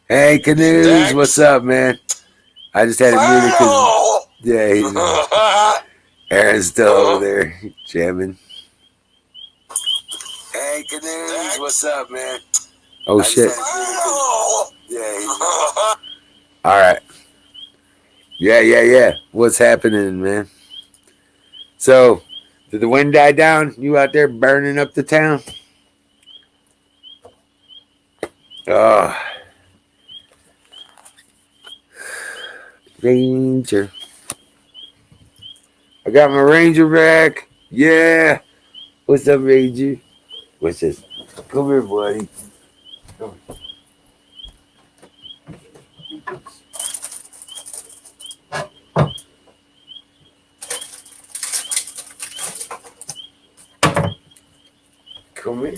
Hey, Canoes, what's up, man? I just had a muted because, Aaron's still over there jamming. Hey, Canoes, what's up, man? Oh, shit. All right. Yeah. What's happening, man? So, did the wind die down? You out there burning up the town? Oh, Ranger. I got my Ranger back. Yeah. What's up, Ranger? What's this? Come here, buddy. Come here. Come here.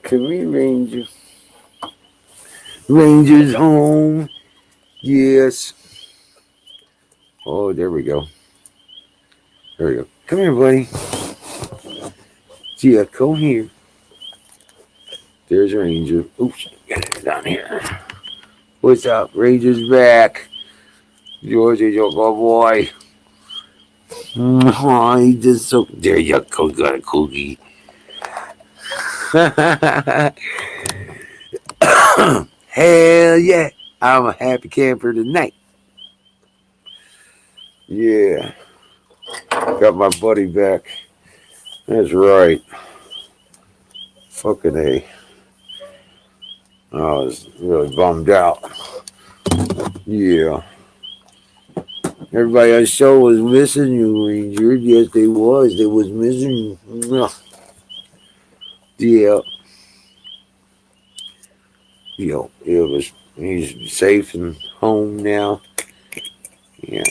Come here, Ranger. Ranger's home. Yes. Oh, there we go. There we go. Come here, buddy. Yeah, come here. There's Ranger. Oops, got it down here. What's up? Ranger's back. George is your good boy. Oh, he just so. There you go. Got a cookie. Hell yeah. I'm a happy camper tonight. Yeah. Got my buddy back. That's right. Fucking A. I was really bummed out. Yeah. Everybody on the show was missing you, Ranger. Yes, they was. They was missing you. Yeah. It was. He's safe and home now. Yeah.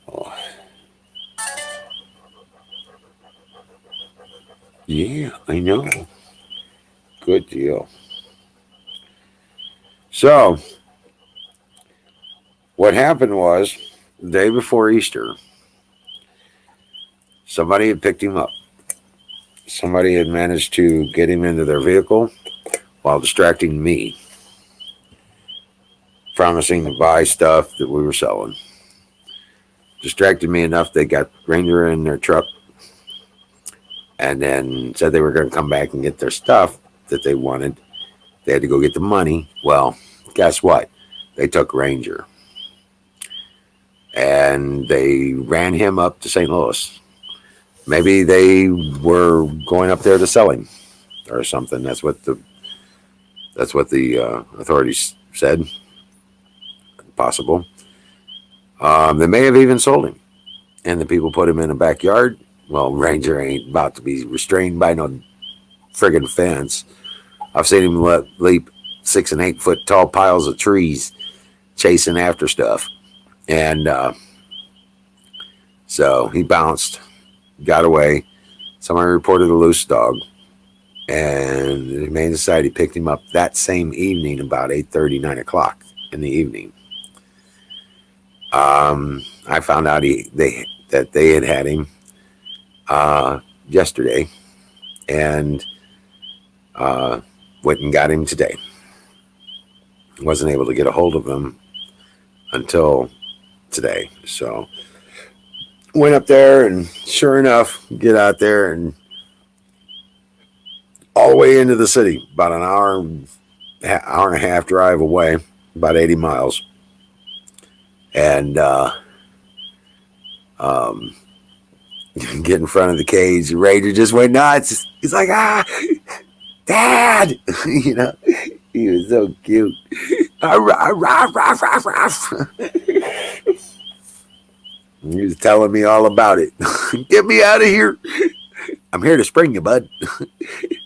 Oh. Yeah, I know. Good deal. So, what happened was, the day before Easter, somebody had picked him up. Somebody had managed to get him into their vehicle while distracting me, promising to buy stuff that we were selling. Distracted me enough they got Ranger in their truck and then said they were going to come back and get their stuff that they wanted. They had to go get the money. Well, guess what? They took Ranger and they ran him up to St. Louis. Maybe they were going up there to sell him or something. That's what the authorities said. Possible. They may have even sold him, and the people put him in a backyard. Well, Ranger ain't about to be restrained by no friggin' fence. I've seen him leap 6 and 8 foot tall piles of trees, chasing after stuff, and so he bounced, got away. Somebody reported a loose dog, and the Humane Society picked him up that same evening, about 8:30, 9 o'clock in the evening. I found out that they had him yesterday, and went and got him today. Wasn't able to get a hold of him until today, so went up there, and sure enough, get out there and all the way into the city, about an hour and a half drive away, about 80 miles, and get in front of the cage. The Ranger just went nuts. He's like, Dad! He was so cute. He was telling me all about it. Get me out of here. I'm here to spring you, bud.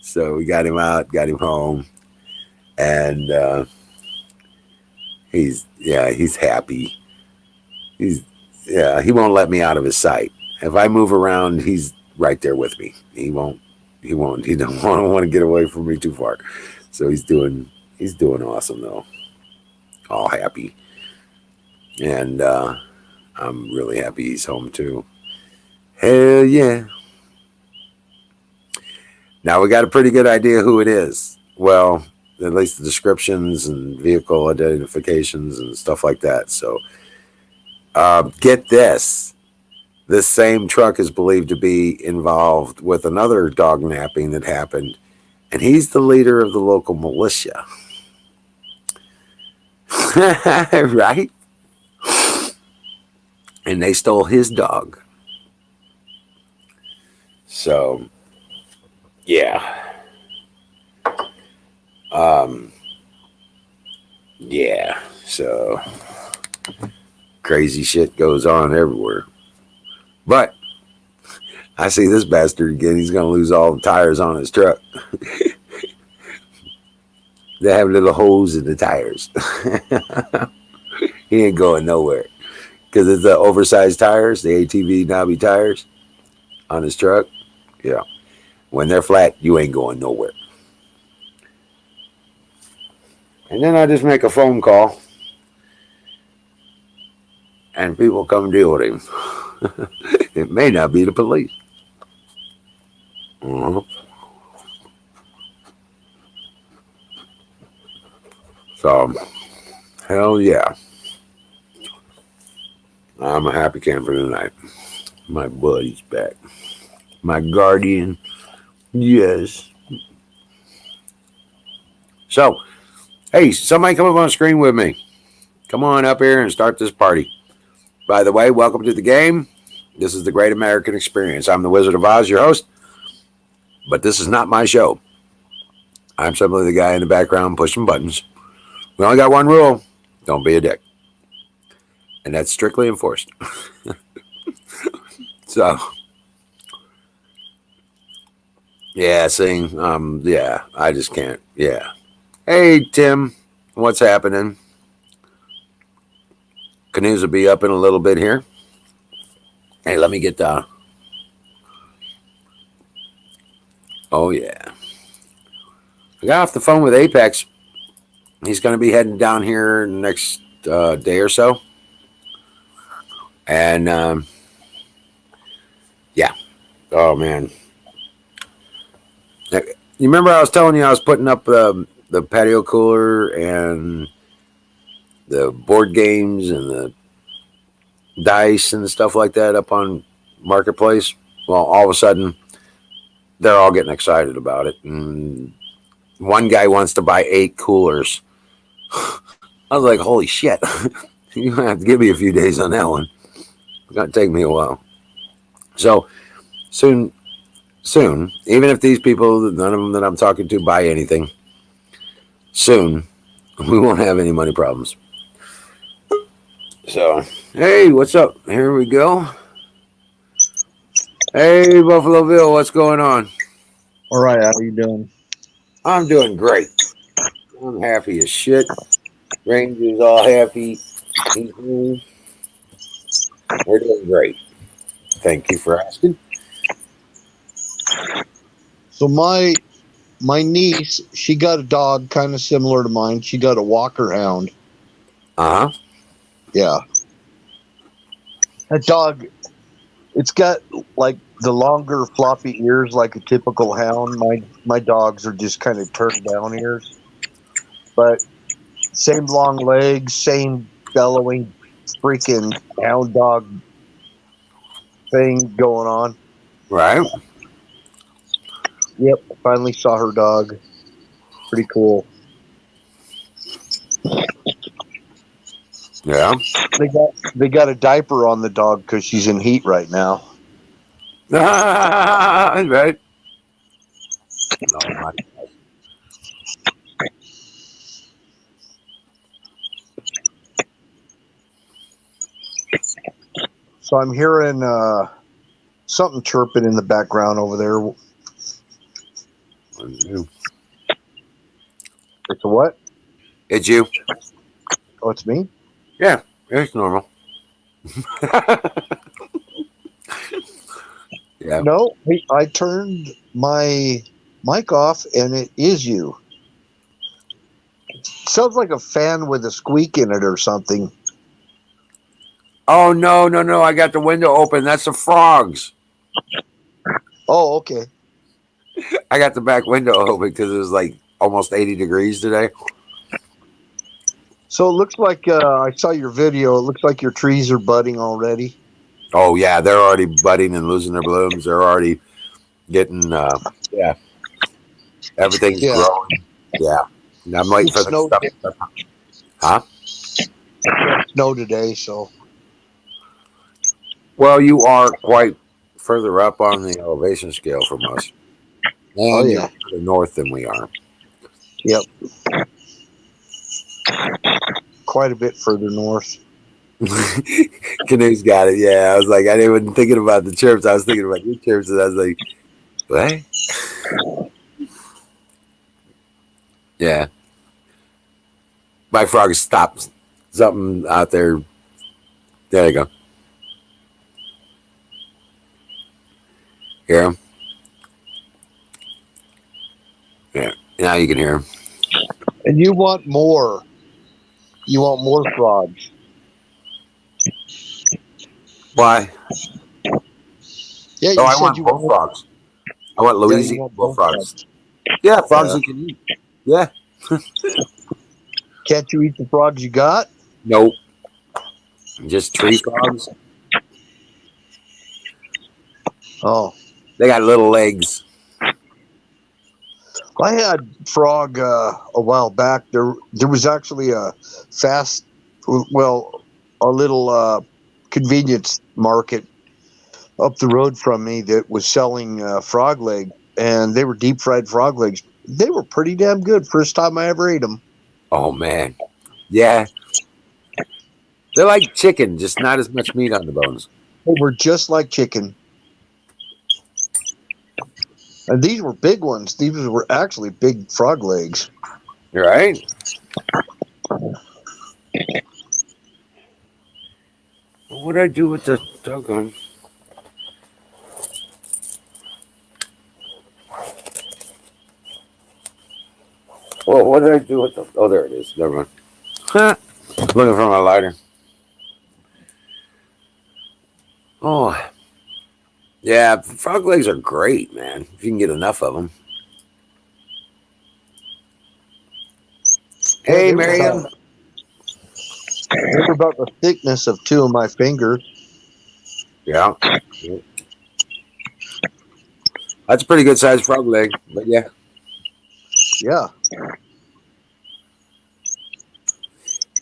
So we got him out, got him home, and he's happy. He won't let me out of his sight. If I move around, he's right there with me. He don't want to get away from me too far. So he's doing awesome though. All happy. And I'm really happy he's home too. Hell yeah. Now we got a pretty good idea who it is. well, at least the descriptions and vehicle identifications and stuff like that. So, get this. This same truck is believed to be involved with another dog napping that happened, and he's the leader of the local militia. Right? And they stole his dog. So, yeah. Yeah. So, crazy shit goes on everywhere. But I see this bastard again. He's going to lose all the tires on his truck. They have little holes in the tires. He ain't going nowhere because it's the oversized tires, the ATV knobby tires on his truck. Yeah. When they're flat, you ain't going nowhere. And then I just make a phone call and people come deal with him. It may not be the police. Uh-huh. So, hell yeah. I'm a happy camper tonight. My buddy's back. My guardian. Yes. So, hey, somebody come up on the screen with me. Come on up here and start this party. By the way, welcome to the game. This is the Great American Experience. I'm the Wizard of Oz, your host. But this is not my show. I'm simply the guy in the background pushing buttons. We only got one rule. Don't be a dick. And that's strictly enforced. So, yeah, yeah, I just can't. Yeah. Hey, Tim, what's happening? Canoes will be up in a little bit here. Hey, let me get the. Oh, yeah. I got off the phone with Apex. He's going to be heading down here next day or so. And, yeah. Oh, man. You remember I was telling you I was putting up the patio cooler and the board games and the dice and stuff like that up on Marketplace? Well, all of a sudden, they're all getting excited about it. And one guy wants to buy 8 coolers. I was like, holy shit. You're going to have to give me a few days on that one. It's going to take me a while. So, soon, even if these people, none of them that I'm talking to, buy anything, soon, we won't have any money problems. So, hey, what's up? Here we go. Hey, Buffalo Bill, what's going on? All right, how are you doing? I'm doing great. I'm happy as shit. Ranger's all happy. We're doing great. Thank you for asking. So my niece, she got a dog kind of similar to mine. She got a Walker Hound. Uh huh. Yeah. That dog, it's got like the longer floppy ears like a typical hound. My dogs are just kind of turned down ears. But same long legs, same bellowing freaking hound dog thing going on. Right. Yep, finally saw her dog. Pretty cool. Yeah. They got a diaper on the dog because she's in heat right now. Right. Oh, my. So I'm hearing something chirping in the background over there. It's a what? It's you. Oh, it's me? Yeah, it's normal. Yeah. No, I turned my mic off and it is you. Sounds like a fan with a squeak in it or something. Oh, no. I got the window open. That's the frogs. Oh, okay. I got the back window open because it was like almost 80 degrees today. So it looks like I saw your video. It looks like your trees are budding already. Oh yeah, they're already budding and losing their blooms. They're already getting yeah, everything's Yeah. growing. Yeah, and I'm waiting It for the snowed stuff. Huh? Snow today, so Well, you are quite further up on the elevation scale from us, oh and you're yeah, further north than we are. yep, quite a bit further north. Canoe's got it. Yeah, I was like, I didn't even thinking about the chirps. I was thinking about your chirps, and I was like, what? Yeah, my frog stopped something out there. There you go. Hear him? Yeah. Now you can hear him. And you want more? You want more frogs? Why? Yeah, Oh, you I said want you want. bullfrogs. I want Yeah, you Louisiana want bullfrogs. Yeah, frogs Yeah. you can eat. Yeah. Can't you eat the frogs you got? Nope. Just tree frogs. Oh, They got little legs. I had frog a while back. There was actually a fast, well, a little convenience market up the road from me that was selling frog leg, and they were deep fried frog legs. They were pretty damn good. First time I ever ate them. Oh man. Yeah. They're like chicken, just not as much meat on the bones. They were just like chicken. And these were big ones. These were actually big frog legs. You're right. What did I do with the doggone? Well, what did I do with the? Oh, there it is. Never mind. Huh. Looking for my lighter. Oh, yeah. Frog legs are great, man. If you can get enough of them. Yeah, Hey, they were Miriam. They were about the thickness of two of my fingers. Yeah. That's a pretty good sized frog leg, but yeah. Yeah.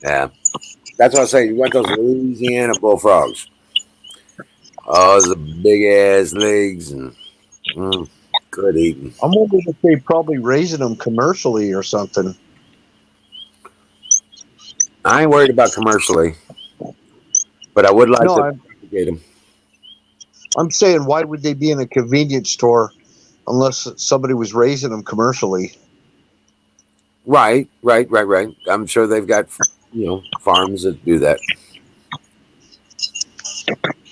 Yeah. That's what I say. You want those Louisiana bullfrogs. Oh, those are big ass legs and good eating. I'm wondering if they probably raising them commercially or something. I ain't worried about commercially, but I would like No, to propagate them. I'm saying, why would they be in a convenience store unless somebody was raising them commercially? Right. I'm sure they've got, farms that do that.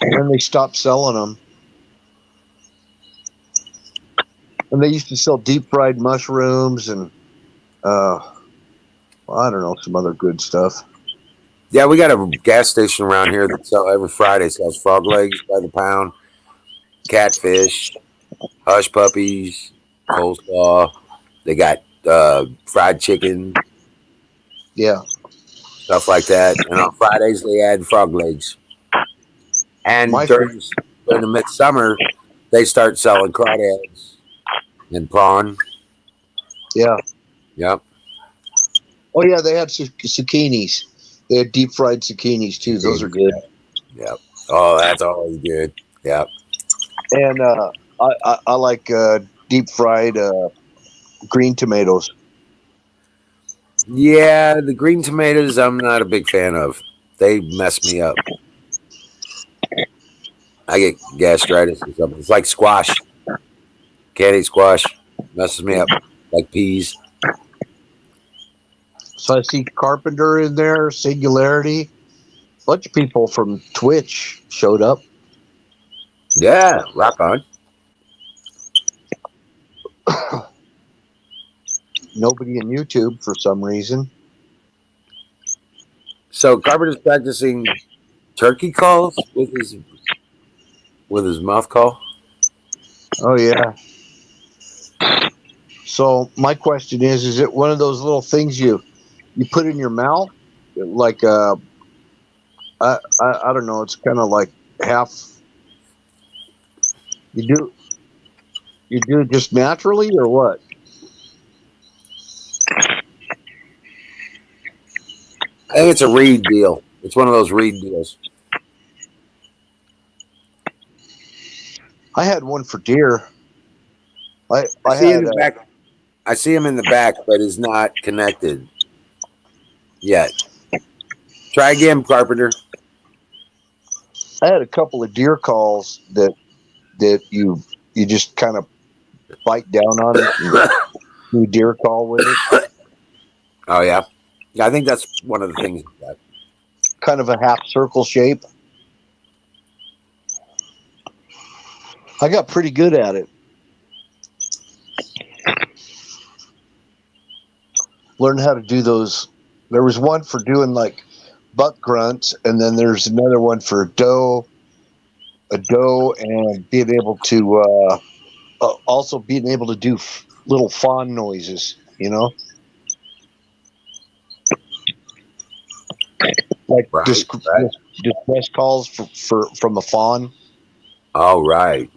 And then they stopped selling them. And they used to sell deep fried mushrooms and, I don't know, some other good stuff. Yeah, we got a gas station around here that every Friday sells frog legs by the pound, catfish, hush puppies, coleslaw. They got fried chicken, Yeah. stuff like that. And on Fridays they add frog legs. And My during the midsummer, they start selling crawdads and prawn. Yeah. Yep. Oh, yeah, they had zucchinis. They had deep fried zucchinis, too. Those are good. Yep. Oh, that's always good. Yep. And I like deep fried green tomatoes. Yeah, the green tomatoes I'm not a big fan of. They mess me up. I get gastritis or something. It's like squash. Can't eat squash. Messes me up. Like peas. So I see Carpenter in there, Singularity. A bunch of people from Twitch showed up. Yeah, rock on. Nobody in YouTube for some reason. So Carpenter's practicing turkey calls with his mouth call. Oh, yeah. So my question is it one of those little things you put in your mouth, like I don't know, it's kind of like half. You do it just naturally or what? I think it's a reed deal. It's one of those reed deals. I had one for deer. I I see in had the back. I see him in the back, but he's not connected yet. Try again, Carpenter. I had a couple of deer calls that you just kind of bite down on it and do deer call with it. Oh yeah, I think that's one of the things. Kind of a half circle shape. I got pretty good at it. Learned how to do those. There was one for doing like buck grunts, and then there's another one for a doe, and being able to also being able to do little fawn noises. You know, like Right, right. distress calls from a fawn. Oh, right.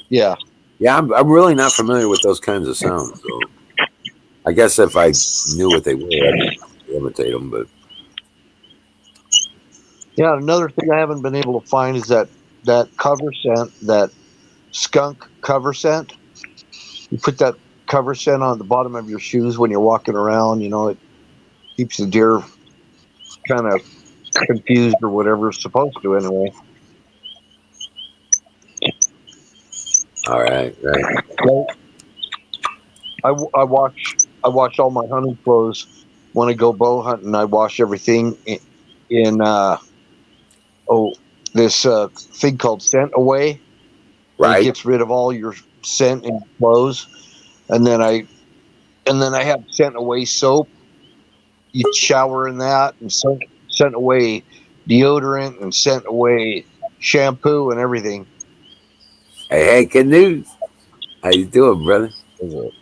Yeah. Yeah, I'm really not familiar with those kinds of sounds. So I guess if I knew what they were, I could imitate them. But Yeah, another thing I haven't been able to find is that cover scent, that skunk cover scent. You put that cover scent on the bottom of your shoes when you're walking around. You know, it keeps the deer kind of confused or whatever it's supposed to anyway. all right. Well, I wash all my hunting clothes when I go bow hunting. I wash everything in this thing called Scent Away. Right. It gets rid of all your scent in clothes, and then I have Scent Away soap. You shower in that, and Scent Away deodorant, and Scent Away shampoo and everything. Hey, good news. How you doing, brother? Is it?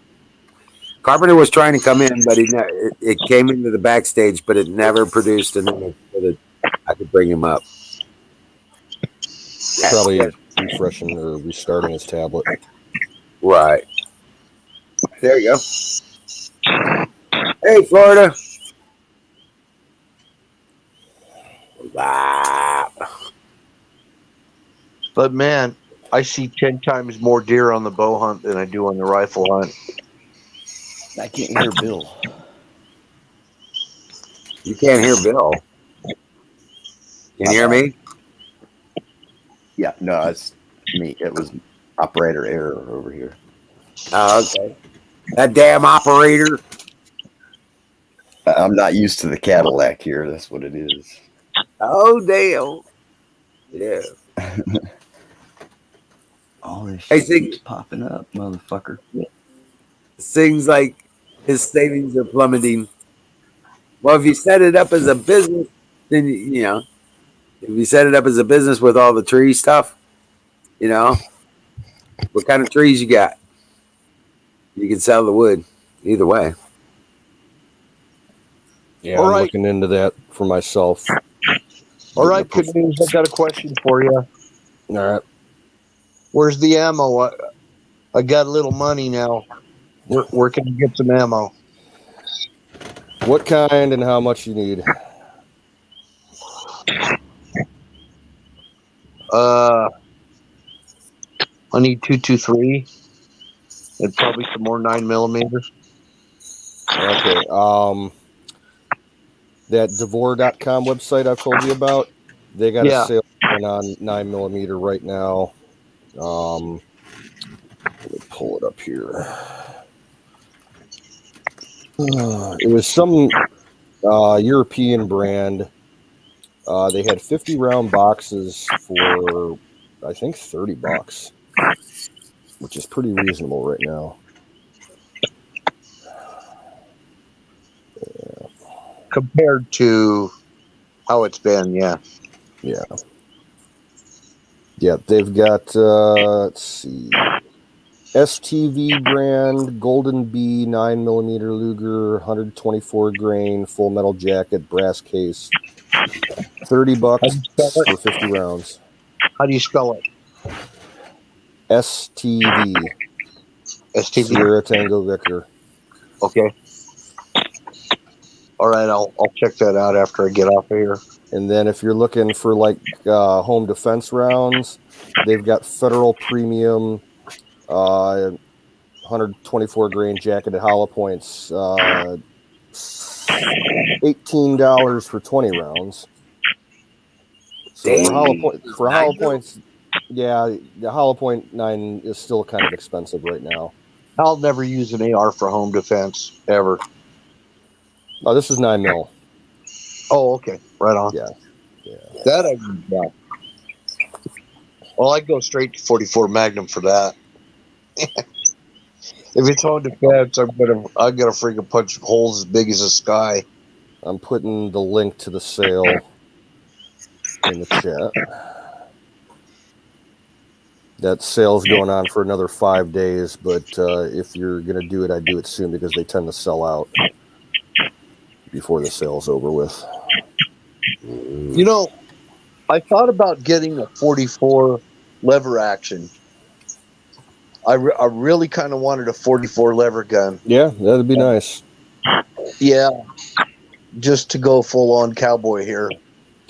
Carpenter was trying to come in, but it came into the backstage, but it never produced enough so that I could bring him up. Probably refreshing or restarting his tablet. Right. There you go. Hey, Florida. Wow. But man, I see 10 times more deer on the bow hunt than I do on the rifle hunt. I can't hear Bill. You can't hear Bill. Can you hear me? Yeah, no, it's me. It was operator error over here. Oh, okay. That damn operator. I'm not used to the Cadillac here. That's what it is. Oh, damn. Yeah. All this Hey, shit Sig- keeps popping up, motherfucker. Things like his savings are plummeting. Well, if you set it up as a business, then, you know, if you set it up as a business with all the tree stuff, you know, what kind of trees you got? You can sell the wood either way. Yeah, All I'm right. looking into that for myself. All right, Canoes, I got a question for you. All right. Where's the ammo? I got a little money now. Where can I get some ammo? What kind and how much you need? I need 223 and probably some more 9mm. Okay. That Devore.com website I've told you about, they got Yeah. a sale going on 9mm right now. Let me pull it up here. It was some European brand. They had 50 round boxes for, I think, $30, which is pretty reasonable right now. Compared to how it's been, yeah. Yeah, they've got, let's see. STV brand Golden Bee 9mm Luger 124 grain full metal jacket brass case. $30 for 50 rounds. How do you spell it? STV STV. Sierra Tango Vicar. Okay. All right, I'll check that out after I get off of here. And then if you're looking for like home defense rounds, they've got Federal Premium 124 grain jacketed hollow points, $18 for 20 rounds. So for hollow points, yeah, the hollow point 9 is still kind of expensive right now. I'll never use an AR for home defense ever. Oh, this is 9mm. Oh, okay, right on. Yeah. That yeah. Well, I'd go straight to 44 Magnum for that. If it's home defense, I'm gonna freaking punch holes as big as the sky. I'm putting the link to the sale in the chat. That sale's going on for another 5 days, but if you're going to do it, I'd do it soon because they tend to sell out before the sale's over with. You know, I thought about getting a 44 lever action. I really kind of wanted a 44 lever gun. Yeah, that'd be nice. Yeah, just to go full on cowboy here.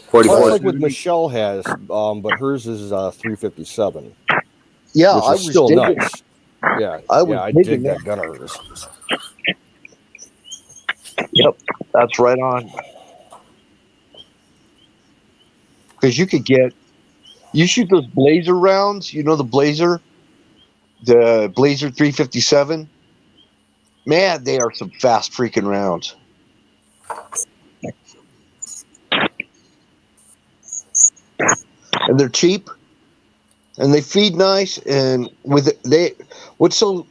44. Like what Michelle has, but hers is 357. Yeah, which I is was still digging. nice. Yeah, I dig digging that gun of hers. Yep, that's right on. Because you shoot those Blazer rounds. You know the Blazer 357. Man, they are some fast freaking rounds. And they're cheap, and they feed nice. And what's so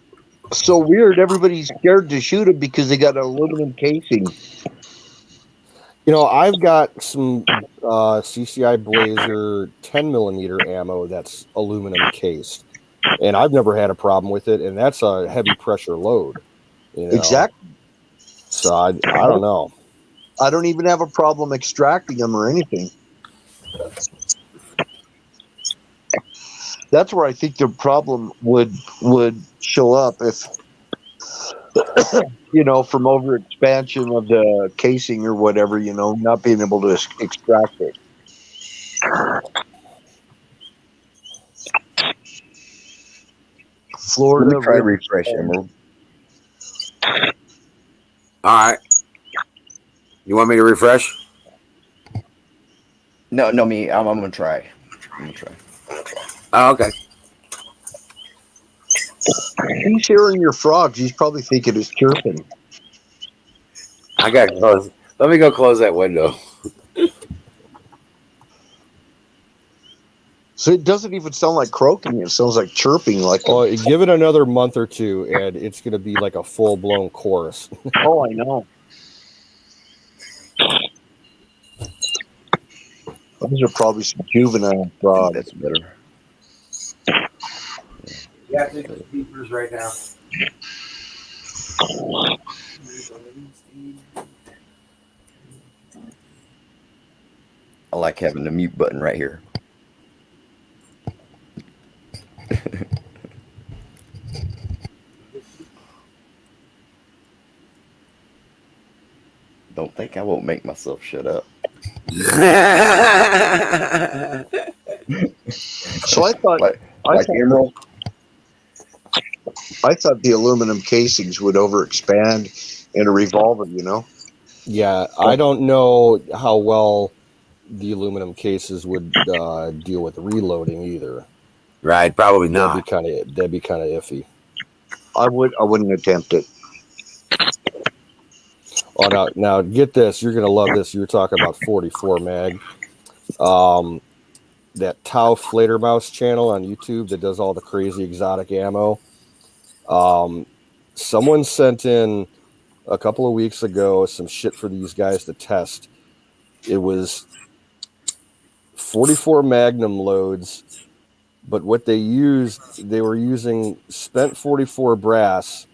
weird? Everybody's scared to shoot them because they got an aluminum casing. You know, I've got some CCI Blazer 10mm ammo that's aluminum cased, and I've never had a problem with it. And that's a heavy pressure load. You know? Exactly. So I don't know. I don't even have a problem extracting them or anything. That's where I think the problem would show up if, you know, from over expansion of the casing or whatever, you know, not being able to extract it. Florida. Let me try refresh, Emerald. All right. You want me to refresh? No, me. I'm gonna try. Oh, okay. He's hearing your frogs. He's probably thinking it's chirping. I got to close. Let me go close that window. So it doesn't even sound like croaking. It sounds like chirping. Like Well, give it another month or two, and it's going to be like a full blown chorus. oh, I know. Those are probably some juvenile frogs. That's better. Yeah, take the speakers right now. I like having the mute button right here. Don't think I won't make myself shut up. So I thought, Emerald. I thought the aluminum casings would overexpand in a revolver. You know. Yeah, I don't know how well the aluminum cases would deal with now either. Right, probably That'd not. be kind of iffy. I wouldn't attempt it. Oh, now get this. You're gonna love this. You were talking about 44 mag. That Tau Flatermouse channel on YouTube that does all the crazy exotic ammo. Someone sent in a couple of weeks ago some shit for these guys to test. It was 44 Magnum loads but what they were using spent 44 brass,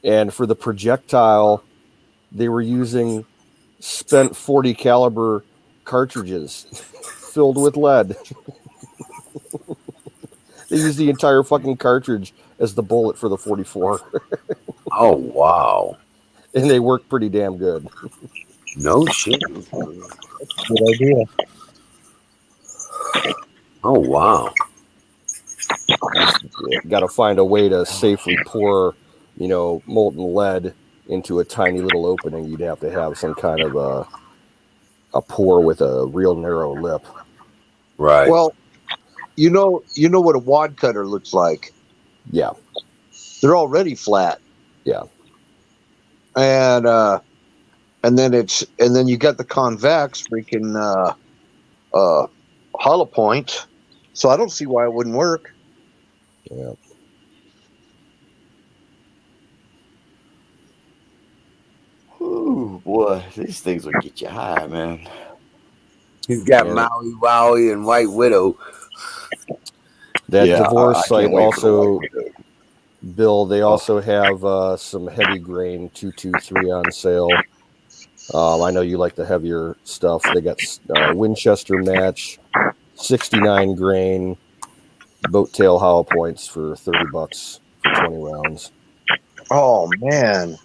and for the projectile, they were using spent 40 caliber cartridges filled with lead. They used the entire fucking cartridge as the bullet for the 44, Oh wow. and they worked pretty damn good. No shit. Good idea. Oh wow. Got to find a way to safely pour, molten lead into a tiny little opening. You'd have to have some kind of a pour with a real narrow lip. Right. Well, you know what a wad cutter looks like. Yeah, They're already flat. yeah. And then you got the convex freaking hollow point. So I don't see why it wouldn't work. Yeah. Ooh, boy, these things will get you high, man. He's got Yeah. Maui Wowie and White Widow. That Yeah, divorce I site can't wait for the also, White Widow. Bill, they also have some heavy grain 223 on sale. I know you like the heavier stuff. They got Winchester match, 69 grain, boat tail hollow points for $30 for 20 rounds. Oh man,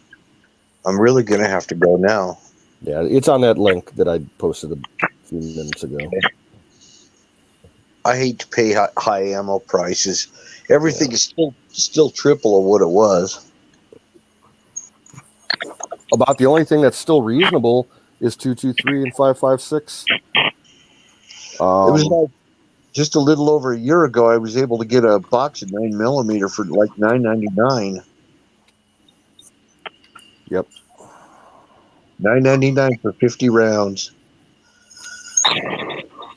I'm really gonna have to go now. Yeah, it's on that link that I posted a few minutes ago. I hate to pay high ammo prices. Everything is still triple of what it was. About the only thing that's still reasonable is 223 and 556. It was like just a little over a year ago. I was able to get a box of 9mm for like $9.99. Yep. $9.99 for 50 rounds.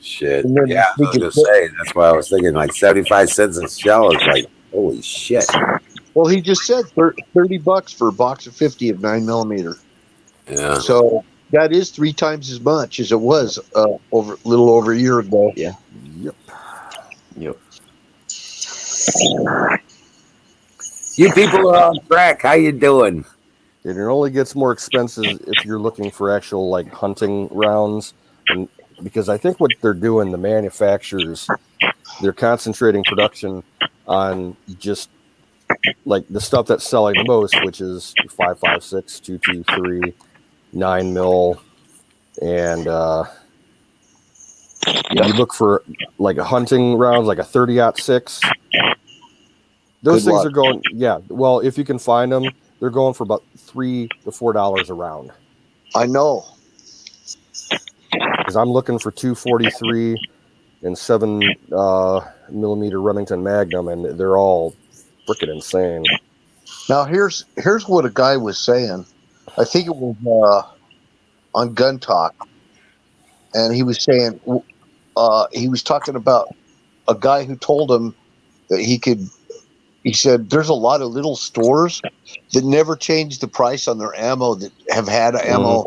Shit. And then Yeah, I was gonna say that's why I was thinking like 75 cents a shell is like holy shit. Well, he just said $30 for a box of 50 of 9mm. Yeah. So that is 3 times as much as it was a little over a year ago. Yeah. Yep. Yep. You people are on track. How you doing? And it only gets more expensive if you're looking for actual like hunting rounds, and because I think what they're doing, the manufacturers, they're concentrating production on just like the stuff that's selling the most, which is 556, 223, 9mm, and you look for like a hunting rounds, like a 30-06. Those Good things luck. are going, yeah. Well, if you can find them, they're going for about $3 to $4 a round. I know. Because I'm looking for 243 and 7mm Remington Magnum, and they're all freaking insane. Now here's what a guy was saying. I think it was on Gun Talk, and he was saying he was talking about a guy who told him that he could. He said there's a lot of little stores that never change the price on their ammo, that have had ammo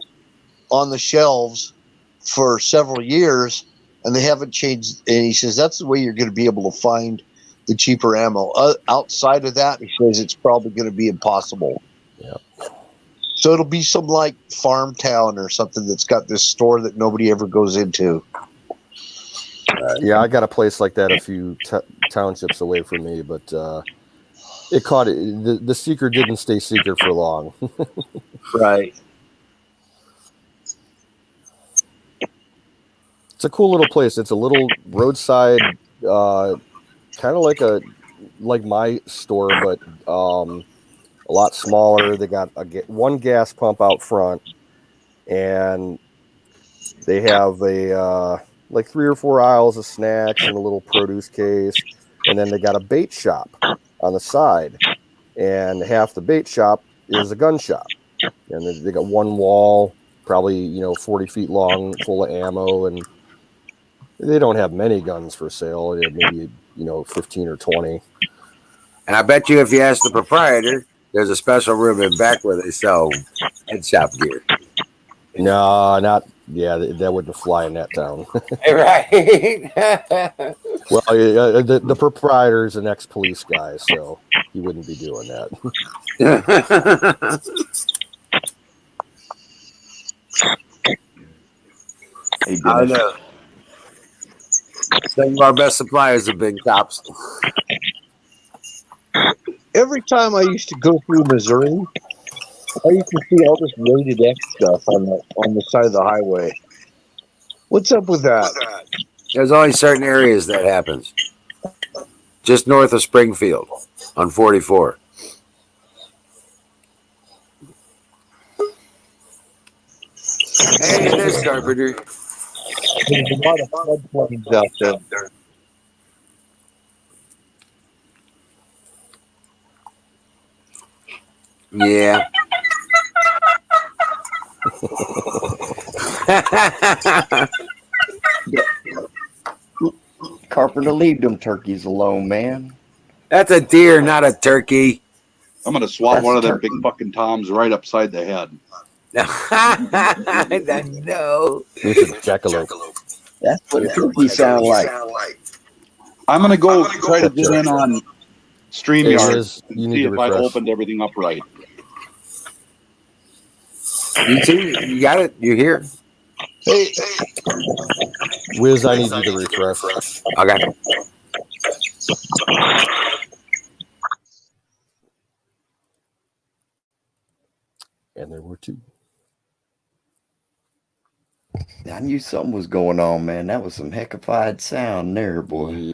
on the shelves for several years, and they haven't changed. And he says that's the way you're going to be able to find the cheaper ammo. Outside of that, he says it's probably going to be impossible. Yeah. So it'll be some like farm town or something that's got this store that nobody ever goes into. Yeah, I got a place like that a few townships away from me, but it caught it. The secret didn't stay secret for long. Right. It's a cool little place. It's a little roadside, kind of like my store, but a lot smaller. They got one gas pump out front, and they have a like 3 or 4 aisles of snacks and a little produce case, and then they got a bait shop on the side, and half the bait shop is a gun shop, and they got one wall, probably 40 feet long, full of ammo, and they don't have many guns for sale. They have maybe 15 or 20. And I bet you if you ask the proprietor, there's a special room in back where they sell head shop gear. No, not that wouldn't fly in that town. Right. Well, the proprietor is an ex-police guy, so he wouldn't be doing that. Hey, I Dennis. know. Some of our best suppliers have been cops. Every time I used to go through Missouri, I used to see all this rated X stuff on the side of the highway. What's up with that? There's only certain areas that happens. Just north of Springfield on 44. Hey, there's Carpenter. There's a lot of floodplains out there. Yeah. Carpenter, leave them turkeys alone, man. That's a deer, not a turkey. I'm gonna swat That's one of them turkey. big fucking toms right upside the head. No. It's a jackalope. That's what turkeys sound like. I'm gonna go try to get in on Hey, StreamYard Liz, you and need see to if I refresh. opened everything up right. You too. You got it. You here? Hey, Wiz, I need you to refresh. Okay. And there were two. I knew something was going on, man. That was some heckified sound there, boy.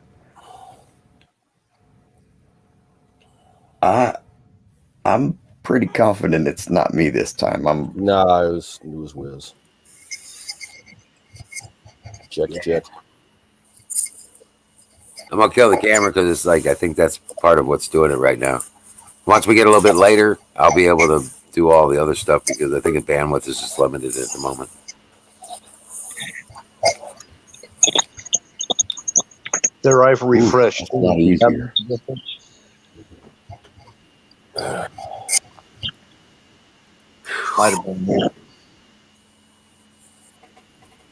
I'm pretty confident it's not me this time. Nah, it was Wiz. Check. I'm gonna kill the camera because it's like I think that's part of what's doing it right now. Once we get a little bit later, I'll be able to do all the other stuff because I think the bandwidth is just limited at the moment. there I've refreshed. a lot easier. Might have been me.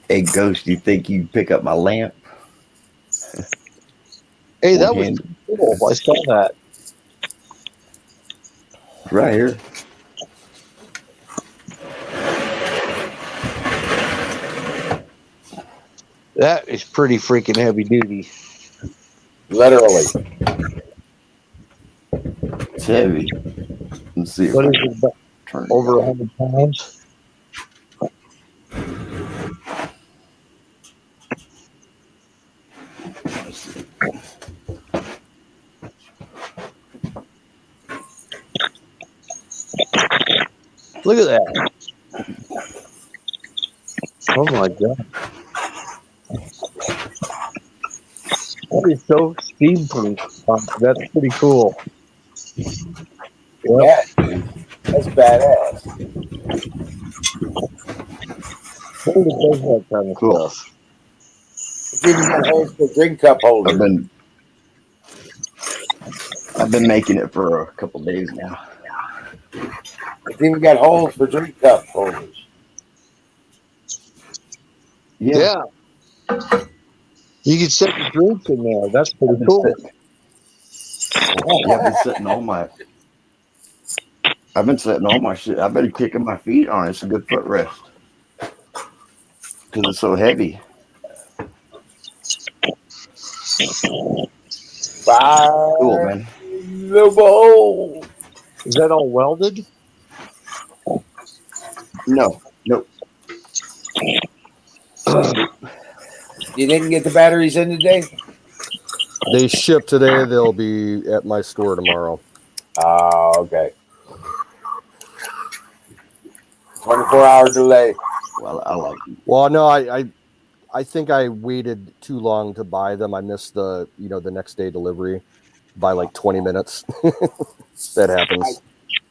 Hey, Ghost, you think you can pick up my lamp? Hey, that was One-handed. cool. I saw that. Right here. That is pretty freaking heavy duty. Literally. It's heavy. Let's see if What I is can it? About turn it over on. 100 pounds? Look at that. Oh my god. That is so speed proof. That's pretty cool. Yeah, that's badass. Nobody does that kind of Cool. stuff. It's even got holes for drink cup holders. I've been making it for a couple days now. It's even got holes for drink cup holders. Yeah. You can set the drinks in there. That's I've pretty been cool. I've been setting all my shit. I've been kicking my feet on it. It's a good footrest because it's so heavy. Cool, man. Is that all welded? No, nope. You didn't get the batteries in today? They ship today. They'll be at my store tomorrow. Oh, okay. 24-hour delay. Well, I like it. Well, no, I think I waited too long to buy them. I missed the next day delivery by like 20 minutes. That happens.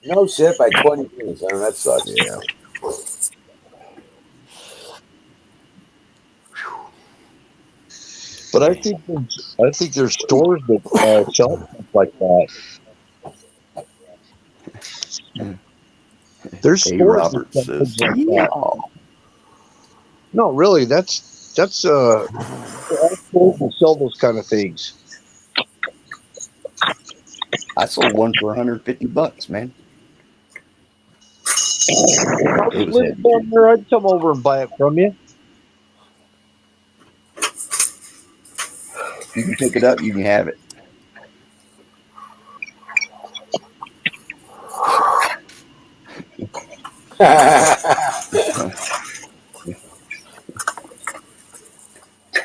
No shit by 20 minutes. I mean, that sucks. Yeah. But I think there's stores that sell stuff like that. There's Hey, stores Robert that sell says, things like yeah. that. No, really, that's sold to sell those kind of things? I sold one for $150, man. It was heavy. I'd come over and buy it from you. You can pick it up. You can have it.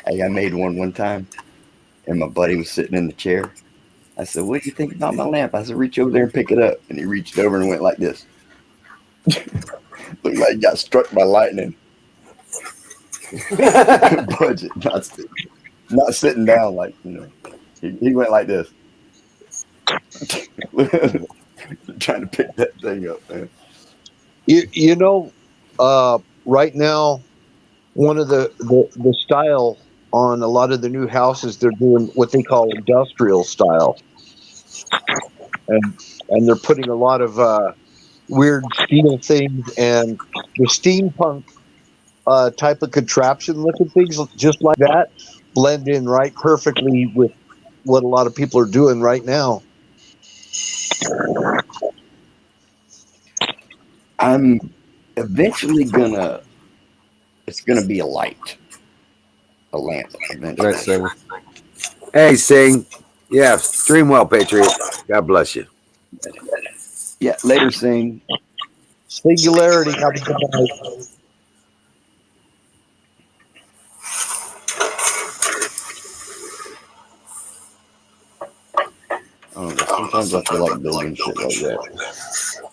Hey, I made one time, and my buddy was sitting in the chair. I said, "What do you think about my lamp?" I said, "Reach over there and pick it up." And he reached over and went like this. Looked like he got struck by lightning. Budget, not sitting down like, you know. He went like this. Trying to pick that thing up, man. You know, right now, one of the style on a lot of the new houses, they're doing what they call industrial style, and they're putting a lot of weird steel things and the steampunk type of contraption looking things, just like that, blend in right perfectly with what a lot of people are doing right now. I'm eventually it's gonna be a lamp eventually. Right, Sing. Hey, Sing. Yeah, dream well, Patriot. God bless you. Yeah, later Sing. Singularity. Have a good night. I don't know, sometimes I feel like building shit like that.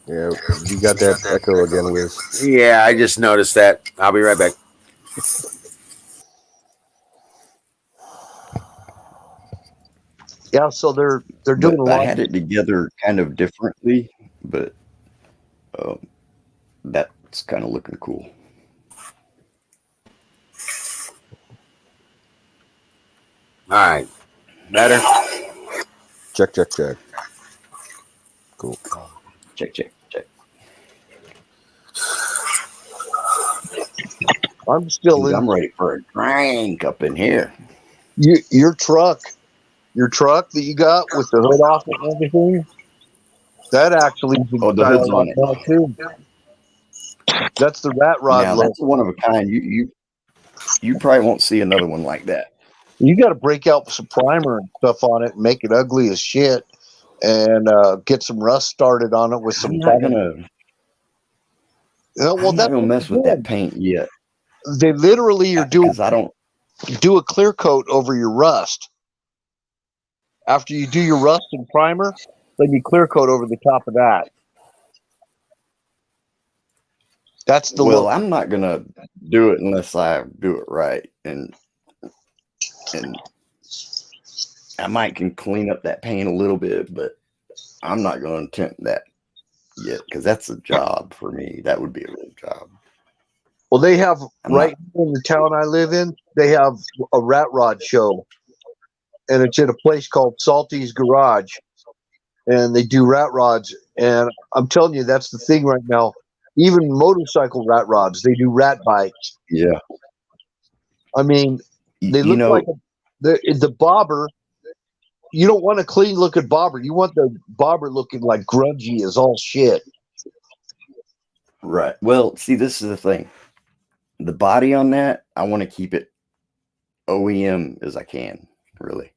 Yeah, you got that echo again, Wiz. Yeah, I just noticed that. I'll be right back. Yeah, so they're doing a But I lot. had it together kind of differently, but that's kind of looking cool. All right. Better? Check. Cool. Check. I'm still Dude, in I'm ready for a drink up in here. your truck that you got with the hood off and everything. That actually is Oh, the hood's on right it. now, too. That's the rat rod Now look. that's one of a kind. You probably won't see another one like that. You got to break out some primer and stuff on it and make it ugly as shit, and get some rust started on it with some. I'm not gonna mess with that paint yet. They literally are doing Because I don't. do a clear coat over your rust. After you do your rust and primer, then you clear coat over the top of that. That's the Well, look. I'm not gonna do it unless I do it right, and I might can clean up that paint a little bit, but I'm not going to attempt that yet because that's a job for me. That would be a real job. Well, they have I'm right in the town I live in. They have a rat rod show, and it's at a place called Salty's Garage, and they do rat rods. And I'm telling you, that's the thing right now. Even motorcycle rat rods, they do rat bikes. Yeah. I mean, they You look know, like the bobber. You don't want a clean looking bobber. You want the bobber looking like grungy as all shit. right. Well, see, this is the thing. The body on that, I want to keep it OEM as I can, really.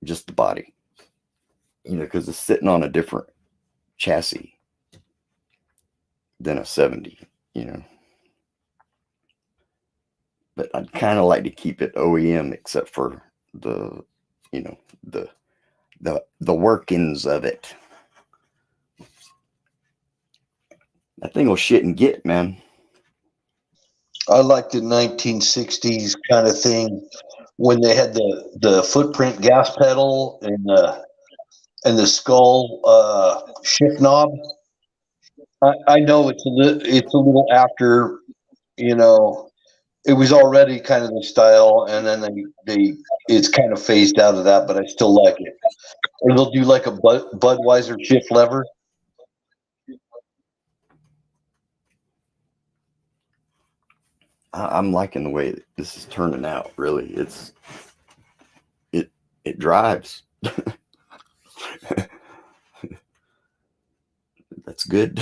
Just the body. You know, because it's sitting on a different chassis than a 70, you know. But I'd kind of like to keep it OEM except for the, you know, the workings of it. That thing will shit and get, man. I like the 1960s kind of thing when they had the footprint gas pedal and the skull shift knob. I know it's a little after, you know, it was already kind of the style, and then they it's kind of phased out of that, but I still like it. Or they'll do like a Budweiser shift lever. I'm liking the way that this is turning out. Really, it drives. That's good.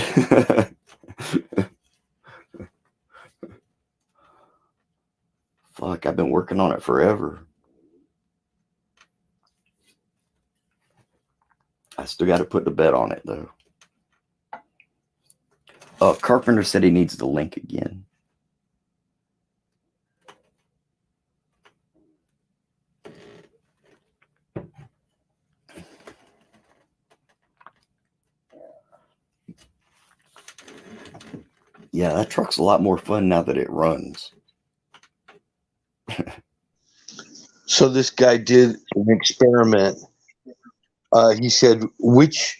Fuck, I've been working on it forever. I still got to put the bed on it though. Carpenter said he needs the link again. Yeah, that truck's a lot more fun now that it runs. So this guy did an experiment. He said, which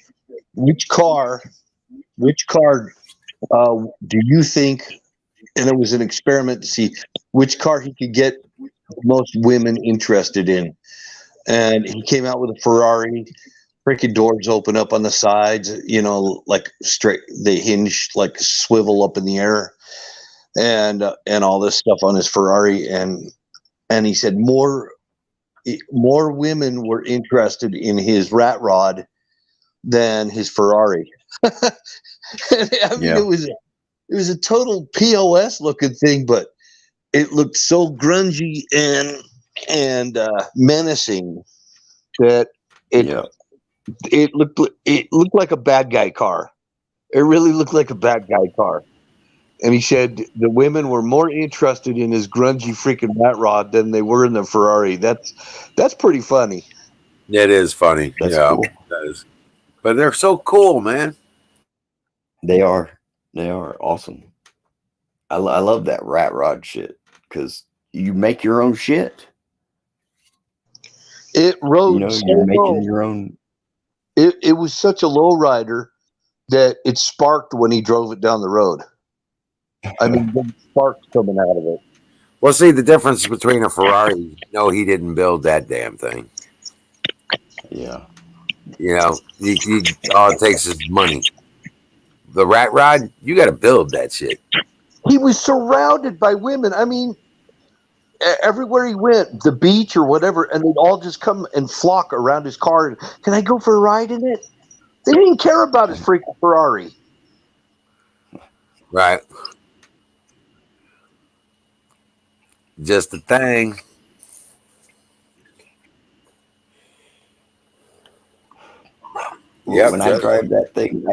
car do you think? And it was an experiment to see which car he could get most women interested in. And he came out with a Ferrari. Freaking doors open up on the sides, like straight. They hinge, like swivel up in the air, and all this stuff on his Ferrari. And he said more women were interested in his rat rod than his Ferrari. I mean, it was a total POS looking thing, but it looked so grungy and menacing that it looked like a bad guy car. It really looked like a bad guy car. And he said the women were more interested in his grungy freaking rat rod than they were in the Ferrari. That's pretty funny. It is funny. That's yeah, cool. that is. But they're so cool, man. They are awesome. I love that rat rod shit because you make your own shit. It rode so you're making low. your own. It was such a low rider that it sparked when he drove it down the road. I mean, the sparks coming out of it. Well, see, the difference between a Ferrari, no, he didn't build that damn thing. Yeah. All it takes is money. The rat rod, you got to build that shit. He was surrounded by women. I mean, everywhere he went, the beach or whatever, and they'd all just come and flock around his car. And, can I go for a ride in it? They didn't care about his freaking Ferrari. Right. Just the thing. Yeah, when I drive that thing,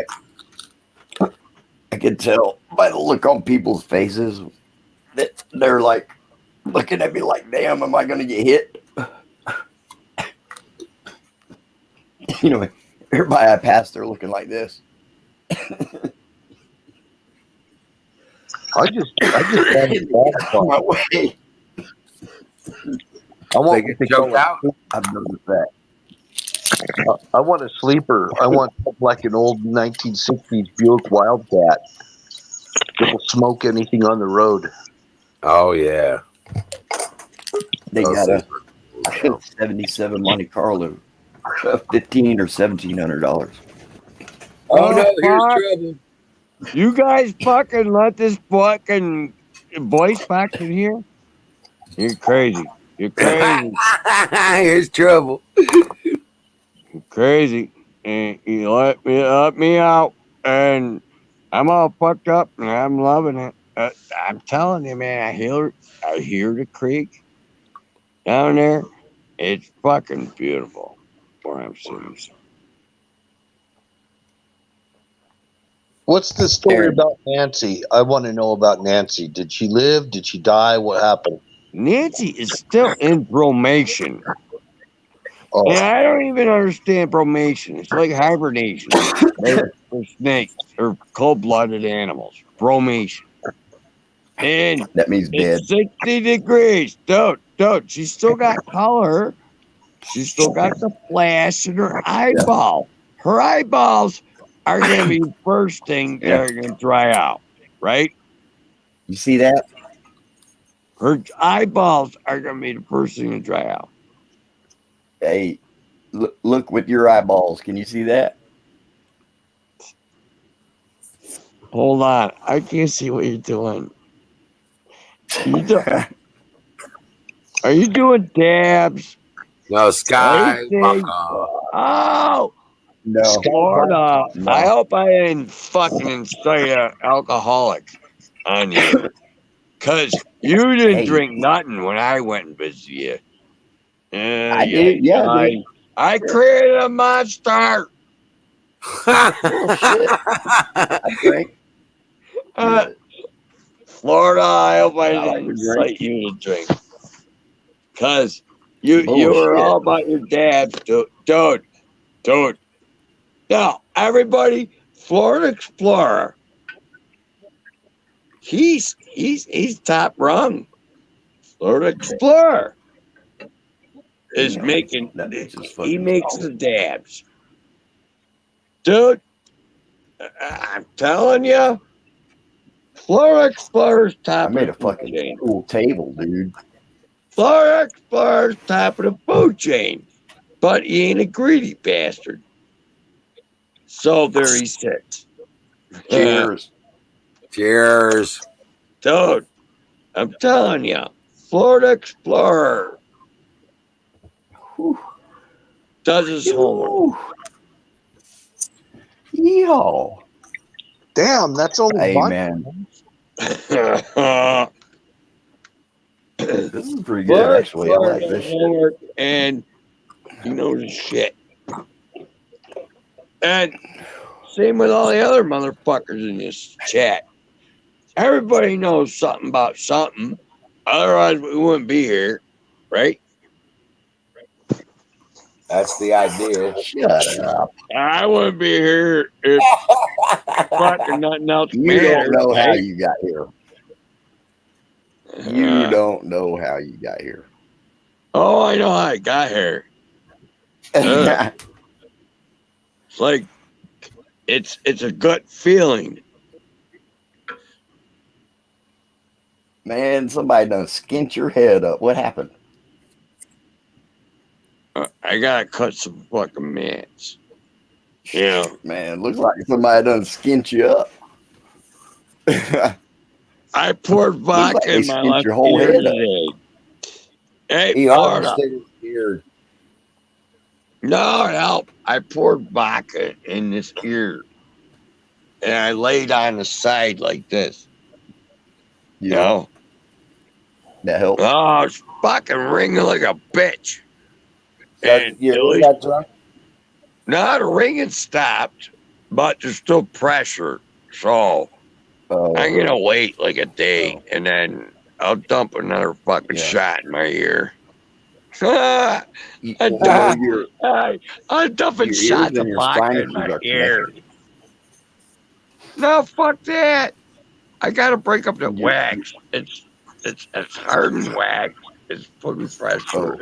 I can tell by the look on people's faces that they're like looking at me like, damn, am I going to get hit? Everybody I pass, they're looking like this. I just on my way. I want to jump out. I've noticed that. I want a sleeper. I want like an old 1960s Buick Wildcat that will smoke anything on the road. Oh yeah, they got a 77 Monte Carlo, $1,500 or $1,700. Oh no, here's trouble. You guys fucking let this fucking voice back in here? You're crazy. You're crazy. Here's trouble. You're crazy. And you let me out, and I'm all fucked up, and I'm loving it. I'm telling you, man, I hear the creek down there. It's fucking beautiful where I'm sitting. What's the story about Nancy? I want to know about Nancy. Did she live? Did she die? What happened? Nancy is still in bromation. Oh. And I don't even understand bromation. It's like hibernation for snakes or cold-blooded animals. Bromation. And that means dead. 60 degrees. Don't. She's still got color. She's still got the flash in her eyeball. Her eyeballs are going to be the first thing that are going to dry out. Right? You see that? Her eyeballs are going to be the first thing to dry out. Hey, look with your eyeballs. Can you see that? Hold on. I can't see what you're doing. Are you doing dabs? No, Sky. Anything? Welcome. Oh, No. Florida. No. I hope I didn't fucking incite an alcoholic on you. Because you didn't Hey. drink nothing when I went and visited you. I did. Yeah, I did. I created a monster. Oh, shit. I drank. Uh, Florida, I hope I I like didn't to drink. incite you to drink. Because you were Bullshit. all about your dad, dude. Now, everybody, Florida Explorer, he's top rung. Florida Explorer is Damn, making, that bitch is he fucking makes solid. the dabs. Dude, I'm telling you, Florida Explorer's I top made a of the food fucking chain. cool table, dude. Florida Explorer's top of the food chain, but he ain't a greedy bastard. So there he sits. Cheers. Cheers. Dude, I'm telling you, Florida Explorer Whew. does his homework. Whew. Yeehaw. Damn, that's only Hey, vodka. man. Florida This is pretty good, actually. I like does this his shit. homework, and he knows his shit. And same with all the other motherfuckers in this chat. Everybody knows something about something. Otherwise, we wouldn't be here, right? That's the idea. Shut up. I wouldn't be here if fucking nothing else You mattered. don't know how right? you got here. You don't know how you got here. Oh, I know how I got here. It's like it's a gut feeling. Man, somebody done skint your head up. What happened? I gotta cut some fucking mats. Yeah. Man, looks like somebody done skint you up. I poured Looks like vodka they in my skint left your whole ear head up. today. Hey, He Florida. harvested his beard. No, help. I poured vodka in this ear. And I laid on the side like this. You Yeah, know? that helped. Oh, it's fucking ringing like a bitch. So And you at least, got drunk? no, the ringing stopped, but there's still pressure. So I'm going to wait like a day and then I'll dump another fucking Yeah. shot in my ear. Well, I'm dumping your shots ears of and your vodka in sinuses my are ear. connected. No, fuck that. I got to break up the You- wax. It's hardened wax. It's putting pressure. Oh.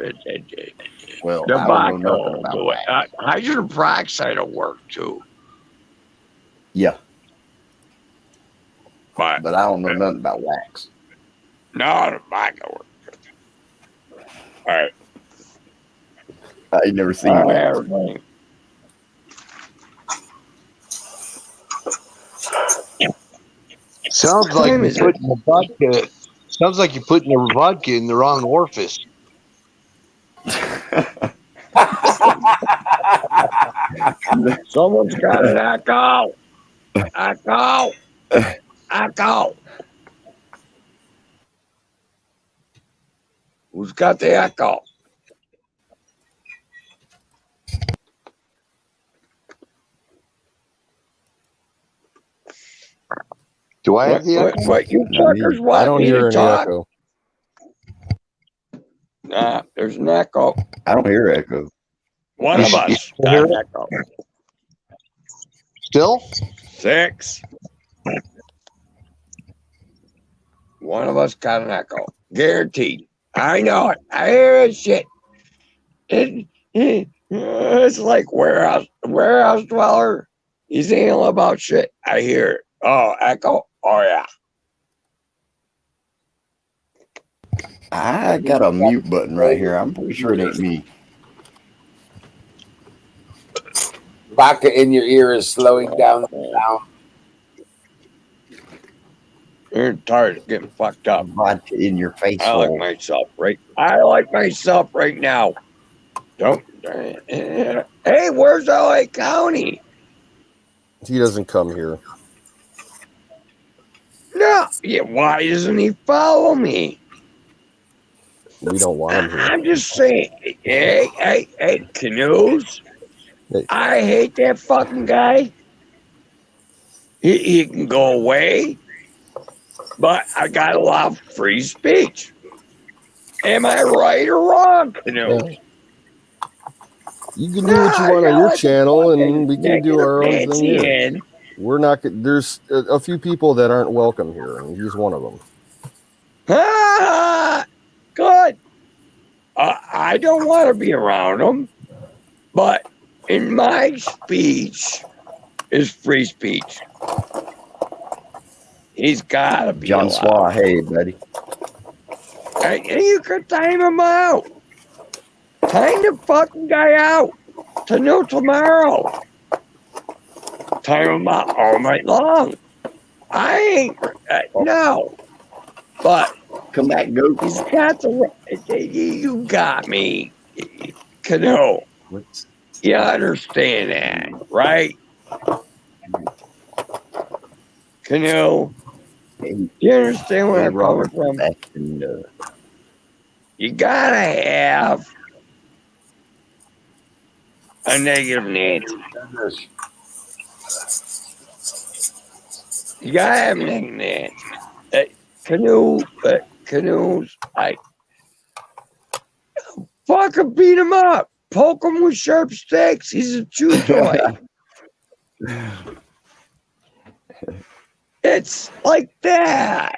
Well, The I don't know vodka nothing about will do it. wax. Hydrogen peroxide will work too. Yeah, But but I don't know nothing about wax. no, the vodka works. All right. I ain't never seen All right, wax. everybody. Sounds like Time you're is it? putting the vodka. Sounds like you're putting the vodka in the wrong orifice. Someone's got an echo. Echo. Who's got the echo? Do I have the echo? What you Not me. fuckers want I don't me hear to any talk? echo. Nah, there's an echo. I don't hear echo. One of us got an echo. Still? 6. One of us got an echo. Guaranteed. I know it. I hear that shit. It's like warehouse dweller. He's anal about shit. I hear it. Oh, echo? Oh, yeah. I got a mute button right here. I'm pretty sure it ain't me. Vodka in your ear is slowing down the sound. You're tired of getting fucked up. Vodka in your face I like hole. myself right now. Don't. Hey, where's LA County? He doesn't come here. No. Yeah. Why doesn't he follow me? We don't want him here. I'm just saying. Hey, Canoes. Hey. I hate that fucking guy. He can go away, but I gotta allow free speech. Am I right or wrong, Canoes? Yeah. You can do what you want on your channel, and we can do our own thing here. We're not. There's a few people that aren't welcome here, and he's one of them. Good. I don't want to be around him, but in my speech is free speech. He's got to be John allowed. Swaw, hey, buddy. And you could time him out. Time the fucking guy out to know tomorrow. Time him out all night long. I ain't no, but Come back, go. he's got the. You got me, Canoe. What's You understand that, right? Canoe. hey, You understand where I'm coming Robert from? back in, You gotta have a negative Nancy. You gotta have a negative Nancy. Canoes, I fucking beat him up. Poke him with sharp sticks. He's a chew toy. It's like that.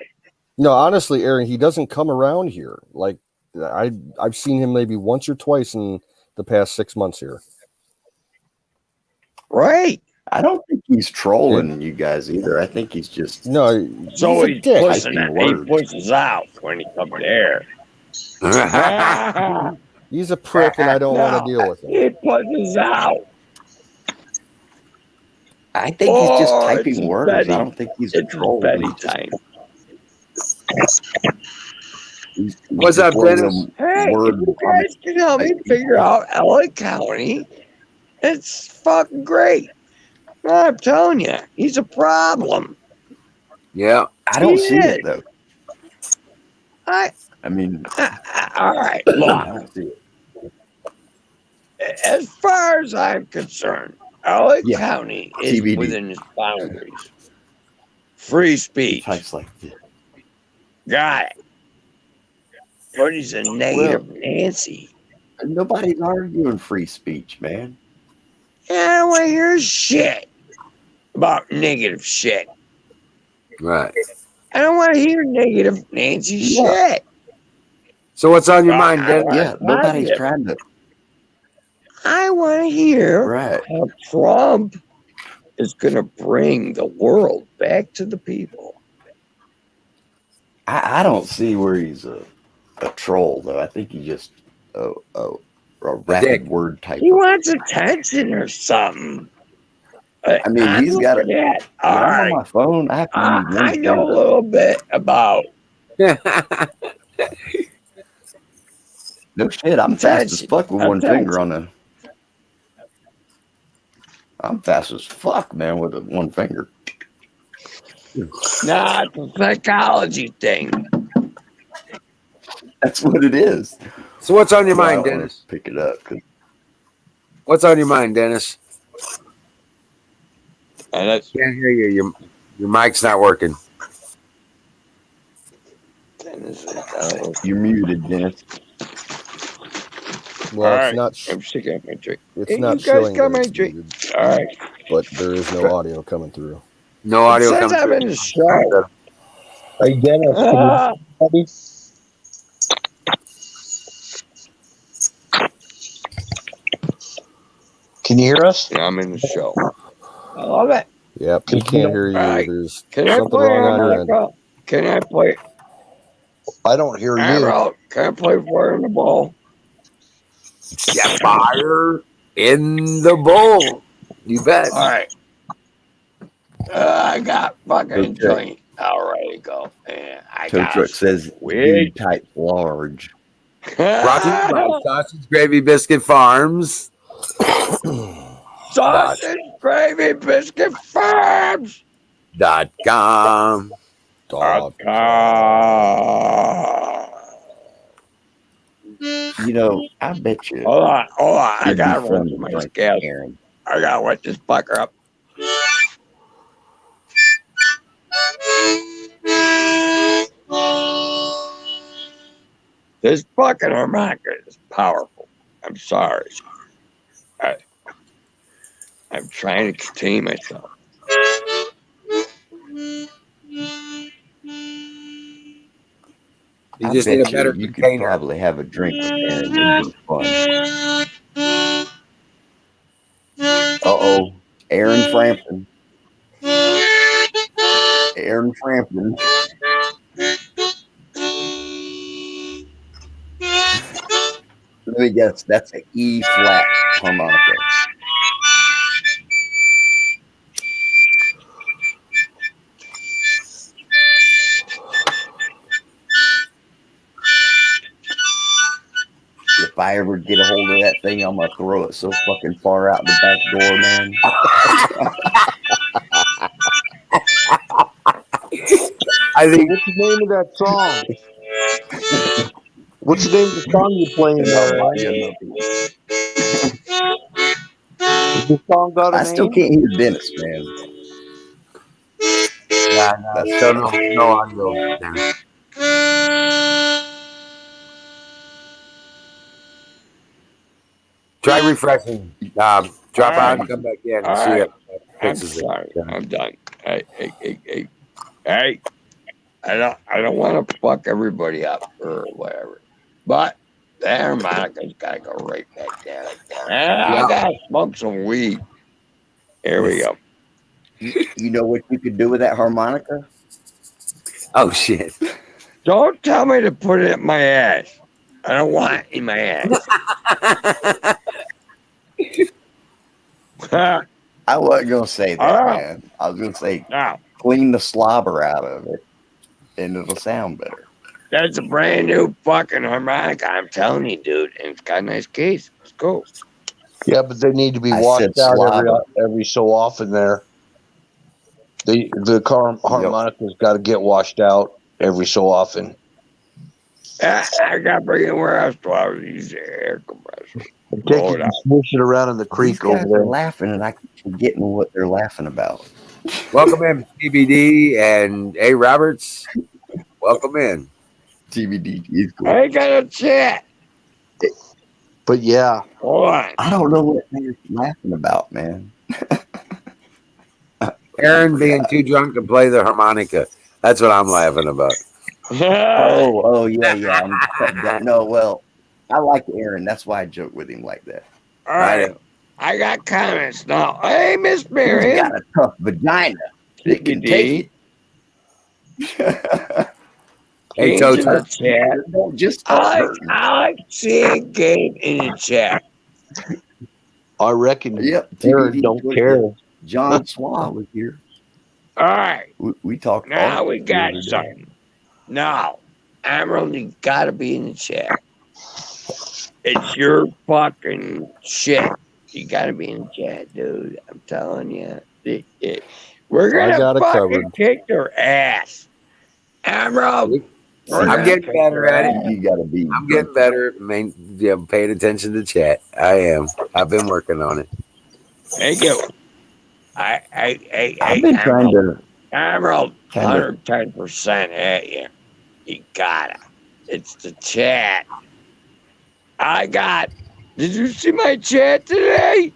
No, honestly, Aaron, he doesn't come around here. Like I've seen him maybe once or twice in the past 6 months here. Right. I don't think he's trolling you guys either. I think he's just No, So he's a he dick. pushes out when he comes there. He's a prick, and I don't want to deal with him. He pushes out. I think he's just Oh, typing it's words. Betty. I don't think he's It's trolling. Betty He's just- time. he's What's just up, one of Dennis? them Hey, word if you guys can help me figure out LA County, it's fucking great. I'm telling you, he's a problem. Yeah. I don't see He it is. though. I I mean, all right, I look. don't see it. As far as I'm concerned, LA Yeah. County is TBD. within its boundaries. Free He speech. types like this. Got it. But he's a negative Nancy. Nobody's arguing free speech, man. I don't want to hear shit about negative shit. Right. I don't want to hear negative Nancy Yeah. shit. So what's on your mind, Dennis? Yeah, nobody's trying to. I want to hear Right. how Trump is going to bring the world back to the people. I don't see where he's a troll though. I think he's just a rapid dick. word type. He wants attention or something. I mean, he's look got at it. that. When All I'm on right. my phone. I have to use one I know a finger. little bit about No shit, I'm fast as fuck with one Attention. finger on the. I'm fast as fuck, man, with one finger. nah, it's a psychology thing. That's what it is. So what's on your So I mind, don't wanna Dennis? pick it up. 'Cause What's on your mind, Dennis? And that's Can't hear you. Your mic's not working. you're muted, Dennis. Well, All it's right. not. I'm sick of my drink. It's Hey, not you guys showing got that my it's drink. muted, All right. but there is no audio coming through. No audio It says coming I'm through. in the show. Hey, Dennis, Ah, buddy. Can you hear us? I'm in the show. I love it. Yep, we can't hear you. Alright. There's Can I something play wrong on your on end. my Can I play? I don't hear you. Arrow, can I play fire in the ball? Yeah, fire in the bowl. You bet. All right. I got fucking Okay. joint. All right, go. And I Tow got truck says Wait. dude type large. Brought to you by Sausage Gravy Biscuit Farms. Sausage Gravy Biscuit Farms. .com. Dog. You know, I bet you. Hold on. I it'd be gotta fun run to my drink scales. Aaron. I gotta wet this fucker up. This fucking harmonica is powerful. I'm sorry. I'm trying to contain myself. You I just need a bet better you could container. probably have a drink with Aaron. It'd be fun. Uh-oh. Aaron Frampton. Aaron Frampton. Let me guess. That's an E flat harmonica. If I ever get a hold of that thing, I'm gonna throw it so fucking far out the back door, man. I think What's the name of that song? What's the name of the song you're playing there? Has the song got a I still name? can't hear Dennis, man. yeah, That's still no audio. There. Try refreshing. Drop out and come back in. All See right. it. I'm Fixes it. sorry. Yeah. I'm done. Hey. I don't want to fuck everybody up or whatever. But the harmonica's gotta go right back there. And I gotta smoke some weed. Here we go. You know what you could do with that harmonica? Oh shit. Don't tell me to put it in my ass. I don't want it in my ass. I wasn't gonna say that, man. I was gonna say Now, clean the slobber out of it, and it'll sound better. that's a brand new fucking harmonica. I'm telling you, dude. And it's got a nice case. Let's go. Yeah, but they need to be I washed said out slobber. every so often there. The harmonica's got to get washed out every so often. I got to bring it where I was 12. Use the air compressor. And take Roll it it and out. swish it around in the These creek guys over are there. laughing, and I keep forgetting what they're laughing about. Welcome in, TBD and A. Roberts. Welcome in. TBD is cool. I ain't got a chat. But yeah, Hold on. I don't know what they're laughing about, man. Aaron being too drunk to play the harmonica. That's what I'm laughing about. Oh, yeah. No, well, I like Aaron. That's why I joke with him like that. All right. I got comments now. Hey, Miss He's Marion. got a tough vagina. It can take it. Hey, Gabe's in the Toto. chat. Don't just start hurting. I like seeing Gabe in the chat. I reckon Yep. Aaron TBD don't was care. here. John Swan was here. All right. We talked. Now all we the got other day. something. Now, Emerald, you gotta be in the chat. It's your fucking shit. You gotta be in the chat, dude. I'm telling you. We're I gonna got it fucking covered. kick their ass. Emerald, we're I'm gonna getting kick better their at it. ass. You gotta be. I'm getting better. Paying attention to chat. I am. I've been working on it. Thank you. I've been trying to. Emerald, Kinda. 110% at you. You gotta. It's the chat. Did you see my chat today?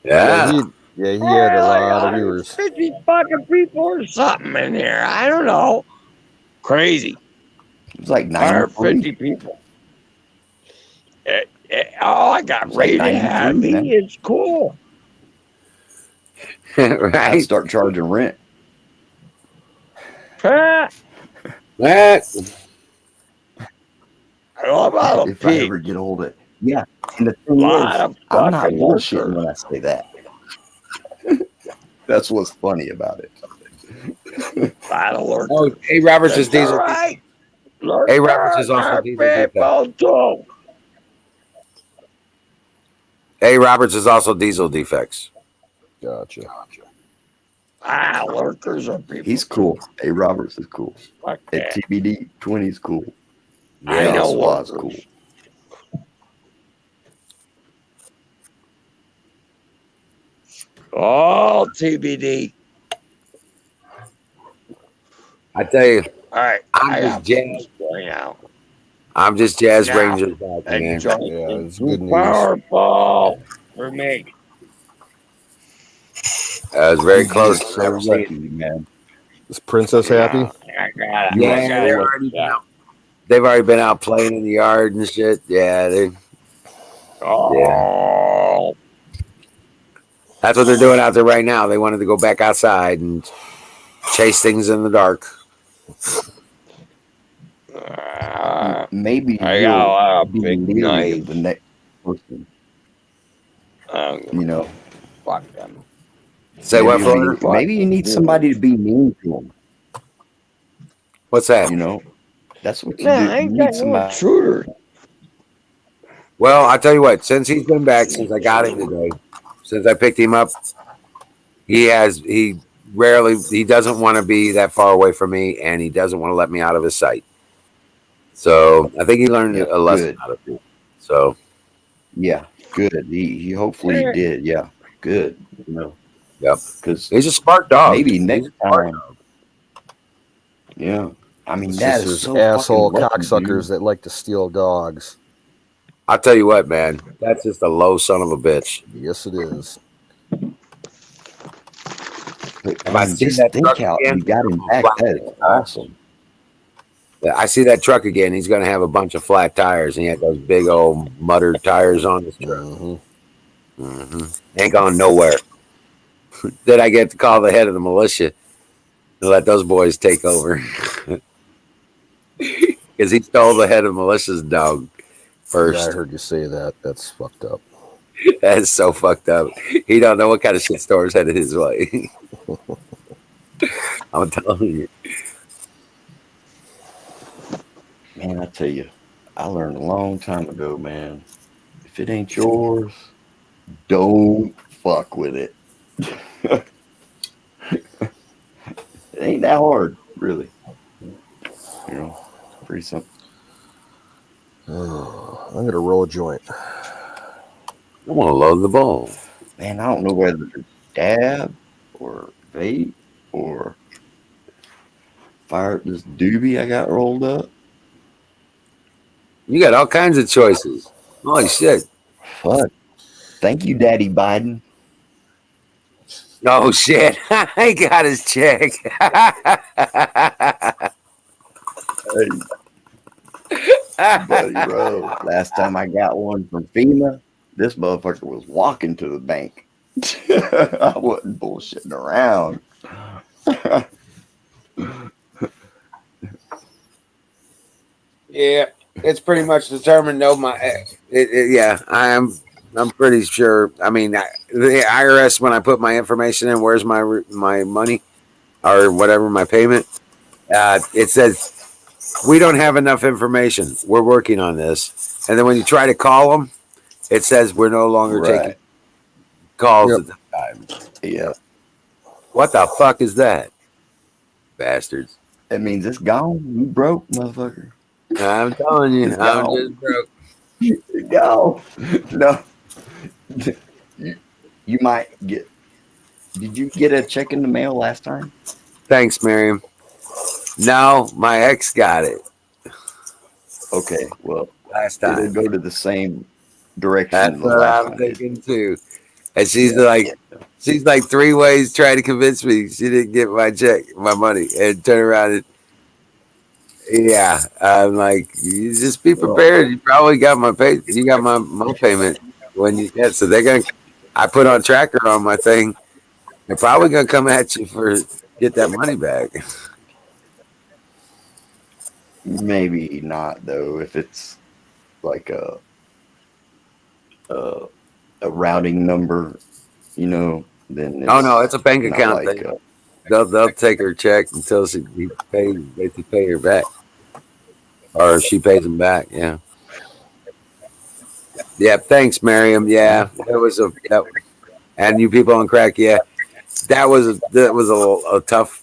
Yeah. He had a lot of viewers. 50 fucking people or something in here. I don't know. Crazy. It's like 150 people. I got It's like rated 93, happy. man. It's cool. I'd Right. start charging rent. Ah, What? I love all the If I peeps. ever get old it. Yeah. And the A thing lot is, of I'm not fucking bullshitting workers. when I say that. That's what's funny about it. Oh, A. Roberts is diesel. Right. A. Roberts is also diesel defect. A. Roberts is also diesel defects. Gotcha. Lurkers are people. He's cool. A. Roberts is cool. Fuck At that. TBD 20 is cool. I Yeah. know SWAT's lurkers. cool. Oh, TBD. I tell you, All right. I'm I just got jazzed. going out. I'm just Jazz Yeah. Rangers back, man. And Johnson Yeah, it's too good news. powerful for me. I was very close. You're to so never seeing lucky, man. Is Princess happy? I got it. Yeah, I got they've it. already been out. They've already been out playing in the yard and shit. Yeah, Oh. that's what they're doing out there right now. They wanted to go back outside and chase things in the dark. Maybe I got a lot of be big leery of knives. the next person. You know, Fuck them. Say what, maybe, Florida? maybe you need somebody to be mean to them. What's that? You know, that's what you Man, do. I You ain't need got no somebody. intruder. Well, I'll tell you what. Since he's been back, since I got him today, since I picked him up, he doesn't want to be that far away from me, and he doesn't want to let me out of his sight. So I think he learned a lesson Good. out of it. So Yeah, good. He hopefully he did. Yeah, good. You know, Yep. because he's a smart dog. maybe He's next a smart time. Yeah, I mean It's that just is those so asshole fucking lucky, cocksuckers dude. that like to steal dogs. I'll tell you what, man. That's just a low son of a bitch. Yes, it is. But, If I man, see just that think truck how again, you got him back. That is awesome. I see that truck again. He's going to have a bunch of flat tires, and he had those big old mudder tires on his truck. Mm-hmm. Ain't going nowhere. Then I get to call the head of the militia and let those boys take over. Because he stole the head of militia's dog Yeah, I first. heard you say that. That's fucked up. That's so fucked up. He don't know what kind of shit stores headed his way. I'm telling you. Man, I tell you, I learned a long time ago, man. If it ain't yours, don't fuck with it. It ain't that hard, really. You know, it's pretty simple. I'm gonna roll a joint. I'm going to load the ball. Man, I don't know whether to dab or vape or fire up this doobie I got rolled up. You got all kinds of choices. Holy shit. Fuck. Thank you, Daddy Biden. Oh shit. I got his check. Buddy, bro. Last time I got one from FEMA, this motherfucker was walking to the bank. I wasn't bullshitting around. Yeah, it's pretty much determined. No, yeah, I'm pretty sure. I mean, the IRS, when I put my information in, where's my money or whatever my payment? It says we don't have enough information. We're working on this, and then when you try to call them, it says we're no longer taking Right. calls Yep. at the time. Yeah. What the fuck is that, bastards? That means it's gone. You broke, motherfucker. I'm telling you, It's I'm gone. just broke. It's gone. No. You might get. Did you get a check in the mail last time? Thanks, Miriam. No, my ex got it Okay. Well, last it'll time. go to the same direction That's the what last I'm one did. thinking too. And she's like 3 ways trying to convince me she didn't get my check, my money, and turn around and yeah. I'm like, you just be prepared. You probably got my pay. You got my payment when you get. So they're gonna. I put on tracker on my thing. They're probably gonna come at you for get that money back. Maybe not though. If it's like a routing number, you know, then it's Oh no, it's a bank not account like thing. they'll take her check until they pay her back, or she pays them back. Yeah. Yeah. Thanks, Miriam. Yeah, and you people on crack. Yeah, that was a tough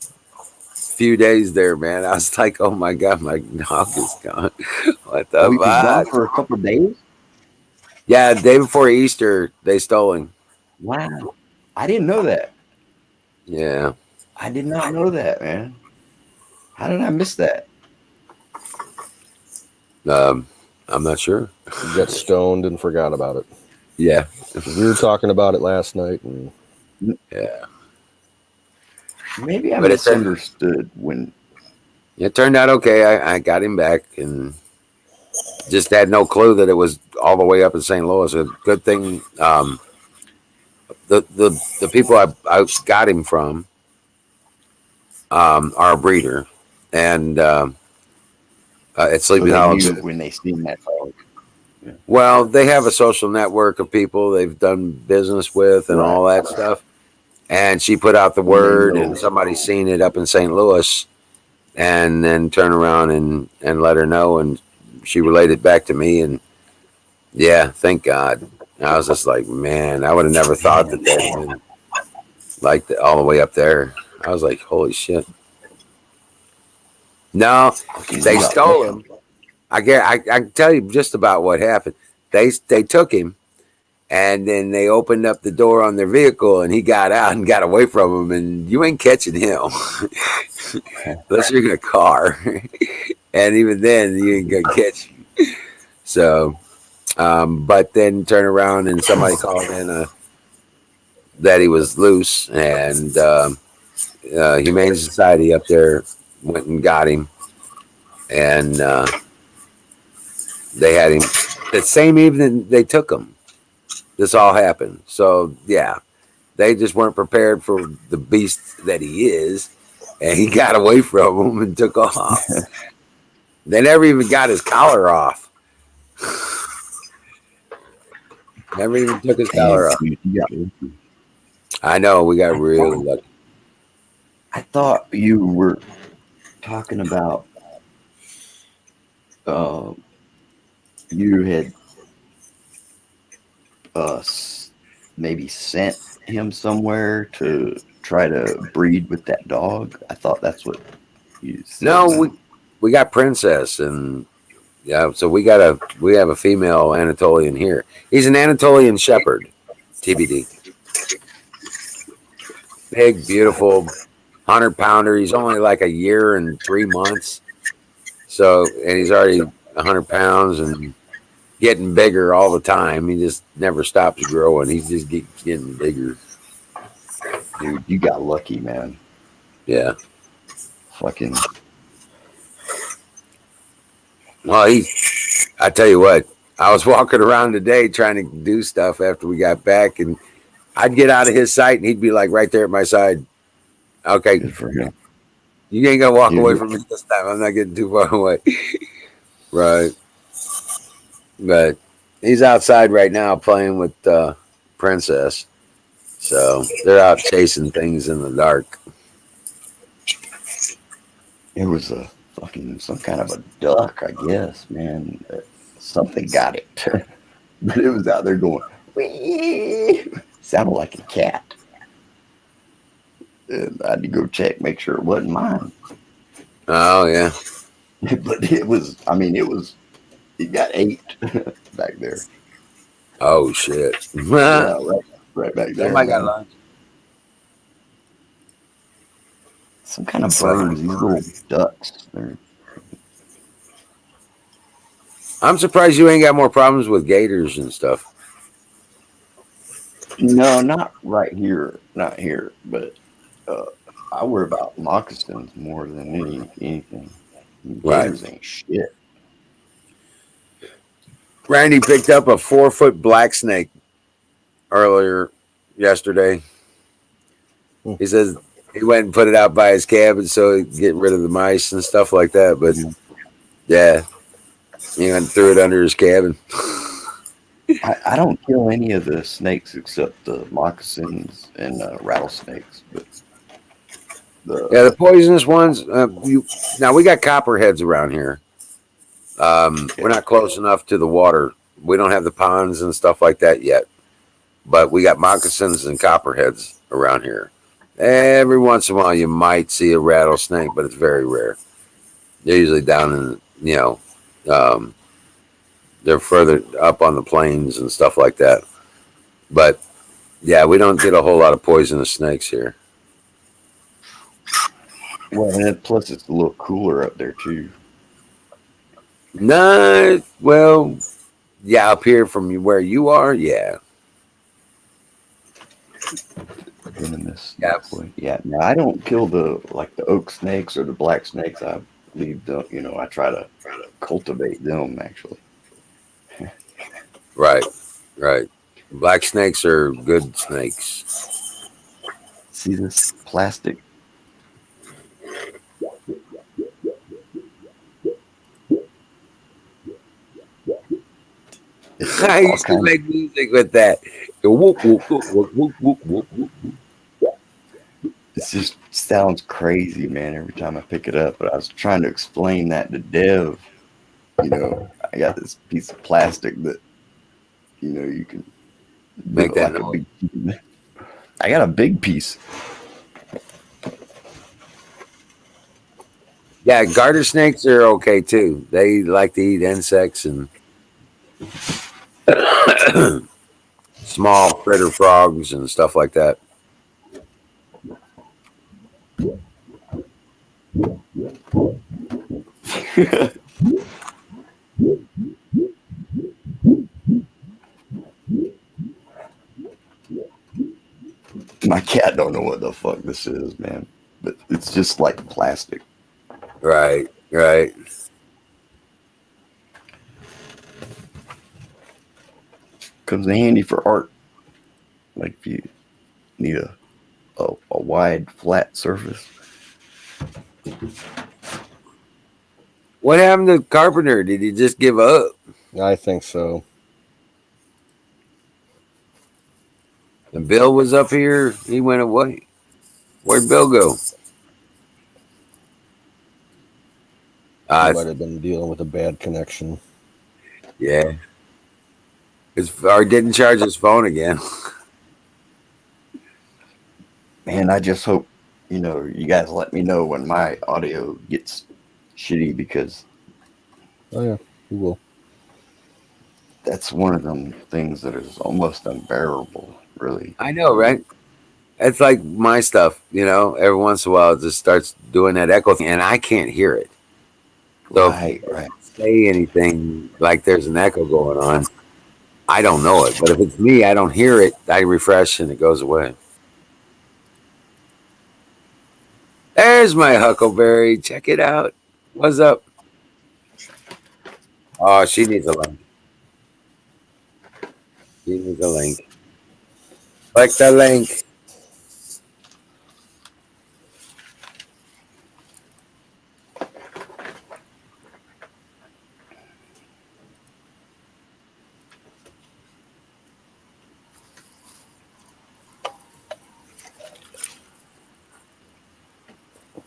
few days there, man. I was like, oh my god, my dog is gone. What the Oh, he was gone fuck? for a couple of days. Yeah, the day before Easter, they stole him. Wow, I didn't know that. Yeah. I did not know that, man. How did I miss that? I'm not sure. You got stoned and forgot about it. Yeah. We were talking about it last night, and Yeah. Maybe I But it's a- misunderstood when. It turned out okay. I got him back and just had no clue that it was all the way up in St. Louis. A good thing. The people I got him from are a breeder, and at Sleepy So Hollow. they knew when they seen that dog. Well, they have a social network of people they've done business with and all that stuff. And she put out the word, and somebody seen it up in St. Louis, and then turn around and let her know, and she relayed it back to me, and yeah, thank God. I was just like, man, I would have never thought that they'd been like all the way up there. I was like, holy shit. No, they stole him. I can tell you just about what happened. They took him, and then they opened up the door on their vehicle, and he got out and got away from him. And you ain't catching him unless you're in a car, and even then, you ain't gonna catch you. So, but then turn around and somebody called in that he was loose, and Humane Society up there went and got him, and they had him the same evening they took him. This all happened. So yeah, they just weren't prepared for the beast that he is, and he got away from them and took off. They never even got his collar off. Never even took his collar off. I know, we got really lucky. I thought you were talking about you had maybe sent him somewhere to try to breed with that dog. I thought that's what you said. No, we got Princess, and yeah, so we have a female Anatolian here. He's an Anatolian Shepherd, TBD. Big, beautiful, 100-pounder. He's only like a year and 3 months. So, and he's already 100 pounds and getting bigger all the time. He just never stops growing. He just keeps getting bigger. Dude, you got lucky, man. Yeah. Fucking. Well, I tell you what, I was walking around today trying to do stuff after we got back, and I'd get out of his sight, and he'd be like right there at my side. Okay, Good for him. you ain't gonna walk away from me this time. I'm not getting too far away. Right. But he's outside right now playing with Princess. So they're out chasing things in the dark. It was a fucking some kind of a duck, I guess, man. Something got it. But it was out there going, wee. Sounded like a cat. And I had to go check, make sure it wasn't mine. Oh, yeah. But it was, it got ate back there. Oh, shit. Yeah, right back there. Somebody got man. lunch. Some kind of birds, these little ducks. I'm surprised you ain't got more problems with gators and stuff. No, not right here. Not here. But I worry about moccasins more than anything. Right. Gators ain't shit. Randy picked up a 4-foot black snake earlier yesterday. He says he went and put it out by his cabin so he'd get rid of the mice and stuff like that. But yeah, he went and threw it under his cabin. I don't kill any of the snakes except the moccasins and rattlesnakes. But Yeah, the poisonous ones. Now we got copperheads around here. We're not close enough to the water. We don't have the ponds and stuff like that yet. But we got moccasins and copperheads around here. Every once in a while, you might see a rattlesnake, but it's very rare. They're usually down in, um, they're further up on the plains and stuff like that. But yeah, we don't get a whole lot of poisonous snakes here. Well, and then plus it's a little cooler up there too. Nah, well, yeah, up here from where you are, yeah. Venomous. Yeah. Yeah. Now I don't kill the oak snakes or the black snakes. I leave them. I try to cultivate them actually. Right, right. Black snakes are good snakes. See this plastic? I used to make music with that. Whoop, whoop, whoop, whoop, whoop, whoop, whoop, whoop. It just sounds crazy, man, every time I pick it up. But I was trying to explain that to Dev. I got this piece of plastic that, you can Make that a noise. big. I got a big piece. Yeah, garter snakes are okay too. They like to eat insects and small critter frogs and stuff like that. My cat don't know what the fuck this is, man. But it's just like plastic. Right, right. Comes in handy for art. Like if you need a wide, flat surface. What happened to Carpenter? Did he just give up? I think so. And Bill was up here. He went away. Where'd Bill go? He might have been dealing with a bad connection. Yeah. Or didn't charge his phone again. Man, I just hope, you guys let me know when my audio gets shitty because Oh yeah, he will. that's one of them things that is almost unbearable, really. I know, right? It's like my stuff, every once in a while it just starts doing that echo thing and I can't hear it. So Right. if I say anything like there's an echo going on, I don't know it. But if it's me, I don't hear it. I refresh and it goes away. There's my huckleberry. Check it out. What's up? Oh, she needs a link. She needs a link. Click the link.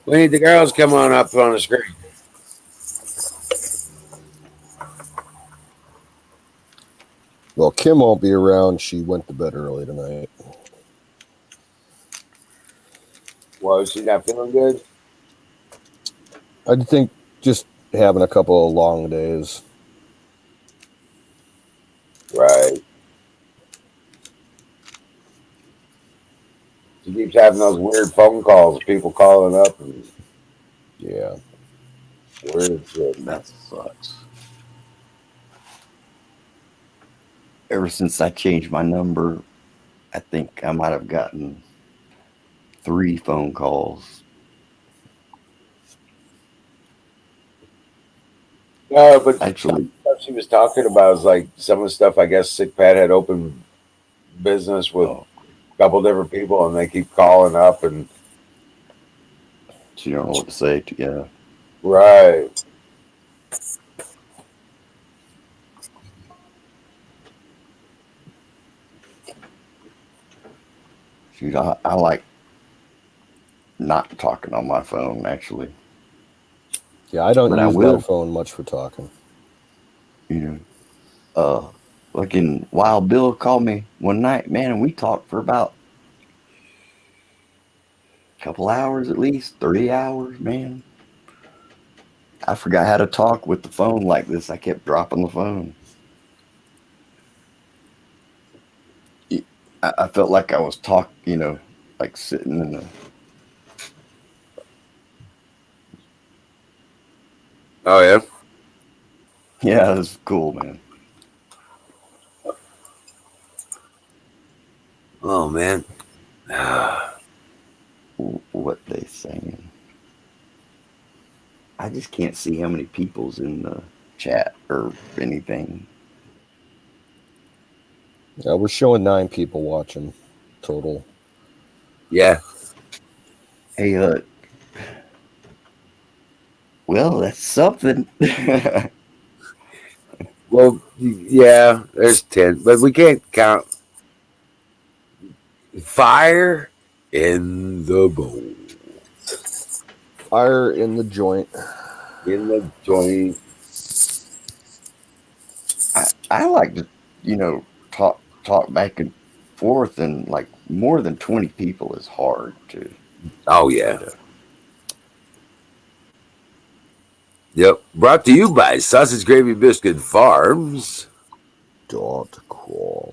We need the girls come on up on the screen. Well, Kim won't be around. She went to bed early tonight. Well, she's not feeling good. I think just having a couple of long days. Right. She keeps having those weird phone calls, people calling up and Yeah. weird shit. That sucks. Ever since I changed my number, I think I might have gotten 3 phone calls. No, but Actually, stuff she was talking about is like some of the stuff I guess Sick Pat had open business with a couple different people and they keep calling up and she don't know what to say. Yeah. right. Shoot, I like not talking on my phone, actually. Yeah, I don't But I use will. my phone much for talking. You know, fucking Wild Bill called me one night, man, and we talked for about a couple hours at least, 3 hours, man. I forgot how to talk with the phone like this. I kept dropping the phone. I felt like I was like sitting in the. Oh yeah. Yeah, it was cool, man. Oh man. What they saying? I just can't see how many people's in the chat or anything. We're showing 9 people watching total. Yeah. Hey, well, that's something. Well, yeah. There's 10, but we can't count. Fire in the bowl. Fire in the joint. In the joint. I like to, talk back and forth, and like more than 20 people is hard to. Oh yeah. Yep. Brought to you by Sausage Gravy Biscuit Farms. .com.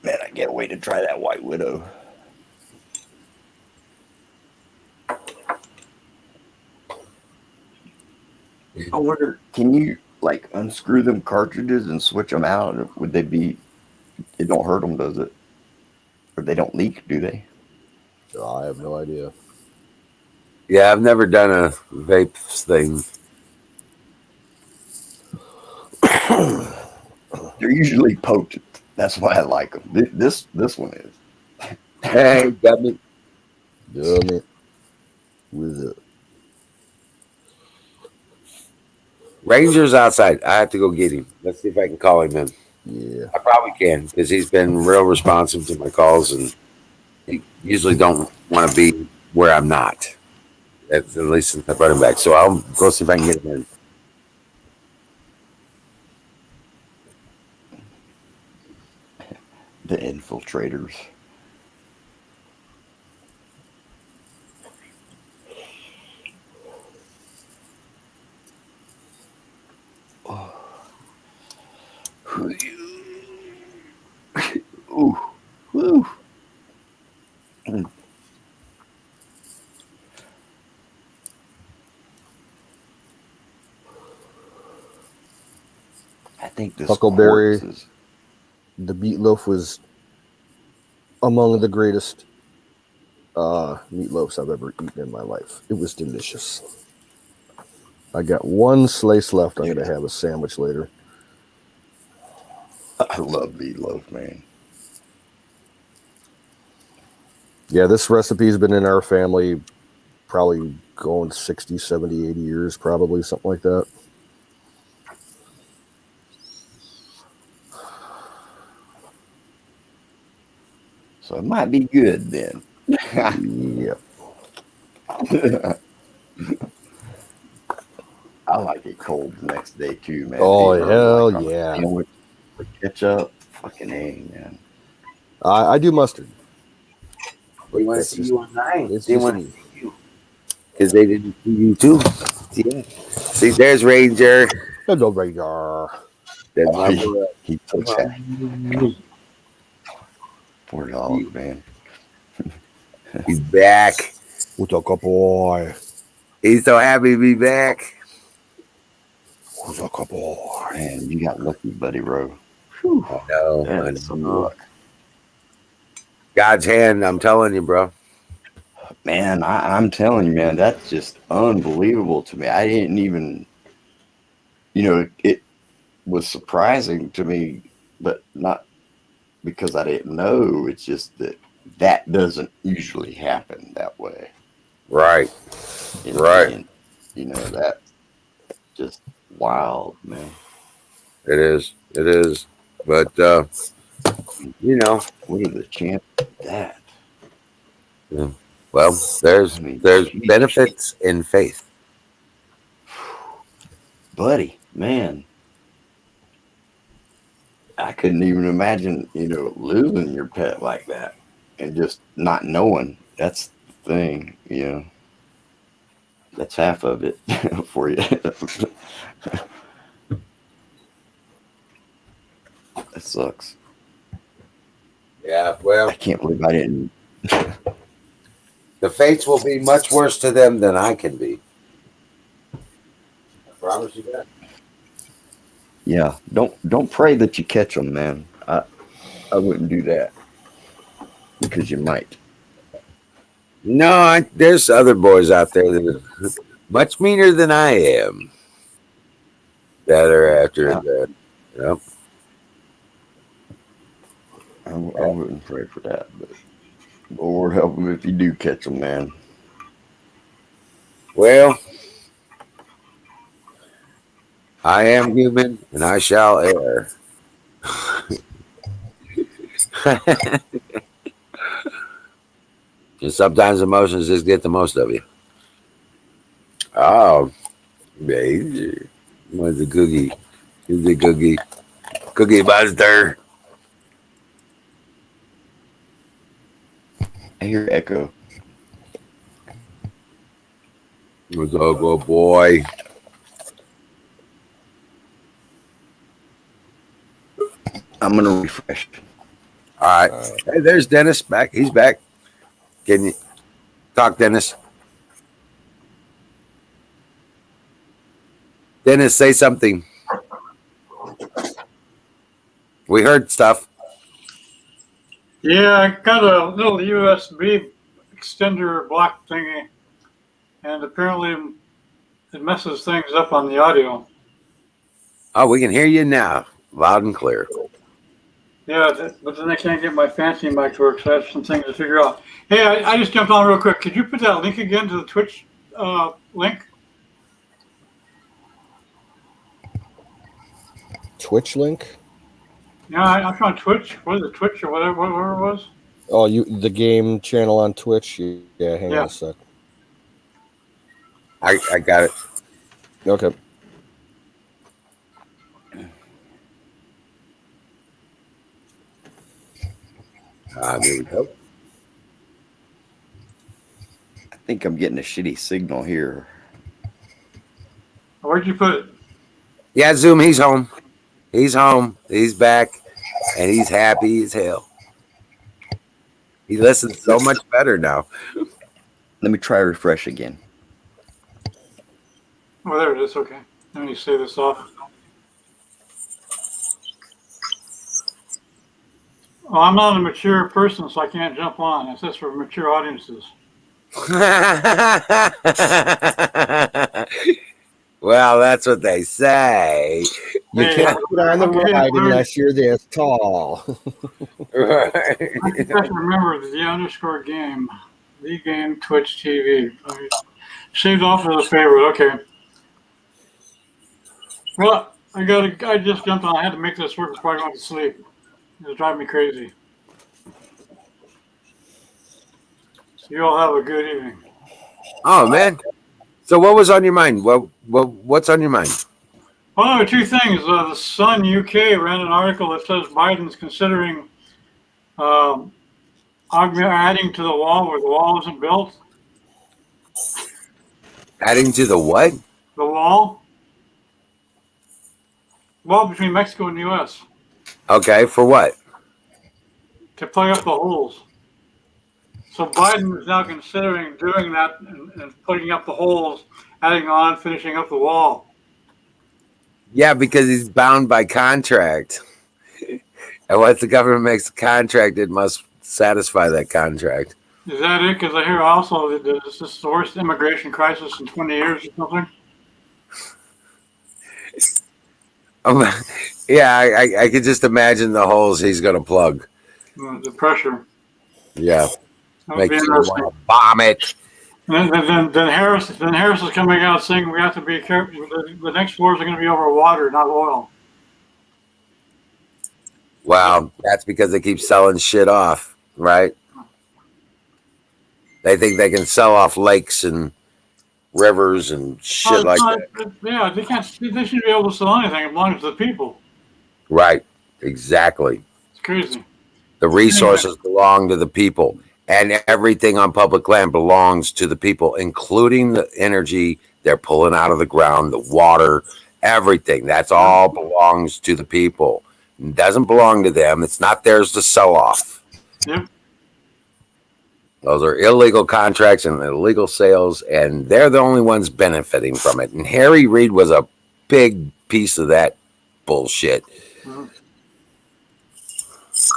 Man, I can't wait to try that White Widow. I wonder, can you like unscrew them cartridges and switch them out? Would they be? It don't hurt them, does it? Or they don't leak, do they? I have no idea. Yeah, I've never done a vape thing. They're usually potent. That's why I like them. This one is. Hey, got me. Dummy. With it. Ranger's outside. I have to go get him. Let's see if I can call him in. Yeah. I probably can because he's been real responsive to my calls, and he usually don't want to be where I'm not. At least since I brought him back. So I'll go see if I can get him in. The infiltrators. Ooh, woo. I think this Huckleberry. quartz is. The meatloaf was among the greatest meatloafs I've ever eaten in my life. It was delicious. I got one slice left. I'm going to have a sandwich later. I love meatloaf, man. Yeah, this recipe's been in our family probably going 60, 70, 80 years, probably, something like that. So it might be good then. Yeah. I like it cold the next day too, man. Oh, Or hell like on a yeah. sandwich with ketchup. Fucking A, man. I do mustard. We want to That's see just- you online. it's They just want to me. see you because they didn't see you too. Yeah. See, there's Ranger. Hello, Radar. There's Oh, my boy. He took that. Poor dog, man. He's back. What's up, boy? He's so happy to be back. What's up, boy? Man, you got lucky, buddy, Rowe. I know. That's some luck. God's hand, I'm telling you, bro. Man, I'm telling you, man, that's just unbelievable to me. I didn't even, it was surprising to me, but not because I didn't know. It's just that doesn't usually happen that way. Right. Right. That's just wild, man. It is. It is. But you know, What are the chances of that? well, there's I mean, there's geez, benefits in faith. buddy, man, I couldn't even imagine, losing your pet like that and just not knowing. That's the thing, That's half of it for you. That sucks. Yeah, well, I can't believe I didn't. the fates will be much worse to them than I can be. I promise you that. Yeah, don't pray that you catch them, man. I wouldn't do that because you might. No, there's other boys out there that are much meaner than I am that are after Yeah. that. Yep. I wouldn't pray for that, but Lord help them if you do catch them, man. Well, I am human and I shall err. And sometimes emotions just get the most of you. Oh, baby. What's the cookie? Is the cookie? Cookie Monster. I hear echo. What's up, good boy? I'm gonna refresh. All right. Hey, there's Dennis back. He's back. Can you talk, Dennis? Dennis, say something. We heard stuff. Yeah, I got a little USB extender block thingy, and apparently it messes things up on the audio. Oh, we can hear you now, loud and clear. Yeah, but then I can't get my fancy mic to work, so I have some things to figure out. Hey, I just jumped on real quick. Could you put that link again to the Twitch link? Twitch link? Yeah, I'm trying Twitch. What is it, Twitch or whatever it was? Oh, the game channel on Twitch? Yeah, hang on a sec. I got it. Okay. There we go. I think I'm getting a shitty signal here. Where'd you put it? Yeah, Zoom, he's home. He's home. He's back. And he's happy as hell. He listens so much better now. Let me try refresh again. Oh, there it is. Okay. Let me save this off. Oh, I'm not a mature person, so I can't jump on. It's just for mature audiences. Well, that's what they say. You Hey, can't put on the okay, ride Bruce. unless you're this tall. Right. I just have to remember the underscore game, the game Twitch TV. Saved off as a favorite. Okay. Well, I just jumped on. I had to make this work before I went to sleep. It was driving me crazy. You all have a good evening. Oh, man. So what was on your mind? What's on your mind? Well, there are two things. The Sun UK ran an article that says Biden's considering adding to the wall where the wall isn't built. Adding to the what? The wall? Wall between Mexico and the U.S. Okay, for what? to plug up the holes. So Biden is now considering doing that and plugging up the holes, adding on, finishing up the wall. Yeah, because he's bound by contract. And once the government makes a contract, it must satisfy that contract. Is that it? Because I hear also that this is the worst immigration crisis in 20 years or something. Yeah, I could just imagine the holes he's going to plug. The pressure. Yeah. That would Makes be you interesting. want to bomb it. And then Harris is coming out saying we have to be careful. The next wars are going to be over water, not oil. Well, that's because they keep selling shit off, right? They think they can sell off lakes and rivers and shit like that. Yeah, they can't. They shouldn't be able to sell anything. It belongs to the people. Right. Exactly. It's crazy. The resources belong to the people, and everything on public land belongs to the people, including the energy they're pulling out of the ground, the water, everything. That's all belongs to the people. It doesn't belong to them. It's not theirs to sell off. Yep. Those are illegal contracts and illegal sales, and they're the only ones benefiting from it. And Harry Reid was a big piece of that bullshit.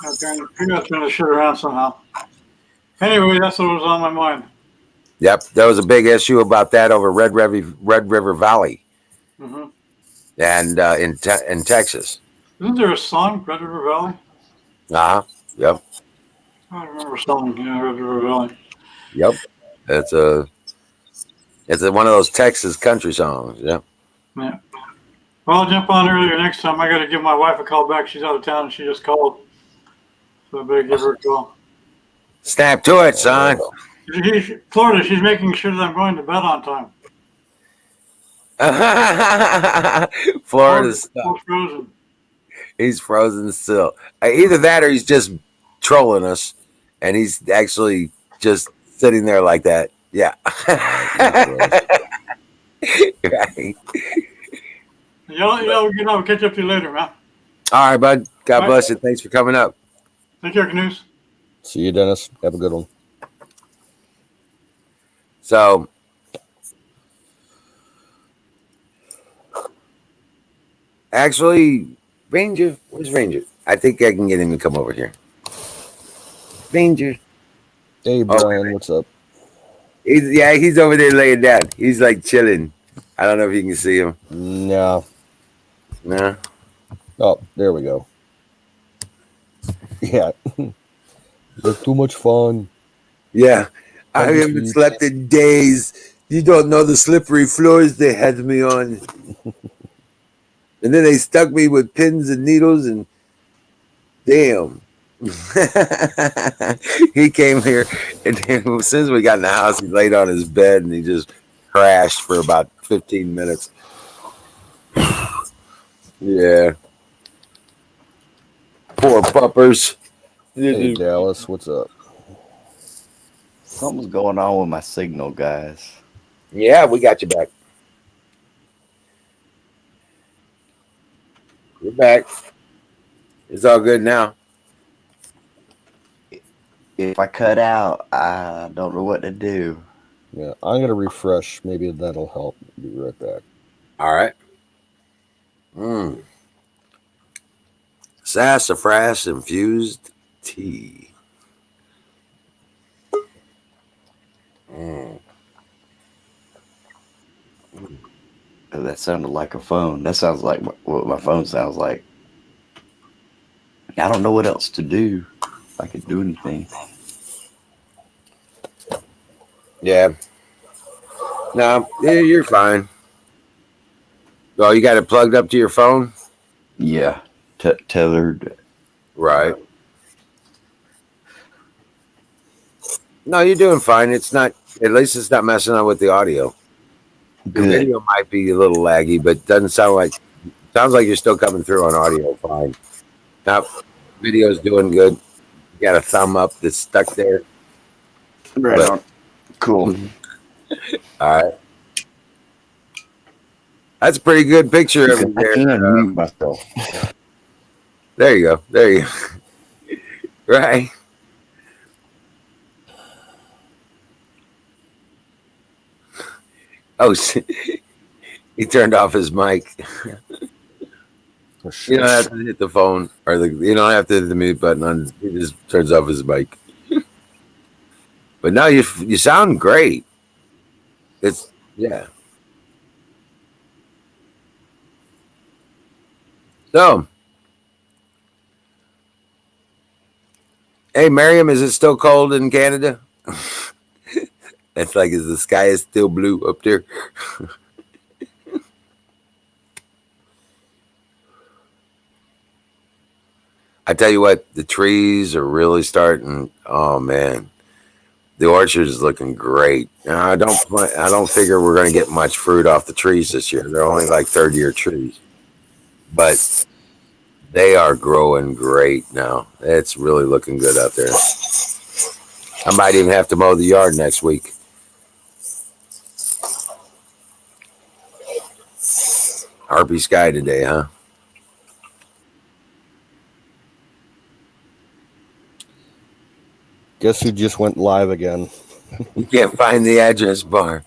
Okay, figure out turn the shit around somehow. Anyway, that's what was on my mind. Yep, there was a big issue about that over Red River Valley, Mm-hmm. and in Texas. Isn't there a song, Red River Valley? Yep, I remember something, Red River Valley. yep. It's one of those Texas country songs. Yep. Yeah. Well, I'll jump on earlier next time. I got to give my wife a call back. She's out of town and she just called. So I better give her a call. Snap to it, son. Florida, she's making sure that I'm going to bed on time. Florida's stuck. Frozen. He's frozen still. Either that or he's just trolling us, and he's actually just sitting there like that. Yeah. Right. I'll catch up to you later, man. All right, bud. God bless you. Thanks for coming up. Take care, Canoes. See you, Dennis. Have a good one. So, actually, Ranger, where's Ranger? I think I can get him to come over here. Ranger. Hey, Brian, what's up? He's over there laying down. He's like chilling. I don't know if you can see him. No. No. Oh, there we go. Yeah. They're too much fun. Yeah. I haven't slept in days. You don't know the slippery floors they had me on. And then they stuck me with pins and needles and damn. He came here and as soon as we got in the house, he laid on his bed and he just crashed for about 15 minutes. Yeah. Poor puppers. Hey, Dallas, what's up? Something's going on with my signal, guys. Yeah, we got you back. You're back. It's all good now. If I cut out, I don't know what to do. Yeah, I'm going to refresh. Maybe that'll help. Be right back. All right. Sassafras infused tea. Oh, that sounded like a phone. That sounds like what my phone sounds like. I don't know what else to do. If I could do anything. Yeah. No, you're fine. Oh, you got it plugged up to your phone? Yeah, tethered. Right. No, you're doing fine. It's not, at least it's not messing up with the audio. The Good. video might be a little laggy, but doesn't sound like, sounds like you're still coming through on audio fine. Now, video's doing good. You got a thumb up that's stuck there. Right But- on. Cool. All right. That's a pretty good picture of it I there. can't unmute myself. There you go. There you go. Right. Oh, shit. He turned off his mic. Oh, You shit. don't have to hit the phone or you don't have to hit the mute button on. He just turns off his mic. But now you sound great. It's yeah. So, hey, Miriam, is it still cold in Canada? It's like, is the sky is still blue up there? I tell you what, the trees are really starting. Oh man, the orchard is looking great. Now, I don't figure we're going to get much fruit off the trees this year. They're only like 30-year trees, but they are growing great now. It's really looking good out there. I might even have to mow the yard next week. Harpy sky today, huh? Guess who just went live again? You can't find the address bar.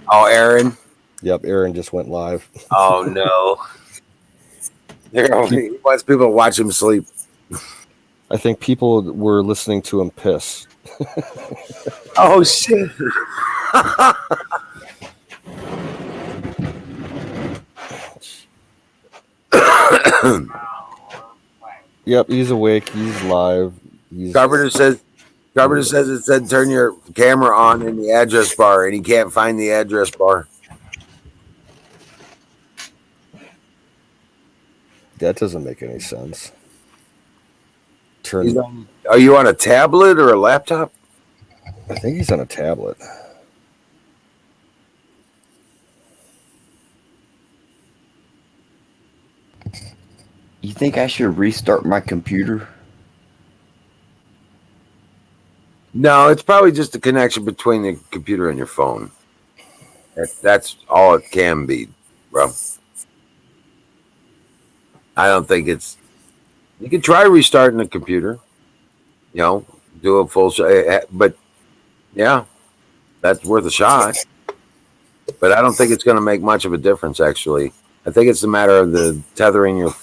Oh, Aaron. Yep, Aaron just went live. Oh no. He wants people to watch him sleep. I think people were listening to him piss. Oh shit. Yep, he's awake. He's live. Carpenter says it said turn your camera on in the address bar, and he can't find the address bar. That doesn't make any sense. Are you on a tablet or a laptop? I think he's on a tablet. You think I should restart my computer? No, it's probably just a connection between the computer and your phone. That's all it can be, bro. I don't think it's. You can try restarting the computer. You know, do a full shot, but yeah, that's worth a shot. But I don't think it's going to make much of a difference, actually. I think it's a matter of the tethering with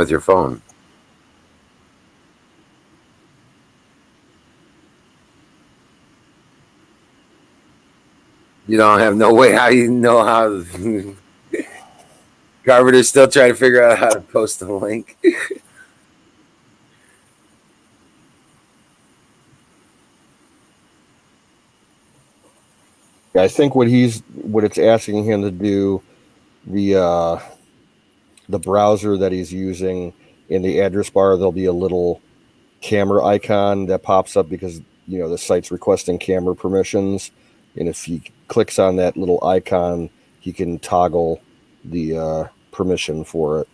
your phone. You don't have no way how you know how. Carpenter's still trying to figure out how to post the link. I think what it's asking him to do, the browser that he's using in the address bar, there'll be a little camera icon that pops up because the site's requesting camera permissions, and if he clicks on that little icon, he can toggle the permission for it.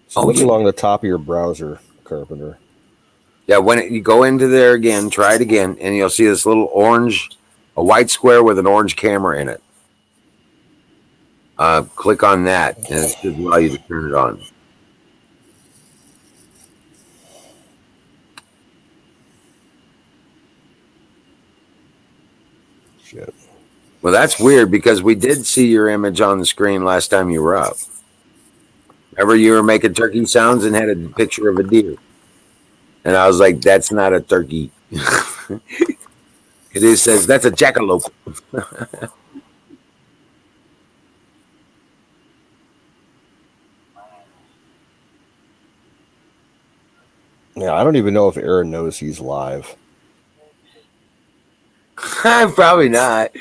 So look along the top of your browser, Carpenter. Yeah, when you go into there again, try it again, and you'll see this little a white square with an orange camera in it. Click on that, and it should allow you to turn it on. Shit. Well, that's weird because we did see your image on the screen last time you were up. Remember, you were making turkey sounds and had a picture of a deer. And I was like, that's not a turkey. It says, that's a jackalope. Yeah, I don't even know if Aaron knows he's live. Probably not.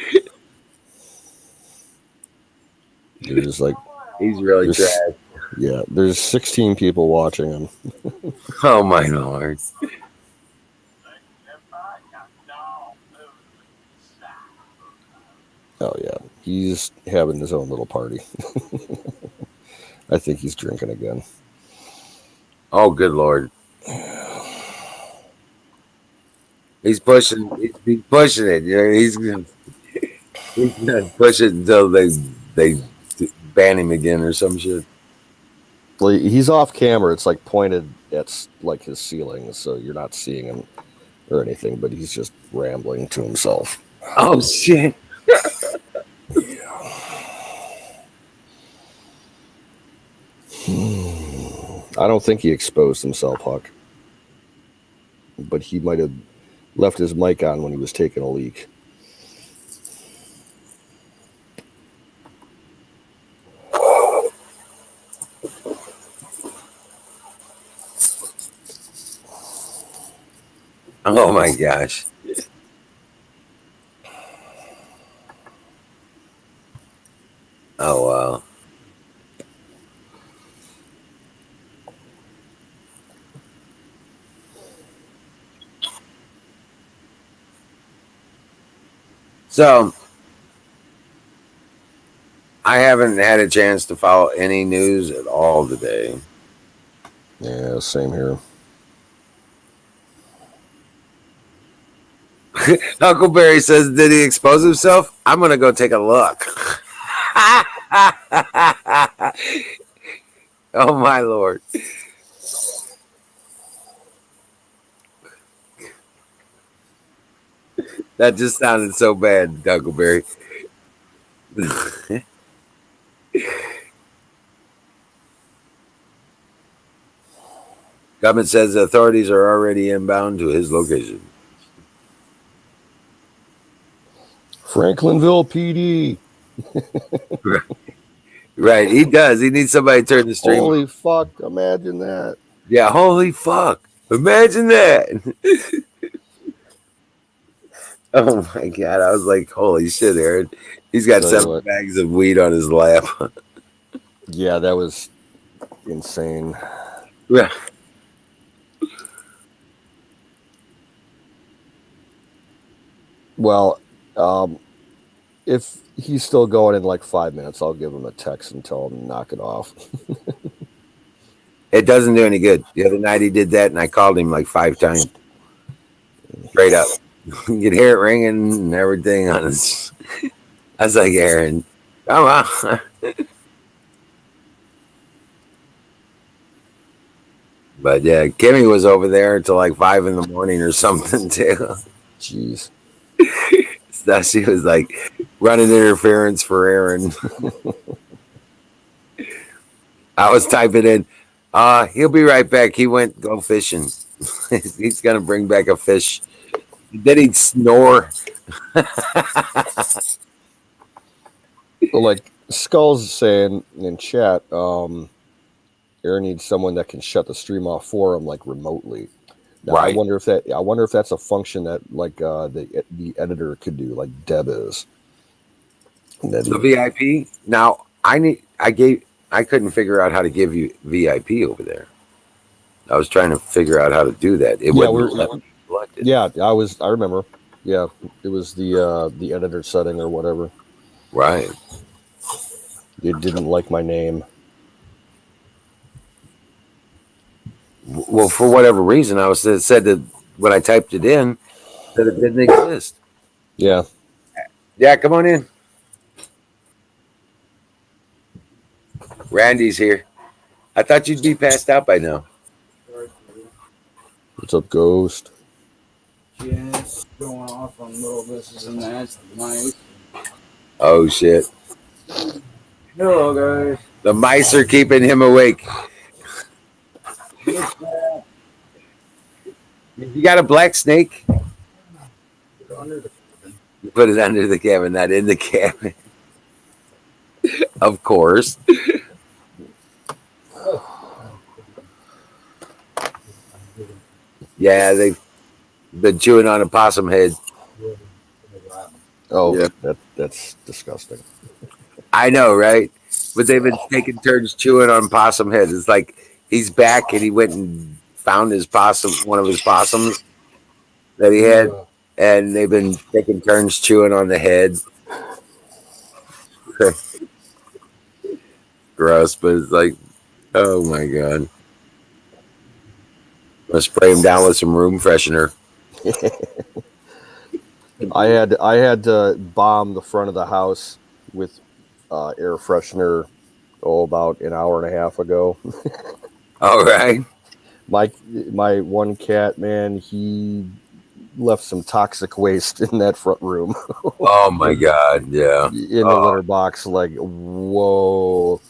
There's like he's really trash. Yeah, there's 16 people watching him. Oh my Lord. Oh yeah, he's having his own little party. I think he's drinking again. Oh, good Lord. He's pushing it. He's gonna push it until they ban him again or some shit. Well, he's off camera. It's like pointed at like his ceiling, so you're not seeing him or anything, but he's just rambling to himself. Oh shit. I don't think he exposed himself, Huck. But he might have left his mic on when he was taking a leak. Oh my gosh. Oh wow. So I haven't had a chance to follow any news at all today. Yeah, same here. Uncle Barry says, "Did he expose himself?" I'm gonna go take a look. Oh my lord! That just sounded so bad, Uncle Barry. Government says the authorities are already inbound to his location. Franklinville PD. Right, he does. He needs somebody to turn the stream. Holy fuck! Imagine that. Yeah, holy fuck! Imagine that. Oh my god! I was like, holy shit, Aaron. He's got Tell you 7 what. bags of weed on his lap. Yeah, that was insane. Yeah. Well, if he's still going in like 5 minutes, I'll give him a text and tell him to knock it off. It doesn't do any good. The other night he did that, and I called him like 5 times. Straight up. You could hear it ringing and everything on his. I was like, Aaron, come on. But yeah, Kimmy was over there until like 5 in the morning or something too. Jeez. So she was like running interference for Aaron. I was typing in, he'll be right back. He went go fishing. He's gonna bring back a fish. Then he'd snore. Well, like Skull's saying in chat, Aaron needs someone that can shut the stream off for him, like remotely. Now, Right. I wonder if that's a function that like the editor could do, like Deb is. And then, The VIP. Now I couldn't figure out how to give you VIP over there. I was trying to figure out how to do that. It Yeah, wouldn't let me select it. yeah, I remember. Yeah, it was the editor setting or whatever. Right. It didn't like my name. Well, for whatever reason, it said that when I typed it in, that it didn't exist. Yeah. Yeah, come on in. Randy's here. I thought you'd be passed out by now. What's up, Ghost? Just going off on little this and that's nice. Oh shit! Hello, guys. The mice are keeping him awake. You got a black snake? You put it under the cabin, not in the cabin. Of course. Yeah, they've been chewing on a possum head. Oh, Yeah. that's disgusting. I know, right? But they've been taking turns chewing on possum heads. It's like he's back and he went and found his possum, one of his possums that he had, and they've been taking turns chewing on the head. Gross, but it's like, oh my god. Let's spray him down with some room freshener. I had to bomb the front of the house with air freshener about an hour and a half ago. All right. My one cat, man, he left some toxic waste in that front room. Oh my god, yeah. In the litter box, like, whoa.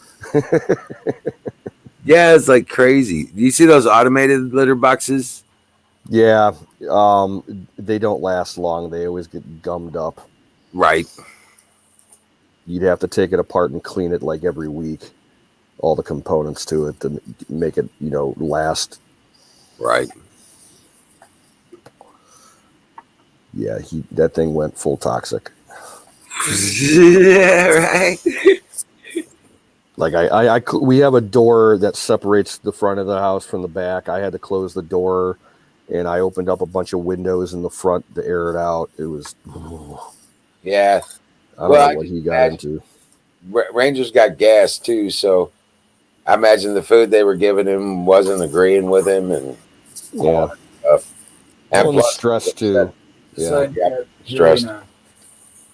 Yeah, it's like crazy. Do you see those automated litter boxes? Yeah, they don't last long. They always get gummed up. Right. You'd have to take it apart and clean it like every week, all the components to it to make it, last. Right. Yeah, that thing went full toxic. Yeah, right. Like we have a door that separates the front of the house from the back. I had to close the door, and I opened up a bunch of windows in the front to air it out. It was Yeah. I don't Well, know what he got into. Rangers got gas too, so I imagine the food they were giving him wasn't agreeing with him and Yeah. stuff. And Well, and the plus, stress too. Yeah. So, Yeah, stressed. Purina.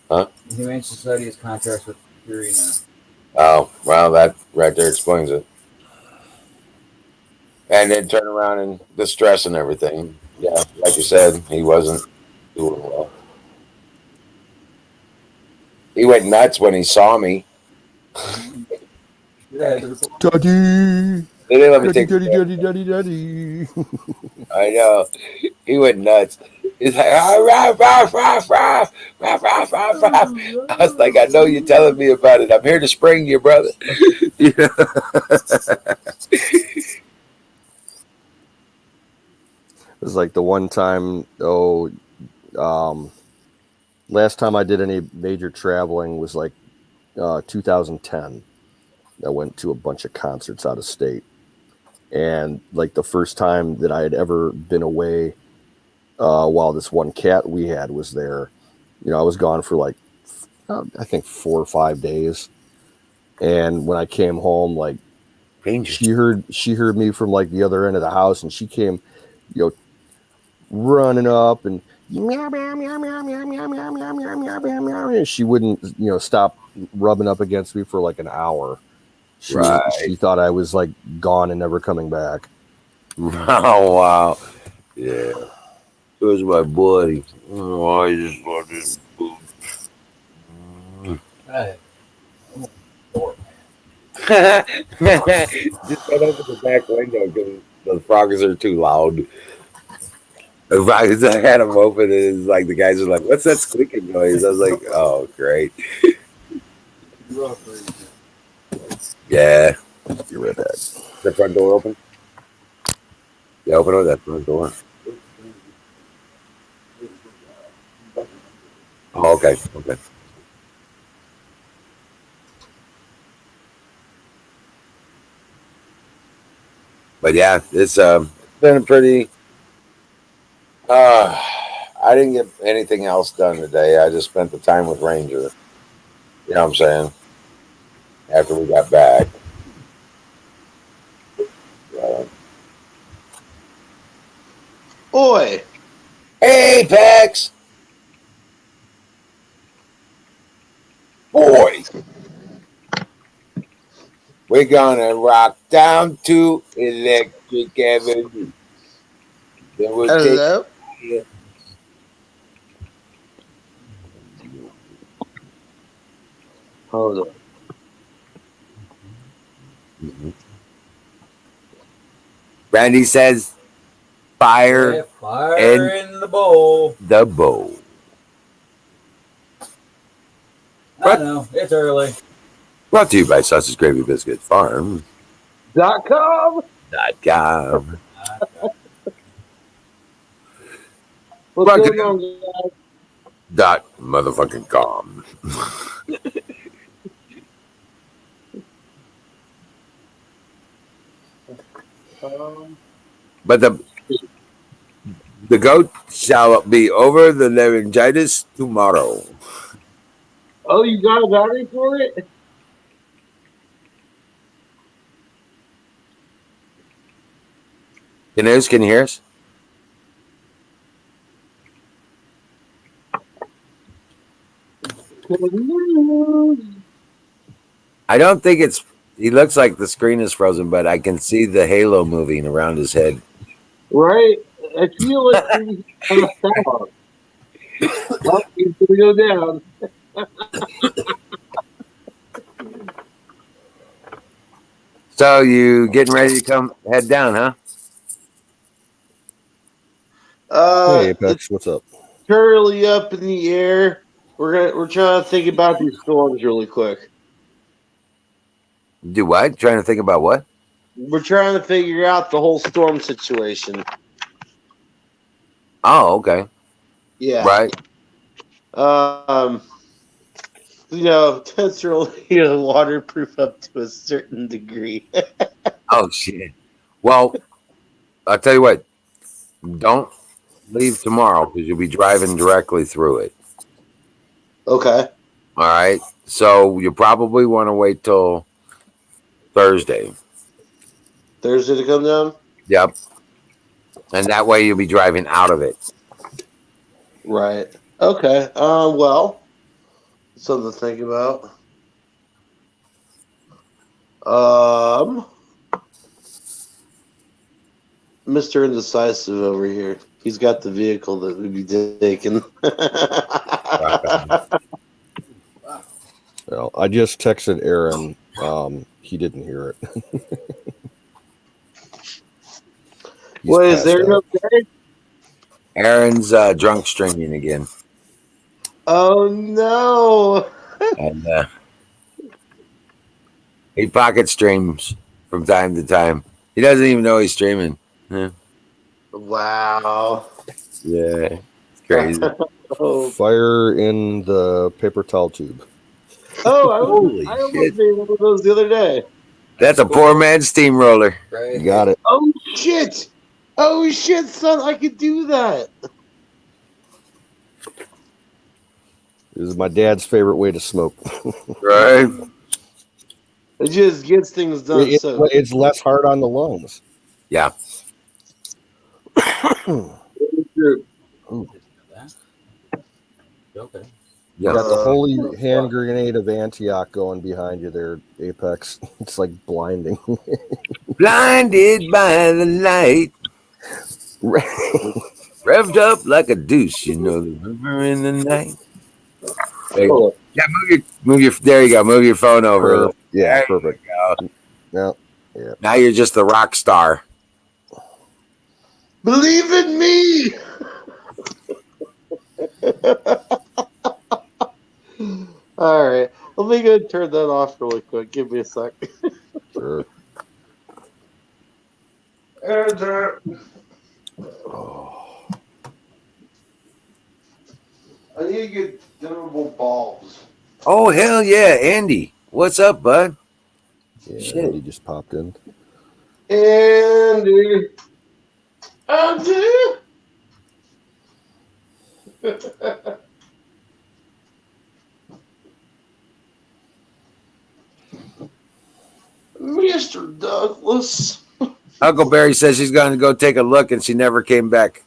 Huh? Humane Society has contracts with Purina. Oh, well, that right there explains it. And then turn around and the stress and everything. Yeah, like you said, he wasn't doing well. He went nuts when he saw me. Yeah, Daddy, They didn't let me daddy, take. daddy, daddy, daddy, daddy. I know. He went nuts. He's like, "Ah, ruff, ruff, ruff, ruff, ruff, ruff, ruff, ruff." I was like, I know you're telling me about it. I'm here to spring you, brother. You know? It was like the one time, last time I did any major traveling was like 2010. I went to a bunch of concerts out of state. And like the first time that I had ever been away while this one cat we had was there, I was gone for like, I think 4 or 5 days. And when I came home, like she heard me from like the other end of the house, and she came, running up and meow meow meow meow meow meow meow meow meow meow meow meow, and she wouldn't stop rubbing up against me for like an hour. She thought I was like gone and never coming back. Oh, wow. Yeah. It was my buddy. Oh, I just want this food. Hey. Just don't open the back window because the frogs are too loud. The frogs, I had them open, and it's like the guys are like, "What's that squeaking noise?" I was like, "Oh, great." Yeah. You're right back. The front door open? Yeah, open up that front door. Oh, okay. Okay. But yeah, it's been a pretty. I didn't get anything else done today. I just spent the time with Ranger. You know what I'm saying? After we got back. Oi! Hey, Pax! Boy! We're gonna rock down to Electric Avenue. Then we'll take. Hello? Hold on. Randy says, fire Fire in the bowl. the bowl. I know, it's early. Brought to you by Sausage Gravy Biscuit Farm. .com? .com. What's Brought to going on, guys? Dot motherfucking com. But the goat shall be over the laryngitis tomorrow. Oh, you got a battery for it? Can you hear us? I don't think it's. He looks like the screen is frozen, but I can see the halo moving around his head. Right? I feel like he's on a stop. Well, he's gonna go down. So you getting ready to head down, huh? Hey, Apex, what's up? Curly up in the air. We're trying to think about these storms really quick. Do what? Trying to think about what? We're trying to figure out the whole storm situation. Oh, okay. Yeah. Right. Tents are only waterproof up to a certain degree. Oh shit. Well, I'll tell you what. Don't leave tomorrow because you'll be driving directly through it. Okay. All right. So you probably want to wait till Thursday. Thursday to come down? Yep. And that way you'll be driving out of it. Right. Okay. Well, something to think about. Mr. Indecisive over here. He's got the vehicle that would be taken. Well, I just texted Aaron. He didn't hear it. He's Wait, is passed there no out. okay? Aaron's drunk streaming again. Oh no. And he pocket streams from time to time. He doesn't even know he's streaming. Yeah. Wow. Yeah. It's crazy. Oh, Fire in the paper towel tube. Holy I almost shit. made one of those the other day. That's a poor man's steamroller. You got it. Oh shit! Oh shit, son! I could do that. This is my dad's favorite way to smoke. Right? It just gets things done. It's less hard on the lungs. Yeah. Okay. You Yeah. got the holy hand grenade of Antioch going behind you there, Apex. It's like blinding. Blinded by the light. Revved up like a deuce, you know, the river in the night. There you go. Yeah, move your there you go. Move your phone over. Yeah, There you perfect. go. Yeah. Now you're just the rock star. Believe in me. All right, let me go turn that off really quick. Give me a sec. Sure. Oh. I need to get dimmable bulbs. Oh hell yeah, Andy. What's up, bud? Yeah, Shit. he just popped in. Andy. Andy. Mr. Douglas. Uncle Barry says she's going to go take a look, and she never came back.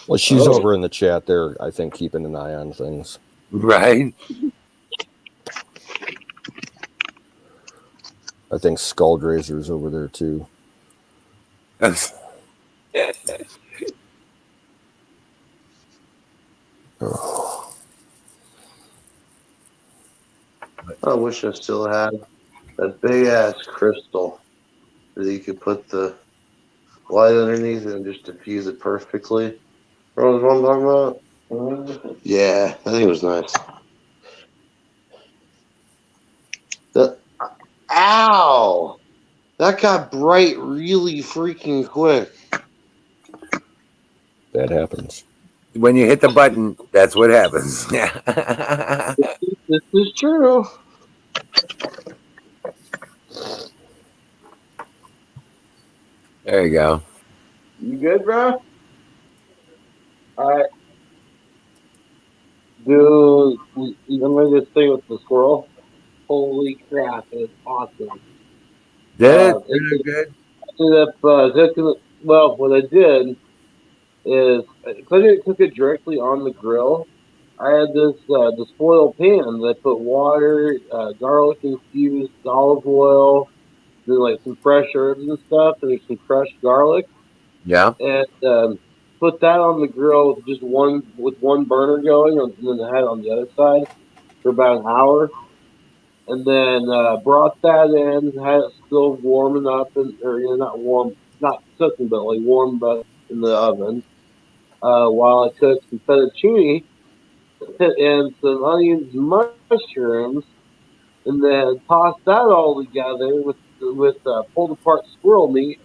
Well, she's Oh. over in the chat there, I think, keeping an eye on things. Right? I think Skulldrazer's over there too. I wish I still had that big ass crystal that you could put the light underneath and just diffuse it perfectly. What was one talking about? Yeah, I think it was nice. Ow! That got bright really freaking quick. That happens. When you hit the button, that's what happens. Yeah. This is true. There you go. You good, bro? Alright. Dude, you remember this thing with the squirrel? Holy crap, it's awesome. Did it- it good? Well, what I did is, because I didn't cook it directly on the grill, I had this foil pan that I put water, garlic infused olive oil, then like some fresh herbs and stuff, and some crushed garlic, Yeah. and put that on the grill with one burner going, and then I had it on the other side for about an hour, and then brought that in, had it still warming up, not cooking, but like warmed up in the oven, while I cooked some fettuccine and some onions and mushrooms, and then tossed that all together with pulled apart squirrel meat.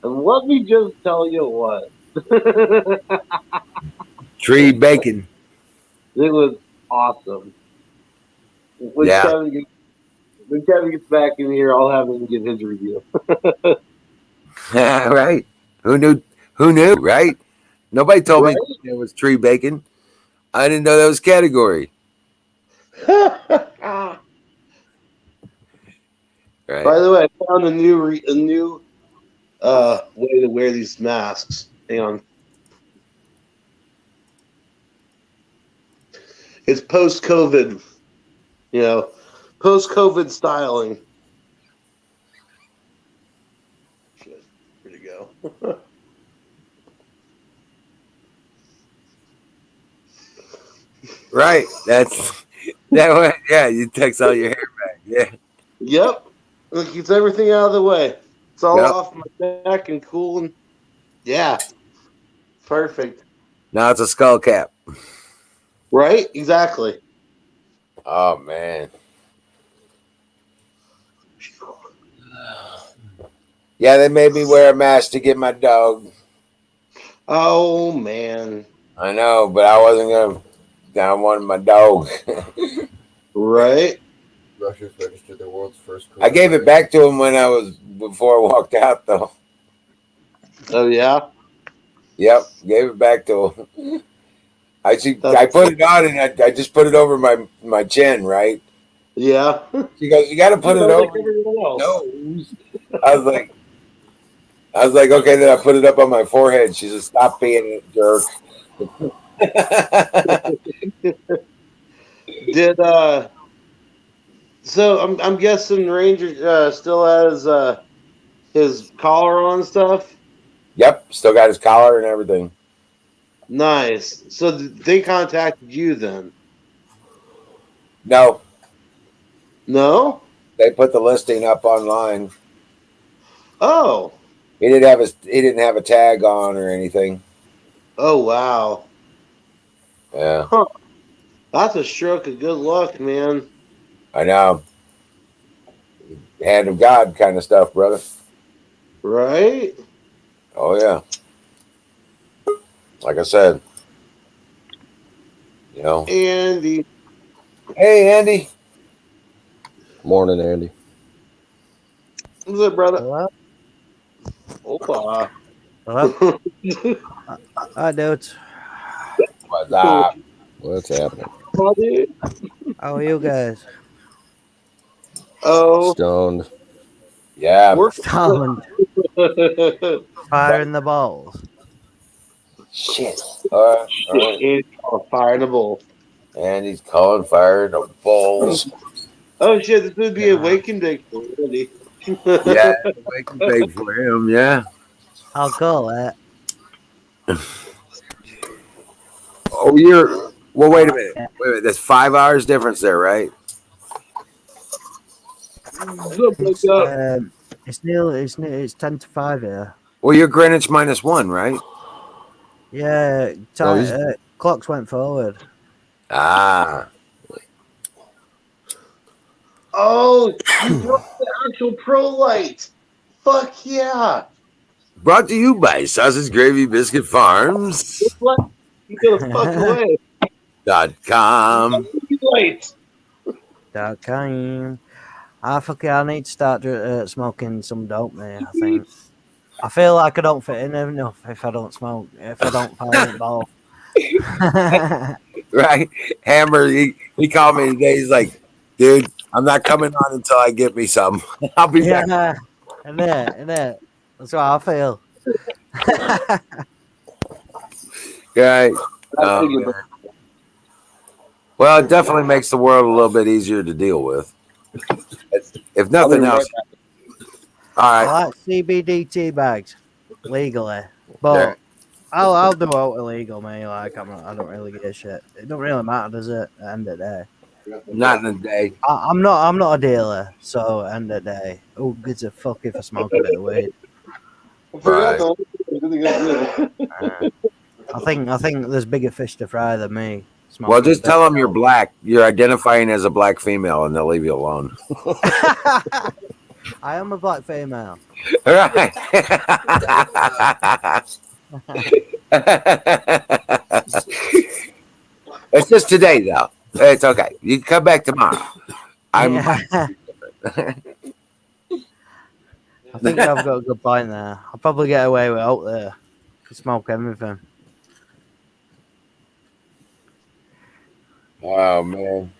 And let me just tell you what. Tree bacon. It was awesome. When Yeah. Kevin gets back in here, I'll have him give his review. Right? Who knew? Who knew? Right? Nobody told Right? me it was tree bacon. I didn't know that was category. By Right. the way, I found a new way to wear these masks. Hang on. It's post-COVID, post-COVID styling. Shit, where'd it go? Right. That's that way. Yeah, you takes all your hair back. Yeah. Yep. Look, it's everything out of the way. It's all Yep. off my neck and cool, and yeah, perfect. Now it's a skull cap. Right? Exactly. Oh man. Yeah, they made me wear a mask to get my dog. Oh man. I know, but I wasn't gonna. I wanted my dog. Right? Russia's registered the world's first. I gave it back to him before I walked out, though. Oh yeah. Yep, gave it back to him. I put it on and I just put it over my chin, right? Yeah. She goes, "You got to put it Like over everyone else. your nose." I was like, okay. Then I put it up on my forehead. She said, "Stop being a jerk." Did so I'm guessing Ranger still has his collar on and stuff. Yep, still got his collar and everything. Nice. So they contacted you then? No, No? they put the listing up online. Oh. He didn't have a tag on or anything. Oh wow. Yeah, Huh. That's a stroke of good luck, man. I know. Hand of God kind of stuff, brother. Right? Oh yeah. Like I said, Andy. Hey, Andy. Morning, Andy. What's up, brother? Hello? Opa. Hello? Hi, dudes. What's up? What's happening? Oh, dude. How are you guys? Oh. Stoned. Yeah. We're Stoned. Fire in the balls. Shit. All right. Andy's calling fire in the bowl. And he's calling fire in the balls. Oh shit, this would be a waking day for Andy. Yeah, wake and bake for him. Yeah. I'll call it. Oh, well. Wait a minute. Wait a minute. There's 5 hours difference there, right? It's 10 to 5 here. Well, you're Greenwich -1, right? Yeah, clocks went forward. Ah. Oh, you brought the actual pro light. Fuck yeah. Brought to you by Sausage Gravy Biscuit Farms. What? You gotta fuck away. .com. Light. .com. I need to start smoking some dope, man. I think. I feel like I don't fit in enough if I don't smoke. If I don't fire the ball. Right. Hammer, he called me today. He's like, dude, I'm not coming on until I get me some. I'll be back. Yeah, and that. That's what I feel. Right. Well, it definitely makes the world a little bit easier to deal with. If nothing else. All I right. like CBD tea bags legally, but Yeah. I'll do out illegal, man. Like I don't really give a shit. It don't really matter, does it? At the end of the day, Not in a day. I'm not a dealer, so at the end of the day, who gives a fuck if I smoke a bit of weed? Right. I think there's bigger fish to fry than me. Well, just tell them you're black. You're identifying as a black female, and they'll leave you alone. I am a black female. Right. It's just today, though. It's okay. You can come back tomorrow. I think I've got a good point there. I'll probably get away with out there. Smoke everything. Oh man.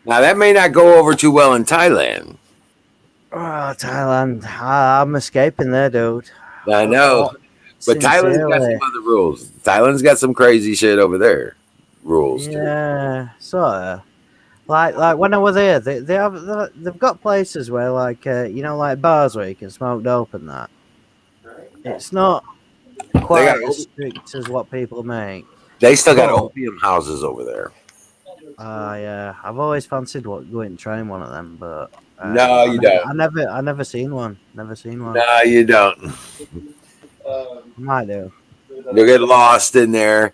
Now that may not go over too well in Thailand. Oh, Thailand. I'm escaping there, dude. I know. Oh, But Thailand's got some sincerely. other rules. Thailand's got some crazy shit over there. Rules too. Yeah, sort of. Like when I was there, they've got places where like bars where you can smoke dope and that. It's not They quite got as strict as what people make. they still got But opium houses over there. yeah, I've always fancied going and trying one of them, but No, you don't. I never seen one. Never seen one. No, you don't. Might do. You'll get lost in there.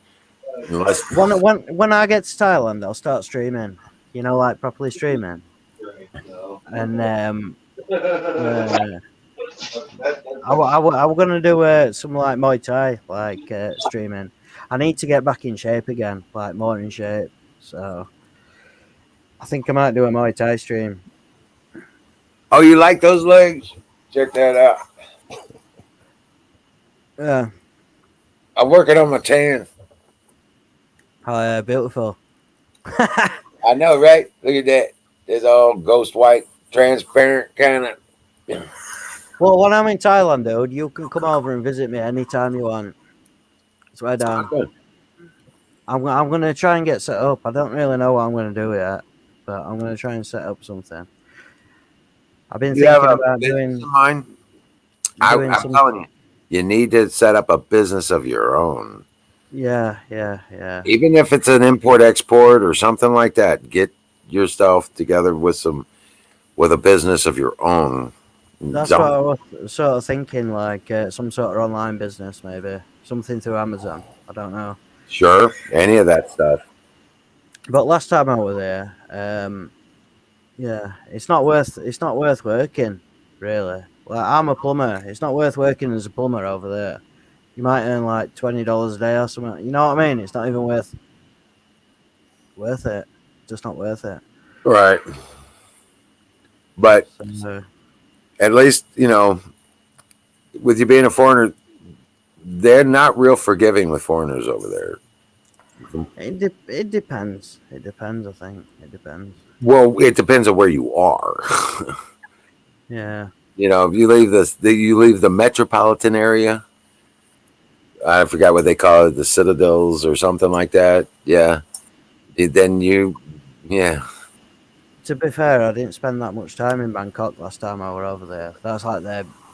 Unless When I get to Thailand, I'll start streaming. You know, like properly streaming. And I'm gonna do some like Muay Thai streaming. I need to get back in shape again, like more in shape. So I think I might do a Muay Thai stream. oh, you like those legs? Check that out. Yeah, I'm working on my tan. beautiful. I know, right? Look at that. It's all ghost white, transparent kind of. Well, when I'm in Thailand, dude, you can come over and visit me anytime you want. Swear down. Good. I'm gonna try and get set up. I don't really know what I'm gonna do yet, but I'm gonna try and set up something. I've been You have thinking a about business doing of mine? doing I'm some. telling you, you need to set up a business of your own. Yeah. Even if it's an import export or something like that, get yourself together with a business of your own. That's Don't- what I was sort of thinking, like some sort of online business, maybe something through Amazon. I don't know. Sure, any of that stuff. But last time I was there, yeah, it's not worth working, really. Like I'm a plumber. It's not worth working as a plumber over there. You might earn like $20 a day or something. You know what I mean? It's not even worth it. Just not worth it. Right. But So, at least, with you being a foreigner, they're not real forgiving with foreigners over there. it depends. It depends. I think it depends. Well, it depends on where you are. Yeah. If you leave the metropolitan area, I forgot what they call it, the citadels or something like that. Yeah. Then yeah. To be fair, I didn't spend that much time in Bangkok last time I were over there. That's like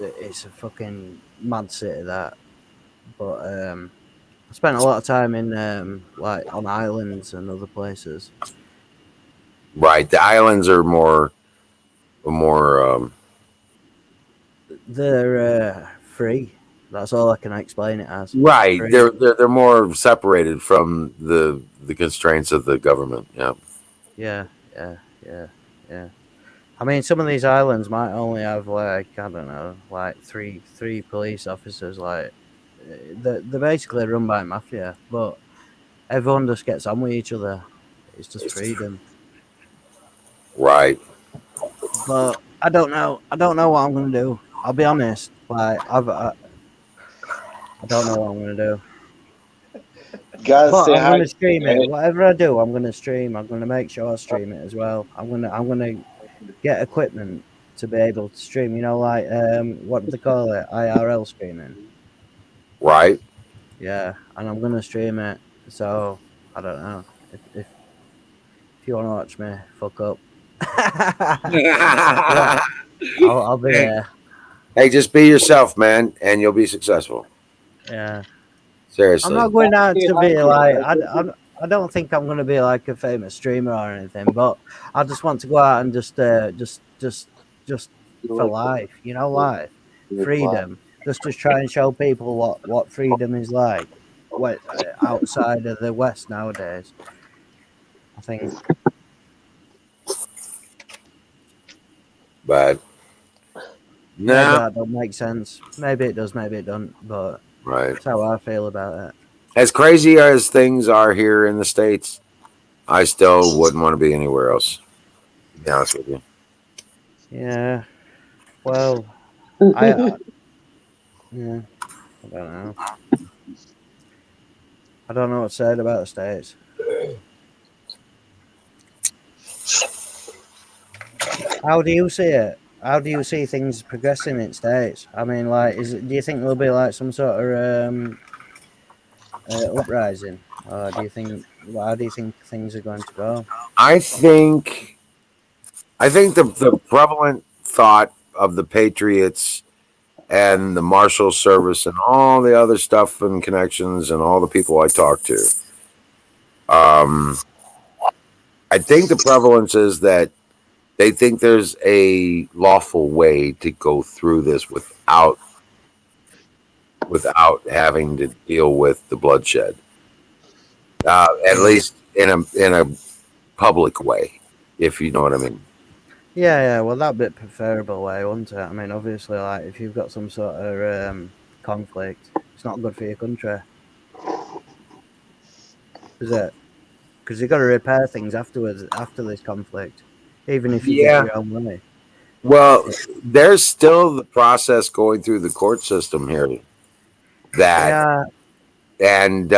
it's a fucking mad city that. But I spent a lot of time in like on islands and other places. Right. The islands are more They're free. That's all I can explain it as. right. Free. They're more separated from the constraints of the government. Yeah. Yeah. I mean, some of these islands might only have like I don't know, like three police officers. Like they're basically run by mafia, but everyone just gets on with each other. It's just freedom. Right. But I don't know. I don't know what I'm gonna do. I'll be honest. Like I don't know what I'm gonna do. Gotta But say I'm hi. gonna stream it. Whatever I do, I'm gonna stream. I'm gonna make sure I stream it as well. I'm gonna get equipment to be able to stream. You know, like what do they call it? IRL streaming. Right. Yeah, and I'm gonna stream it. So I don't know if you want to watch me fuck up. I'll be there. Hey, just be yourself, man, and you'll be successful. Yeah. Seriously. I'm not going out to be like I don't think I'm going to be like a famous streamer or anything, but I just want to go out and just for life, life, freedom. Just to try and show people what freedom is like, what outside of the West nowadays. I think. But Maybe no. that don't make sense. Maybe it does, maybe it don't. But Right. that's how I feel about it. As crazy as things are here in the States, I still wouldn't want to be anywhere else. To be honest with you. Yeah. Well, I yeah. I don't know. I don't know what to say about the States. How do you see it? How do you see things progressing in states? I mean, like, do you think there'll be like some sort of uprising, or do you think? How do you think things are going to go? I think the prevalent thought of the Patriots and the Marshal Service and all the other stuff and connections and all the people I talk to. I think the prevalence is that they think there's a lawful way to go through this without having to deal with the bloodshed. At least in a public way, if you know what I mean. Yeah. Well, that'd be a preferable way, wouldn't it? I mean, obviously, like if you've got some sort of conflict, it's not good for your country, is it? Because you've got to repair things afterwards, after this conflict, even if you get your own money. Well, there's still the process going through the court system here. And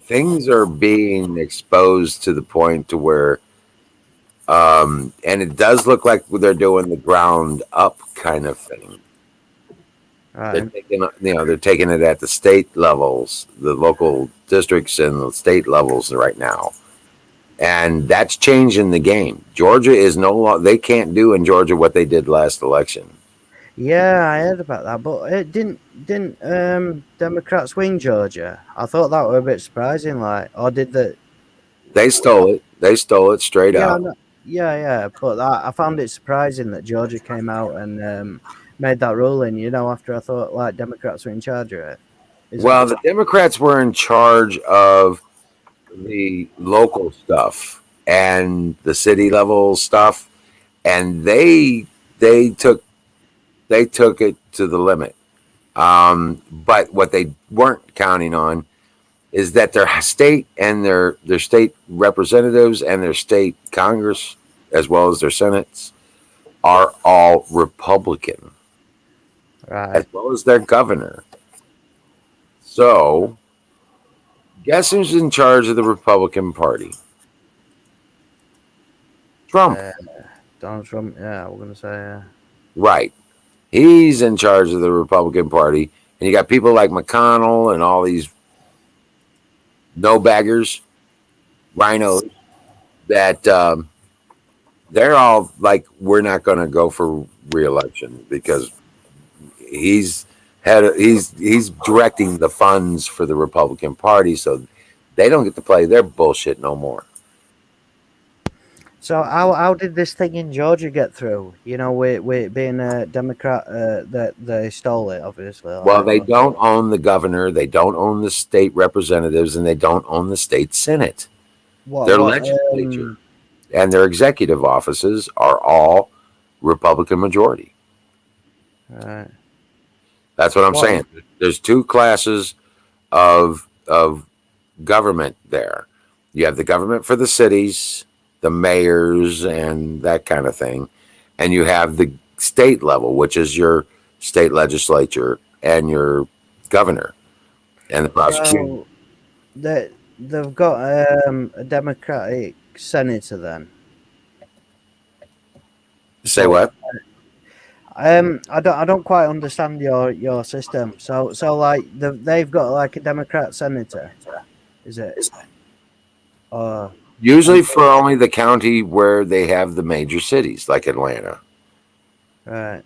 things are being exposed to the point to where, and it does look like they're doing the ground up kind of thing. Right. They're taking it at the state levels, the local districts and the state levels right now. And that's changing the game. Georgia is no longer, they can't do in Georgia what they did last election. Yeah, I heard about that, but it didn't Democrats win Georgia? I thought that were a bit surprising, like, or did that? They stole it. They stole it straight up. Yeah, but I found it surprising that Georgia came out and made that ruling, after I thought, like, Democrats were in charge of it. Well, the Democrats were in charge of the local stuff and the city level stuff, and they took it to the limit. But what they weren't counting on is that their state and their state representatives and their state Congress, as well as their senates, are all Republican, right? As well as their governor. So, guess who's in charge of the Republican Party? Trump. Donald Trump. Yeah, we're gonna say. Right. He's in charge of the Republican Party, and you got people like McConnell and all these no baggers, rhinos, that they're all like, we're not going to go for re-election because he's directing the funds for the Republican Party, so they don't get to play their bullshit no more. So how did this thing in Georgia get through? With it being a Democrat, that they stole it, obviously. Well, they don't own the governor, they don't own the state representatives, and they don't own the state senate. Their legislature and their executive offices are all Republican majority. Right. That's what I'm saying. There's two classes of government there. You have the government for the cities, the mayors and that kind of thing, and you have the state level, which is your state legislature and your governor and the prosecutor. So they've got a Democratic senator then. Say what? I don't quite understand your system. So like they've got like a Democrat senator, is it? Usually for only the county where they have the major cities, like Atlanta. Right.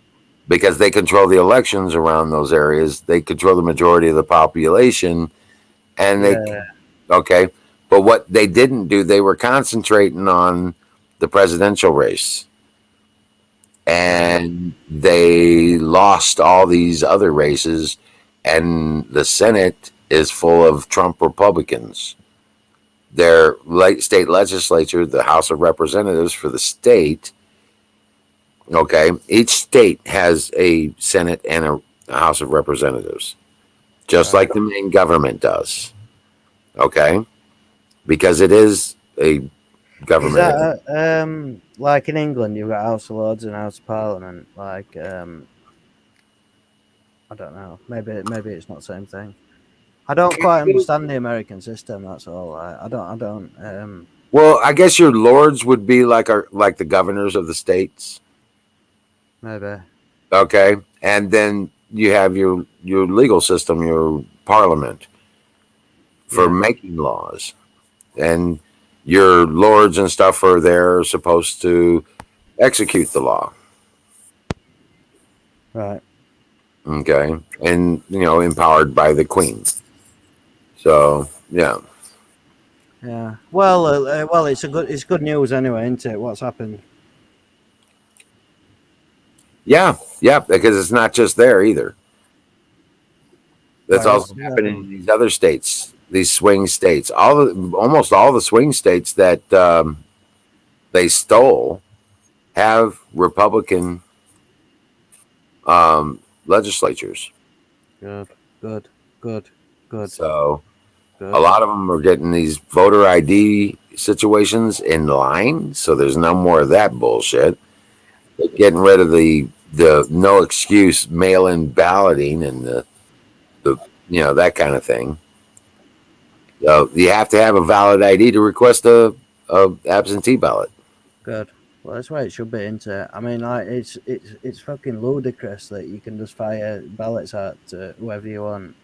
Because they control the elections around those areas. They control the majority of the population. And okay. But what they didn't do, they were concentrating on the presidential race. And they lost all these other races. And the Senate is full of Trump Republicans. Their state legislature, the House of Representatives for the state, okay, each state has a Senate and a House of Representatives, just like the main government does, okay, because it is a government. Is that, like in England, you've got House of Lords and House of Parliament, like, I don't know, maybe it's not the same thing. I don't quite understand the American system. That's all. I don't. Well, I guess your lords would be like the governors of the states. Maybe. Okay, and then you have your legal system, your parliament for Yeah. making laws, and your lords and stuff are there supposed to execute the law. Right. Okay, and empowered by the queen. So yeah. Yeah. Well, it's good news anyway, isn't it? What's happened? Yeah, because it's not just there either. That's Right. also happening in these other states, these swing states. Almost all the swing states that they stole have Republican legislatures. Good. So a lot of them are getting these voter ID situations in line. So there's no more of that bullshit. They're getting rid of the no excuse mail-in balloting and the that kind of thing. So you have to have a valid ID to request a absentee ballot. Good. Well, that's why it should be, isn't it? I mean, like, it's fucking ludicrous that you can just fire ballots at whoever you want.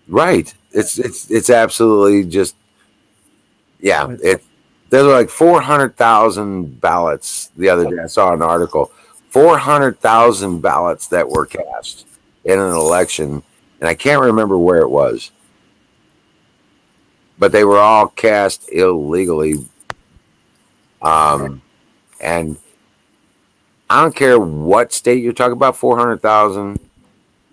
Right. It's absolutely just there's like 400,000 ballots the other day. I saw an article. 400,000 ballots that were cast in an election, and I can't remember where it was. But they were all cast illegally. And I don't care what state you're talking about, 400,000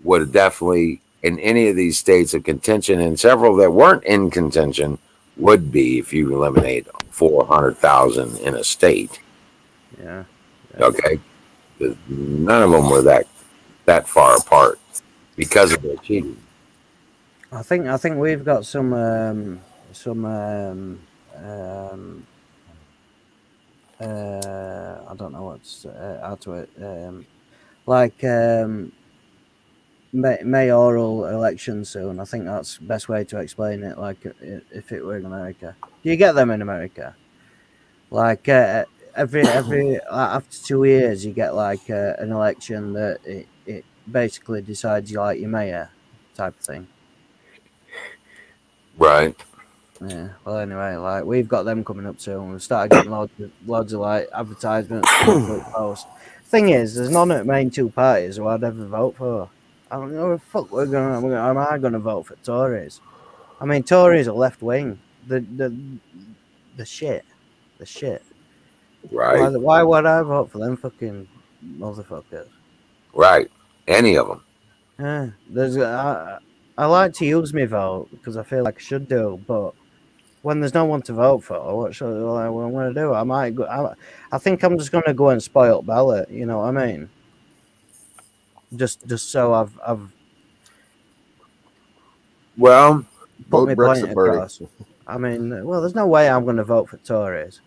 would definitely, in any of these states of contention, and several that weren't in contention, would be if you eliminate 400,000 in a state. Yeah. Okay. None of them were that far apart because of their cheating. I think we've got some I don't know what's add to it. Like mayoral election soon. I think that's the best way to explain it. Like if it were in America, do you get them in America? Like every after 2 years, you get like an election that it basically decides you like your mayor type of thing. Right. Yeah. Well, anyway, like we've got them coming up soon. We've started getting loads of like advertisements. Posts. Thing is, there's none of the main two parties who I'd ever vote for. I don't know. Fuck, am I gonna vote for Tories? I mean, Tories are left wing. The shit. Right. Why would I vote for them fucking motherfuckers? Right. Any of them. Yeah. There's I like to use my vote because I feel like I should do, but when there's no one to vote for, what am I going to do? I think I'm just going to go and spoil ballot. You know what I mean? Just so I've well put my point across. I mean, well, there's no way I'm going to vote for Tories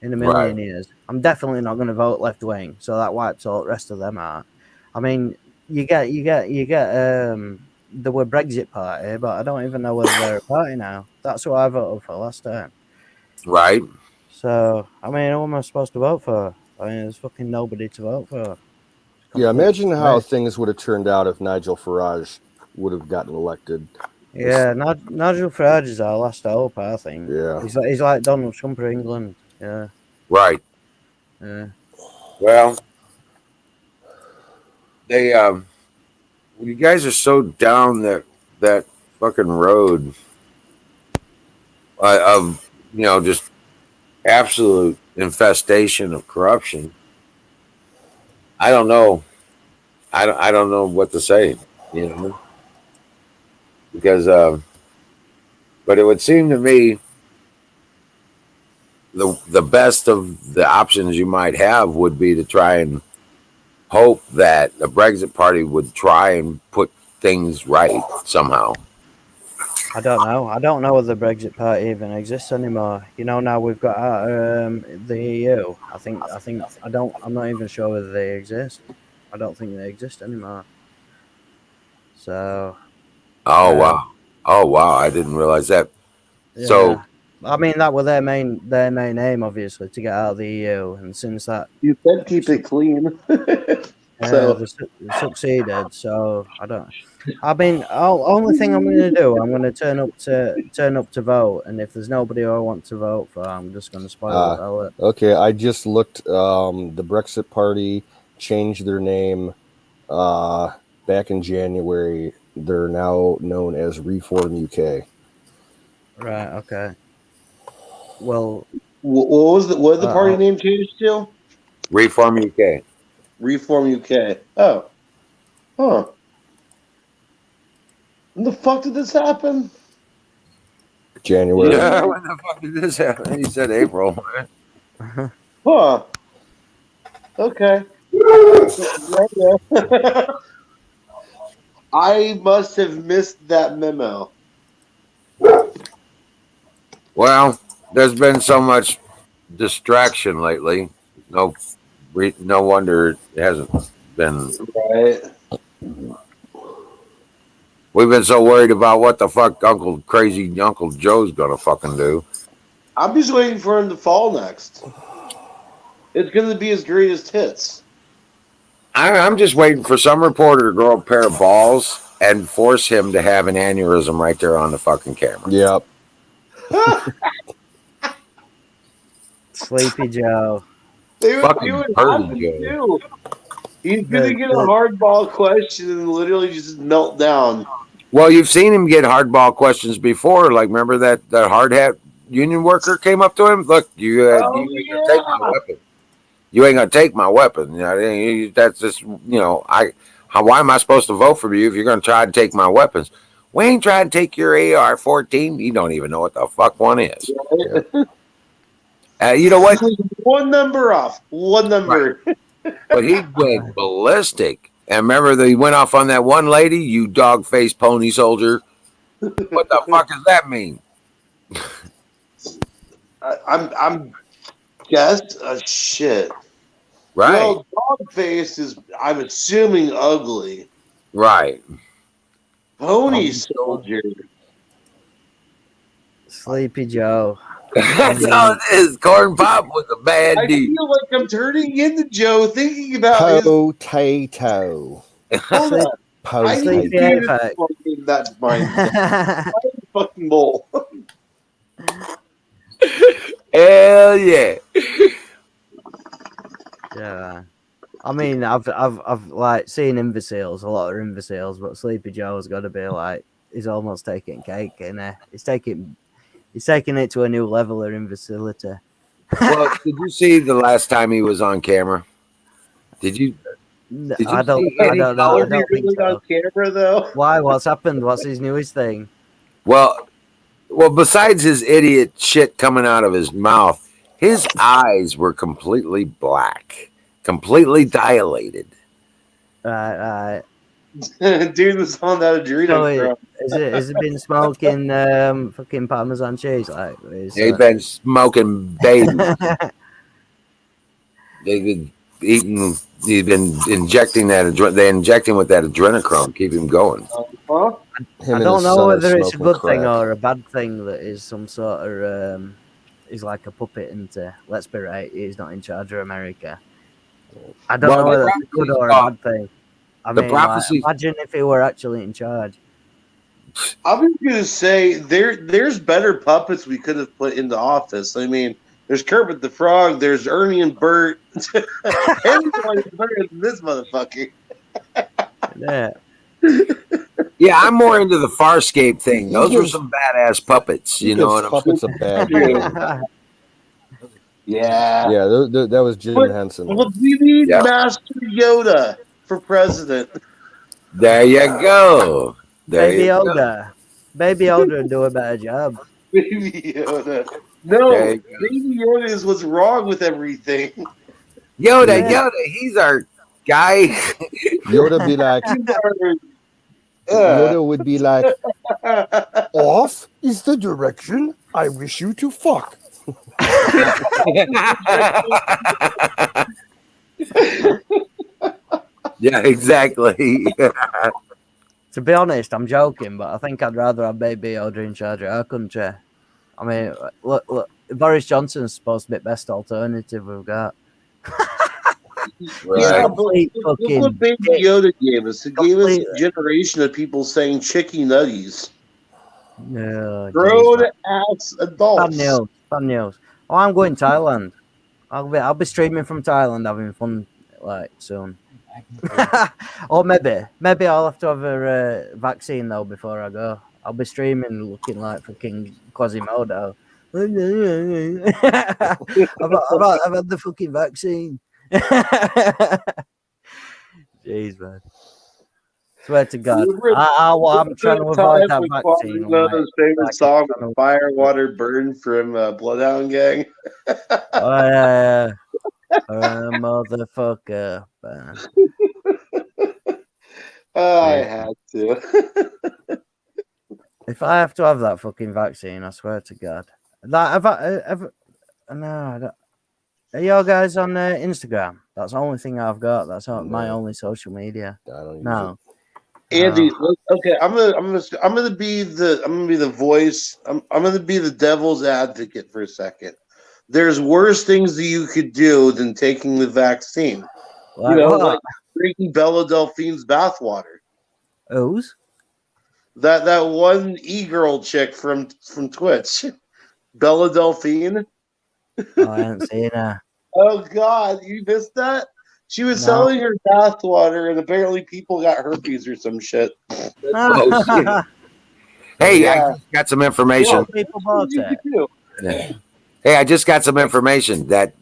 in a million years. I'm definitely not going to vote left wing, so that wipes all the rest of them out. I mean, you get the were Brexit party, but I don't even know whether they're a party now. That's what I voted for last time. Right. So, I mean, who am I supposed to vote for? I mean, there's fucking nobody to vote for. Yeah, imagine how things would have turned out if Nigel Farage would have gotten elected. Yeah, Nigel Farage is our last hope, I think. Yeah. He's like Donald Trump for England. Yeah. Right. Yeah. Well, they you guys are so down that fucking road of just absolute infestation of corruption. I don't know. I don't know what to say, because but it would seem to me the best of the options you might have would be to try and hope that the Brexit party would try and put things right somehow. I don't know. I don't know whether the Brexit party even exists anymore. Now we've got the EU. I'm not even sure whether they exist. I don't think they exist anymore. So. Oh wow! I didn't realize that. Yeah. So I mean, that was their main aim, obviously, to get out of the EU. And since that, You said keep it clean. So they succeeded. So I don't. I mean, only thing I'm going to do, I'm going to turn up to vote, and if there's nobody I want to vote for, I'm just going to spoil the ballot. Okay, I just looked. The Brexit Party changed their name back in January. They're now known as Reform UK. Right. Okay. Well, what was the party name changed to? Reform UK. Reform UK. Oh. Huh. When the fuck did this happen? January. Yeah, when the fuck did this happen? He said April. Huh. Okay. I must have missed that memo. Well, there's been so much distraction lately. No wonder it hasn't been. Right. We've been so worried about what the fuck crazy Uncle Joe's gonna fucking do. I'm just waiting for him to fall next. It's going to be his greatest hits. I'm just waiting for some reporter to grow a pair of balls and force him to have an aneurysm right there on the fucking camera. Yep. Sleepy Joe. They would Fucking do it Purdy happen Joe. too. He's going to get a hardball question and literally just melt down. Well, you've seen him get hardball questions before. Like, remember that hard hat union worker came up to him? Look, you ain't gonna take my weapon. You ain't gonna take my weapon. You know, that's just, you know, why am I supposed to vote for you if you're gonna try to take my weapons? We ain't trying to take your AR-14. You don't even know what the fuck one is. You know what? One number off. One number. Right. But he went ballistic. And remember, he went off on that one lady, you dog-faced pony soldier. What the fuck does that mean? I'm guessed shit. Right. Well, dog face is, I'm assuming, ugly. Right. Pony soldier. Sleepy Joe. That's all it is. Corn Pop was a bad I dude. feel like I'm turning into Joe thinking about Potato. Hold on. I need to do this fucking that mind. Fucking bowl. Hell yeah. Yeah. I mean, I've like seen imbeciles, a lot of imbeciles, but Sleepy Joe's got to be like, he's almost taking cake, and he's taking it to a new level of imbecility. Well, did you see the last time he was on camera? Did you? I don't know. I don't think so. On camera though. Why? What's happened? What's his newest thing? Well, besides his idiot shit coming out of his mouth, his eyes were completely black, completely dilated. Right. Dude was on that Adreno. Has it been smoking fucking Parmesan cheese? Like, He's been smoking baby. They've been eating. He's been injecting that. They inject him with that adrenochrome, keep him going. Huh? I don't know whether it's a good thing or a bad thing that is some sort of he's like a puppet into, let's be right, he's not in charge of America. I don't know whether it's a good or a bad thing. I mean, imagine if he were actually in charge. I was gonna say there's better puppets we could have put into office. I mean, there's Kermit the Frog, there's Ernie and Bert. Everybody's better than this motherfucker. Yeah. Yeah, I'm more into the Farscape thing. Those are some badass puppets. You know what I'm saying? Puppets a bad. Yeah. Yeah, that was Jim Henson. Well, we need Master Yoda for president. There you go. Baby Yoda. Baby Yoda would do a better job. Baby Yoda. No, Baby Yoda is what's wrong with everything. Yoda, he's our guy. Yoda be like, Yoda would be like, off is the direction I wish you to fuck. Yeah, exactly. To be honest, I'm joking, but I think I'd rather have Baby Yoda in charge of our country. I mean, look, Boris Johnson's supposed to be the best alternative we've got. Yeah, but Complete look fucking what Baby dick. Yoda gave us. It gave us a Completely. generation of people saying chicky nutties. No, Grown jeez, ass bad adults. news. Bad news. Oh, I'm going to Thailand. I'll be streaming from Thailand, having fun like soon. Or maybe I'll have to have a vaccine though before I go. I'll be streaming looking like fucking Quasimodo. I've had the fucking vaccine. Jeez, man. Swear to God. I'm trying to avoid that vaccine. Like, Quasimodo's famous song, Fire, Water, Burn from Bloodhound Gang. oh, yeah. Motherfucker. Man. I had to. If I have to have that fucking vaccine, I swear to God. Like, no, I don't. Are you guys on Instagram? That's the only thing I've got. That's my only social media. I don't use No. Andy, okay, I'm gonna be the voice. I'm gonna be the devil's advocate for a second. There's worse things that you could do than taking the vaccine. Like, like drinking Bella Delphine's bathwater. Who's? That one e-girl chick from Twitch, Bella Delphine. Oh, I haven't seen her. Oh God, you missed that? She was No. selling her bathwater, and apparently people got herpes or some shit. Oh, shit. Hey, I just got some information. Well, people bought it. Yeah. Hey, I just got some information that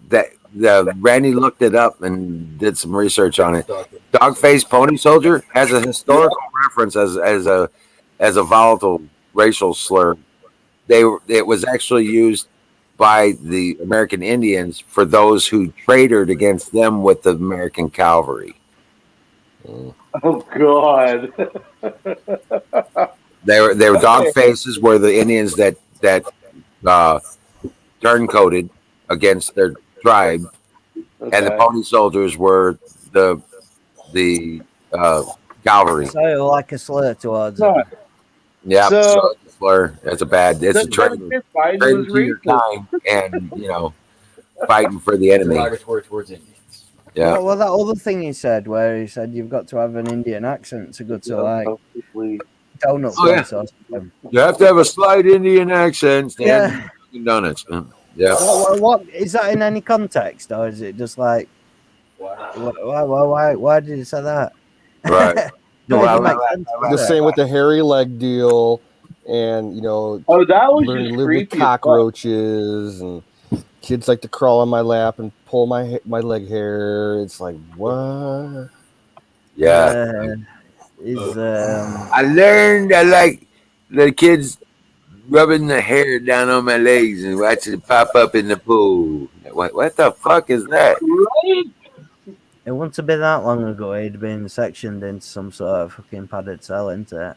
Randy looked it up and did some research on it. Dog-faced pony soldier has a historical reference as a volatile racial slur. It was actually used by the American Indians for those who traded against them with the American cavalry. Oh God! They were dog faces were the Indians that turncoated against their tribe, and the pony soldiers were the cavalry. So like a slur towards it. Yeah, So- so it's a slur. It's a bad. It's a trade Biden was to your racist. kind, and fighting for the enemy. Towards Indians. Yeah. Well, that other thing he said, where he said you've got to have an Indian accent to go to like donut Oh, yeah. place or something. You have to have a slight Indian accent. Yeah. Donuts. Yeah. What is that in any context, or is it just like why did you say that? Right. Doesn't make sense, The does it? same with the hairy leg deal, and Oh, that was learn just to live creepy with as fuck. cockroaches, and kids like to crawl on my lap and pull my leg hair. It's like what? Yeah. Is I learned I like the kids rubbing the hair down on my legs and watching it pop up in the pool. What the fuck is that? Right? it wouldn't have been that long ago he'd been sectioned into some sort of fucking padded cell, isn't it?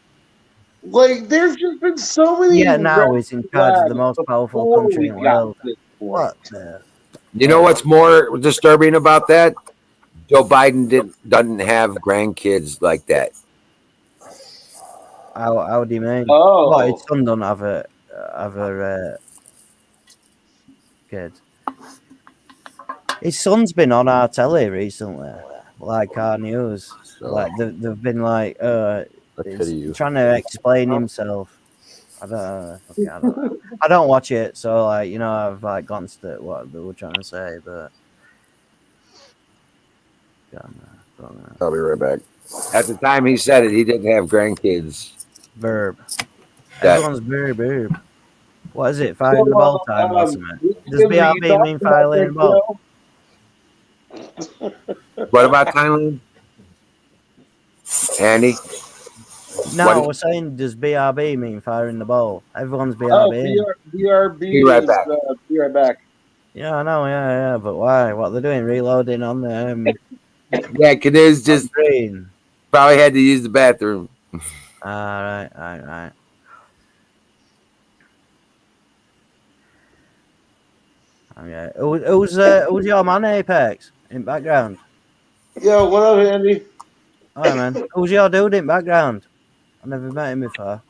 Like, there's just been so many. Yeah, now red he's in charge of the flags most powerful before country we in the got world. to this point. What the? You know what's more disturbing about that? Joe Biden doesn't have grandkids like that. How do you mean? Oh. Well, his son don't have a kid. His son's been on our telly recently, like our news. Like they've been like, he's trying to explain himself. I don't watch it, so like I've like glanced at what they were trying to say, but I'll be right back. At the time he said it, he didn't have grandkids. verb. That- Everyone's verb. What is it? Filing the ball time or something? Does BRB mean filing the ball? What about Thailand? Andy? No, What- we're saying does BRB mean firing the ball? Everyone's Oh, BRB. BRB. Be right back. Be right back. Yeah, I know. Yeah, but why? What they're doing? Reloading on the Yeah, Canoes just screen. probably had to use the bathroom. All right. Okay. Who's your man, Apex, in background? Yo, what up, Andy? Hi, man. Who's your dude in background? I never met him before.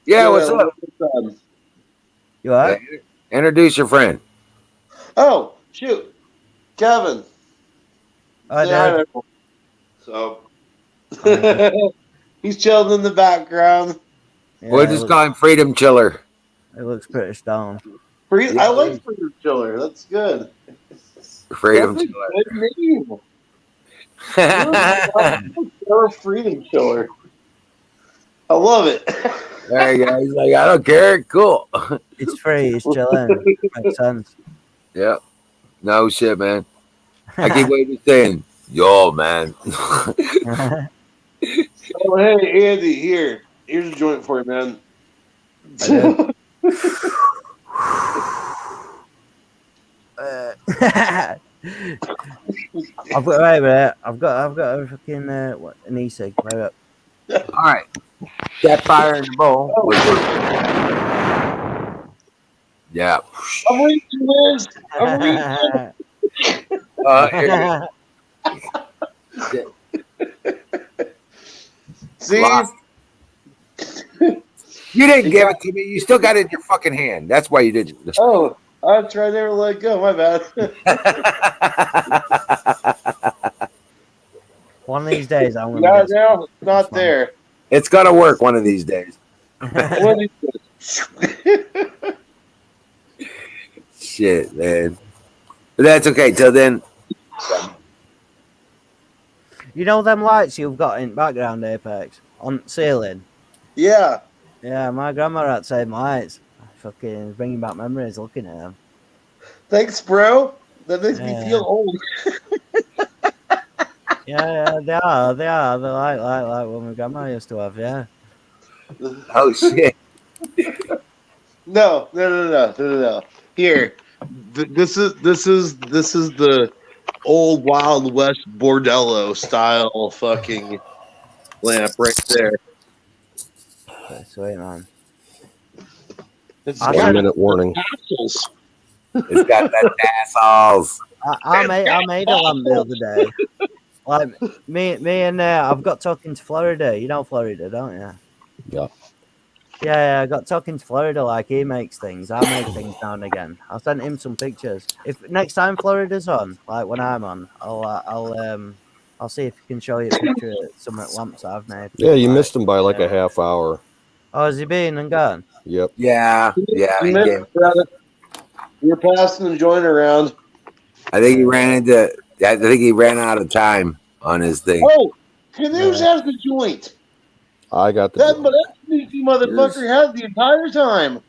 Yeah, what's up? You what? Introduce your friend. Oh, shoot. Kevin. I Say hi do. to everyone. So he's chilling in the background. We'll Yeah, just call him Freedom Chiller. it looks pretty stoned. I like Freedom Chiller. That's good. Freedom That's a Chiller. good name. You're a Freedom Chiller. I love it. There you go. He's like, I don't care. Cool. It's free. It's chilling. Makes sense. Yeah. No shit, man. I keep waiting saying, yo, man. Oh, hey, Andy, here's a joint for you, man. I've got right there. I've got a fucking an e-cig. Right up. All right. That fire in the bowl. Yeah. I'm reaching, Liz. I'm reaching. See? Lost. You didn't give it to me. You still got it in your fucking hand. That's why you didn't. Oh, I tried to let go. My bad. One of these days, I'm gonna. Yeah, Get now it's not there. It's gonna work one of these days. Shit, man. But that's okay. Till then. You know them lights you've got in background, Apex, on ceiling? Yeah. Yeah, my grandma had the same lights. Fucking bringing back memories looking at them. Thanks, bro. That makes me feel old. Yeah, they are. They're like what my grandma used to have, yeah. Oh, shit. No. Here. This is the old Wild West bordello style fucking lamp right there. Okay, sweet, man. It's I got 1 minute warning. tassels. It's got that tassels. I made a lamp the other day. Like me and I've got talking to Florida. You know Florida, don't you? Yeah. Yeah, I got talking to Florida. Like he makes things. I make things now and again. I sent him some pictures. If next time Florida's on, like when I'm on, I'll see if I can show you a picture of some lamps that I've made. Yeah, you missed him by like a half hour. Oh, has he been and gone? Yep. Yeah. He gave- You're passing the joint around. I think he ran out of time on his thing. Oh, Canoes has the joint. I got the. That sneaky motherfucker had the entire time.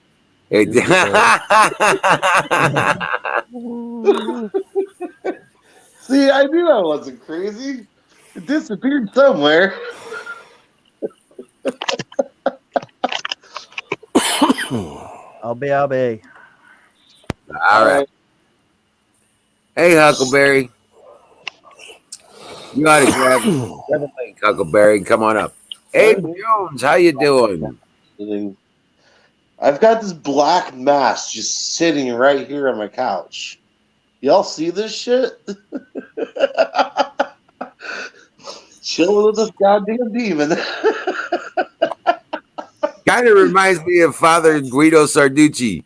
See, I knew I wasn't crazy. It disappeared somewhere. I'll be. All right. Hey, Huckleberry. You ought to grab a link, Huckleberry. Come on up. Hey, Jones, how you doing? I've got this black mass just sitting right here on my couch. Y'all see this shit? Chilling with this goddamn demon. Kind of reminds me of Father Guido Sarducci.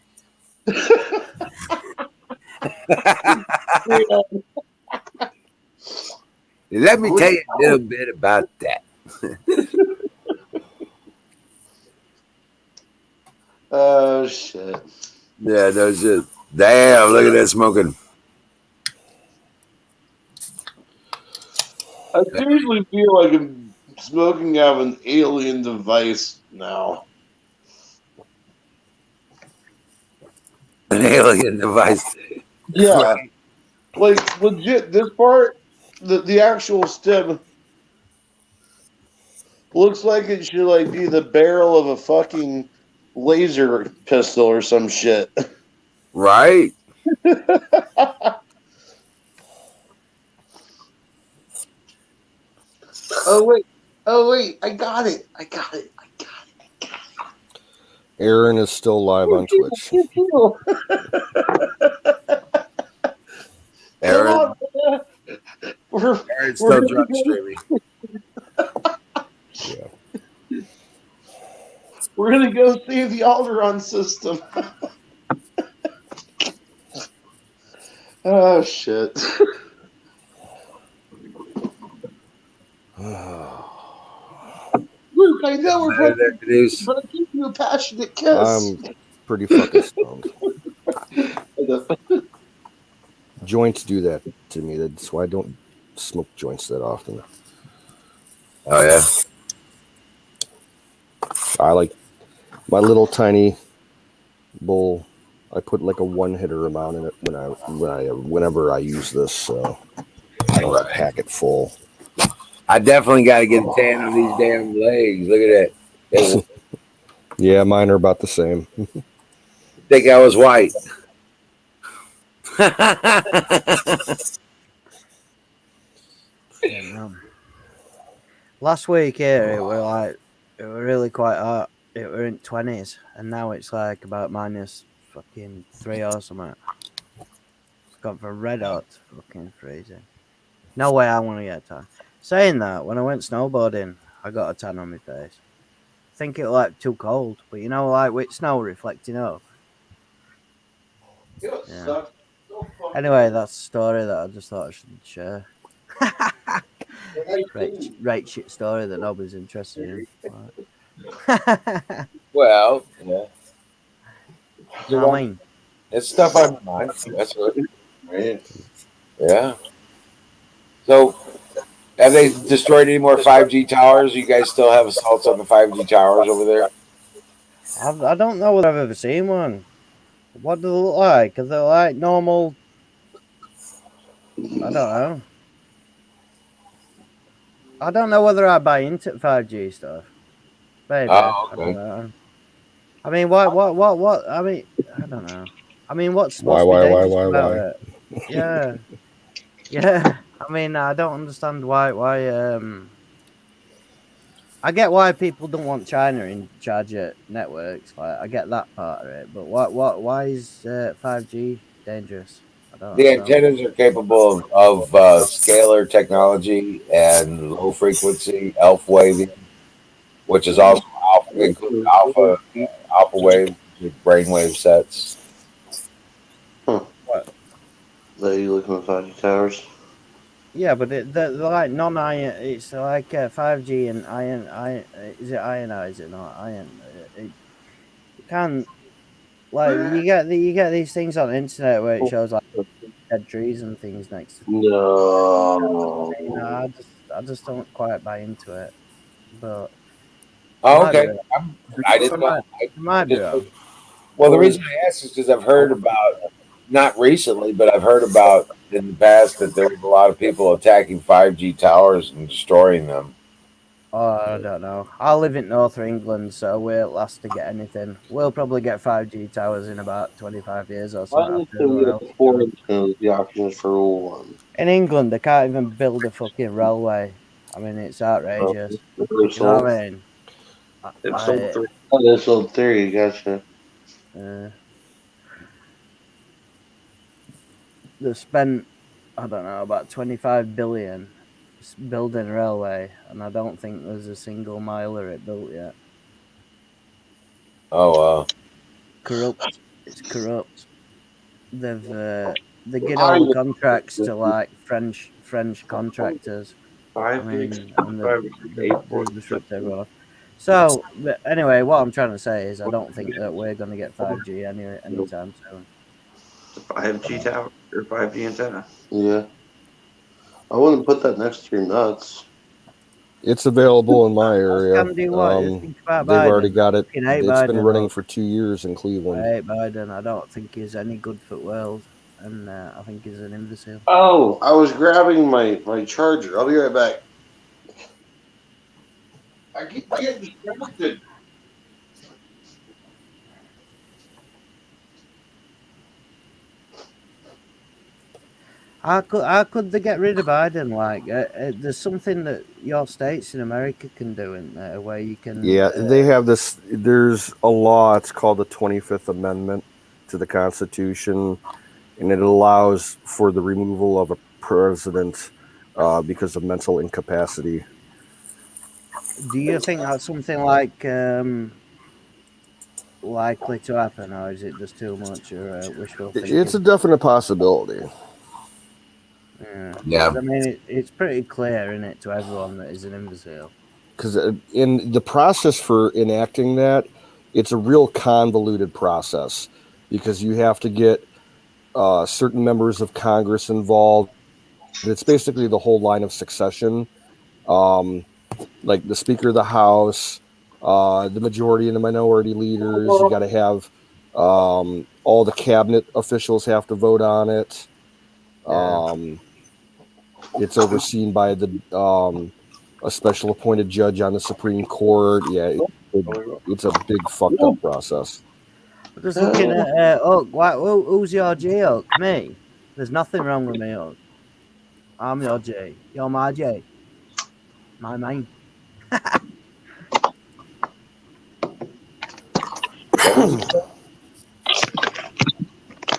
Let me tell you a little bit about that. Oh, shit. Yeah, no shit. Damn, look at that smoking. I seriously feel like I'm smoking out of an alien device now. An alien device. Yeah. Like, legit, this part, the actual stem looks like it should, like, be the barrel of a fucking laser pistol or some shit. Right? Oh, wait. I got it. Aaron is still live on Twitch. Aaron's still drug streaming. We're going to go save the Alderon system. Oh shit. Luke, I know we're Better there, Caduce. but I give you a passionate kiss. I'm pretty fucking stoned. Joints do that to me. That's why I don't smoke joints that often. Oh yeah. I like my little tiny bowl. I put like a one hitter amount in it whenever I use this, so I don't pack it full. I definitely got to get a tan on these damn legs. Look at that. Yeah, mine are about the same. Think I was white. Last week here, it were really quite hot. It were in 20s, and now it's like about minus fucking 3 or something. It's gone from red hot to fucking freezing. No way I want to get a tan. Saying that, when I went snowboarding, I got a tan on my face. I think it was like too cold, but you know, like with snow reflecting off. Yeah. Anyway, that's a story that I just thought I should share. right shit story that nobody's interested in. Well, yeah. You know what I mean? It's stuff on my mind. That's good. Yeah. So, have they destroyed any more 5G towers? You guys still have assaults on the 5G towers over there? I don't know whether I've ever seen one. What do they look like? Are they like normal? I don't know. I don't know whether I buy into 5G stuff. Maybe. Oh, okay. I don't know. I mean, what? I mean, I don't know. I mean, what's supposed to be dangerous about it? Yeah. Yeah. I mean, I don't understand why. I get why people don't want China in charge of networks. Like, I get that part of it, but why is 5G dangerous? I don't The understand. antennas are capable of scalar technology and low frequency ELF waving, which is also includes alpha wave with brainwave sets. What? Are you looking at 5G towers? Yeah, but they're like non-iron. It's like 5G and iron. Is it iron or is it not iron? It can like you get these things on the internet where it shows like dead trees and things next to. No. You know, I just don't quite buy into it. But Oh, okay. I didn't know. It might be wrong. Well, the reason I asked is because I've heard about, not recently, but I've heard about in the past that there was a lot of people attacking 5G towers and destroying them. Oh, I don't know. I live in North England, so we're last to get anything. We'll probably get 5G towers in about 25 years or so. The options for all one. In England, they can't even build a fucking railway. I mean, it's outrageous. You know what I mean? It's sold three. Oh, they sold three. Gotcha. They've spent, I don't know, about 25 billion building a railway, and I don't think there's a single miler it built yet. Oh wow! Corrupt. It's corrupt. They give all the contracts to like French contractors. I mean, and they disrupt everyone. So, but anyway, what I'm trying to say is, I don't think that we're going to get 5G anytime soon. 5G tower or 5G antenna. Yeah. I wouldn't put that next to your nuts. It's available in my area. They've already got it. It's been running for 2 years in Cleveland. I hate Biden. I don't think he's any good for the world, and I think he's an imbecile. Oh, I was grabbing my charger. I'll be right back. I keep getting distracted. How could they get rid of Biden? Like, there's something that your states in America can do in there where you can. Yeah, they have this. There's a law. It's called the 25th Amendment to the Constitution, and it allows for the removal of a president because of mental incapacity. Do you think that's something like likely to happen, or is it just too much or wishful thinking? It's a definite possibility. Yeah. I mean, it's pretty clear, isn't it, to everyone that he's an imbecile. Because in the process for enacting that, it's a real convoluted process because you have to get certain members of Congress involved. It's basically the whole line of succession, like the Speaker of the House, the majority and the minority leaders. You got to have all the cabinet officials have to vote on it. It's overseen by a special appointed judge on the Supreme Court. Yeah, it's a big fucked up process. Just looking at Oak, who's your J, Oak? Me? There's nothing wrong with me, Oak. I'm your J. You're my J. My main.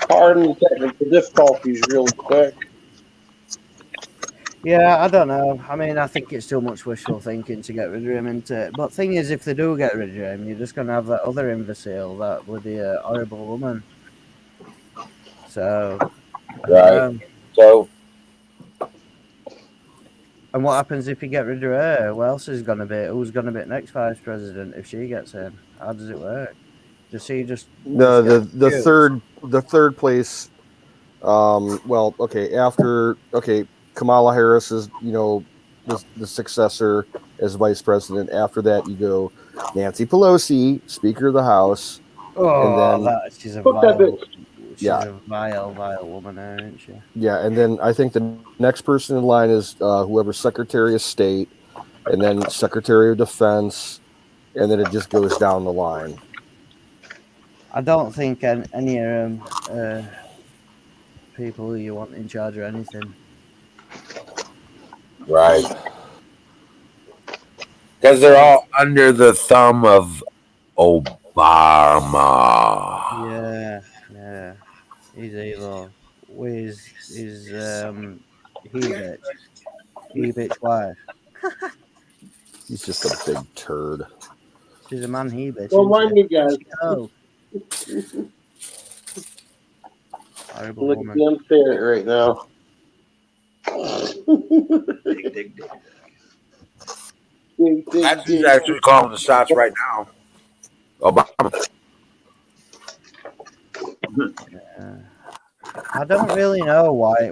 Pardon the technical difficulties real quick. Yeah, I don't know. I mean, I think it's too much wishful thinking to get rid of him, isn't it? But thing is, if they do get rid of him, you're just going to have that other imbecile, that bloody horrible woman. So, Right. So, and what happens if you get rid of her? What else is going to be? Who's going to be next vice president if she gets in? How does it work? The third place. After Kamala Harris is the successor as vice president. After that, you go Nancy Pelosi, Speaker of the House. Oh, and then, she's a vile woman, isn't she? Yeah, and then I think the next person in line is whoever's Secretary of State, and then Secretary of Defense, and then it just goes down the line. I don't think any of them people who you want in charge of anything. right. Because they're all under the thumb of Obama. Yeah. He's evil. With his he bitch wife. He's just a big turd. She's a man he bitch. Don't mind me, guys. Oh. Horrible Look woman. at the unfair right now. That's who's actually calling the shots right now. Obama. I don't really know why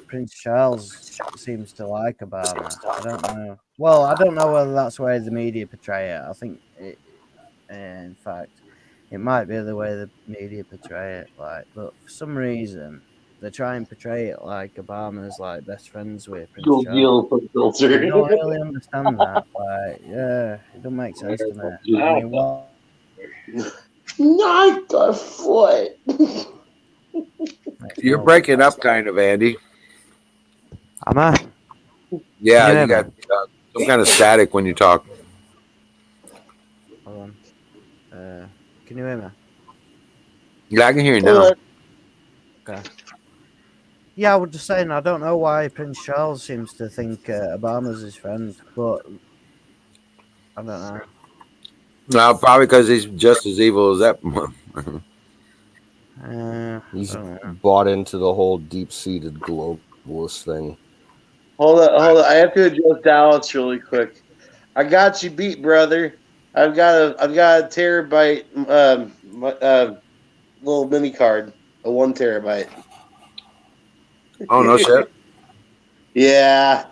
Prince Charles seems to like Obama. I don't know. Well, I don't know whether that's the way the media portray it. I think in fact, it might be the way the media portray it. But for some reason, they try and portray it like Obama's best friends with Prince Charles. I don't really understand that. It don't make sense to me. I mean, what? Not the foot. You're breaking up kind of, Andy. Am I? Yeah, you got some kind of static when you talk. Hold on. Can you hear me? Yeah, I can hear you now. Okay. Yeah, I was just saying, I don't know why Prince Charles seems to think Obama's his friend, but I don't know. No, probably because he's just as evil as that one. He's bought into the whole deep-seated globalist thing. Hold on. I have to adjust Dallas really quick. I got you beat, brother. I've got a terabyte little mini card, a 1 terabyte. Oh no shit. Yeah.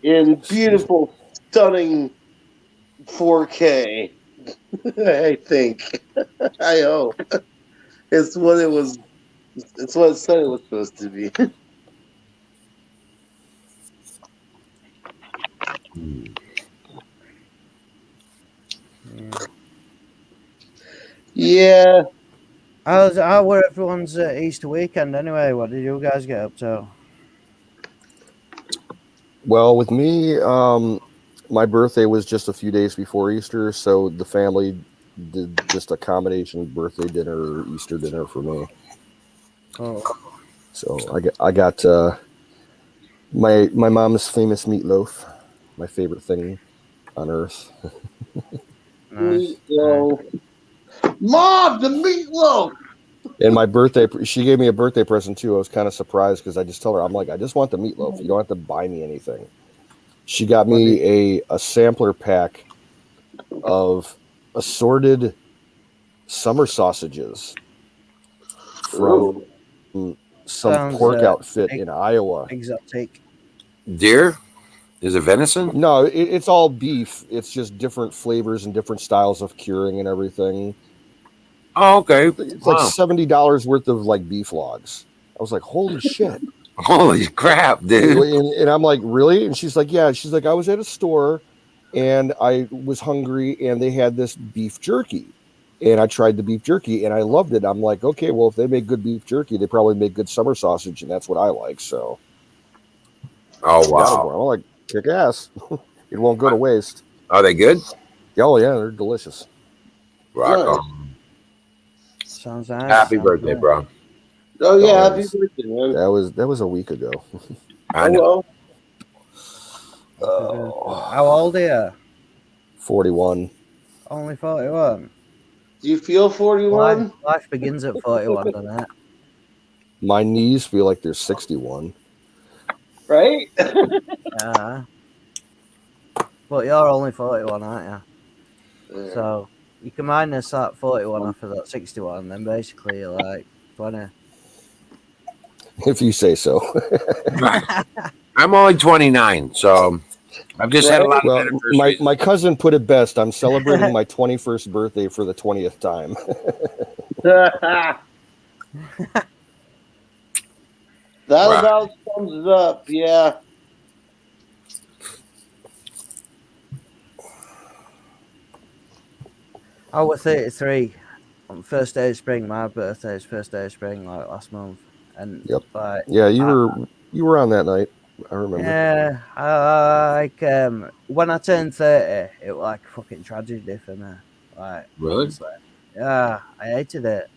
In beautiful, stunning 4K. I think. I hope. It's what it was. It's what it said it was supposed to be. Yeah. How were everyone's Easter weekend anyway? What did you guys get up to? Well, with me, my birthday was just a few days before Easter, so the family did just a combination birthday dinner, Easter dinner for me. Oh. So I got my mom's famous meatloaf, my favorite thing on earth. Nice. Meatloaf. Mom, the meatloaf. And my birthday, she gave me a birthday present too. I was kind of surprised because I just told her, I'm like, I just want the meatloaf. You don't have to buy me anything. She got me a sampler pack of assorted summer sausages from some Sounds, pork outfit in Iowa. Exotic. Deer? Is it venison? No, it's all beef. It's just different flavors and different styles of curing and everything. Oh, okay. It's like $70 worth of like beef logs. I was like, holy shit. Holy crap, dude. And I'm like, really? And she's like, yeah. She's like, I was at a store and I was hungry and they had this beef jerky. And I tried the beef jerky and I loved it. I'm like, okay, well, if they make good beef jerky, they probably make good summer sausage, and that's what I like. So, oh wow, I'm like, kick ass. It won't go to waste. Are they good? Oh yeah, they're delicious. Rock on. Sounds nice. Happy birthday, bro. Oh yeah, happy birthday, man. That was a week ago. I know. How old are you? 41. Only 41. Do you feel 41? Life begins at 41, doesn't it? My knees feel like they're 61. Right? Yeah. But you're only 41, aren't you? Yeah. So you can minus that 41 off of that 61, then basically you're like 20. If you say so. I'm only 29, so I've just had a lot of anniversaries. My cousin put it best. I'm celebrating my 21st birthday for the 20th time. That about sums it up, yeah. I was 33 on the first day of spring. My birthday is first day of spring, like last month. And Yep. like, Yeah, you were on that night. I remember. Yeah, when I turned 30, it was like a fucking tragedy for me. Like, Really? honestly. Yeah, I hated it.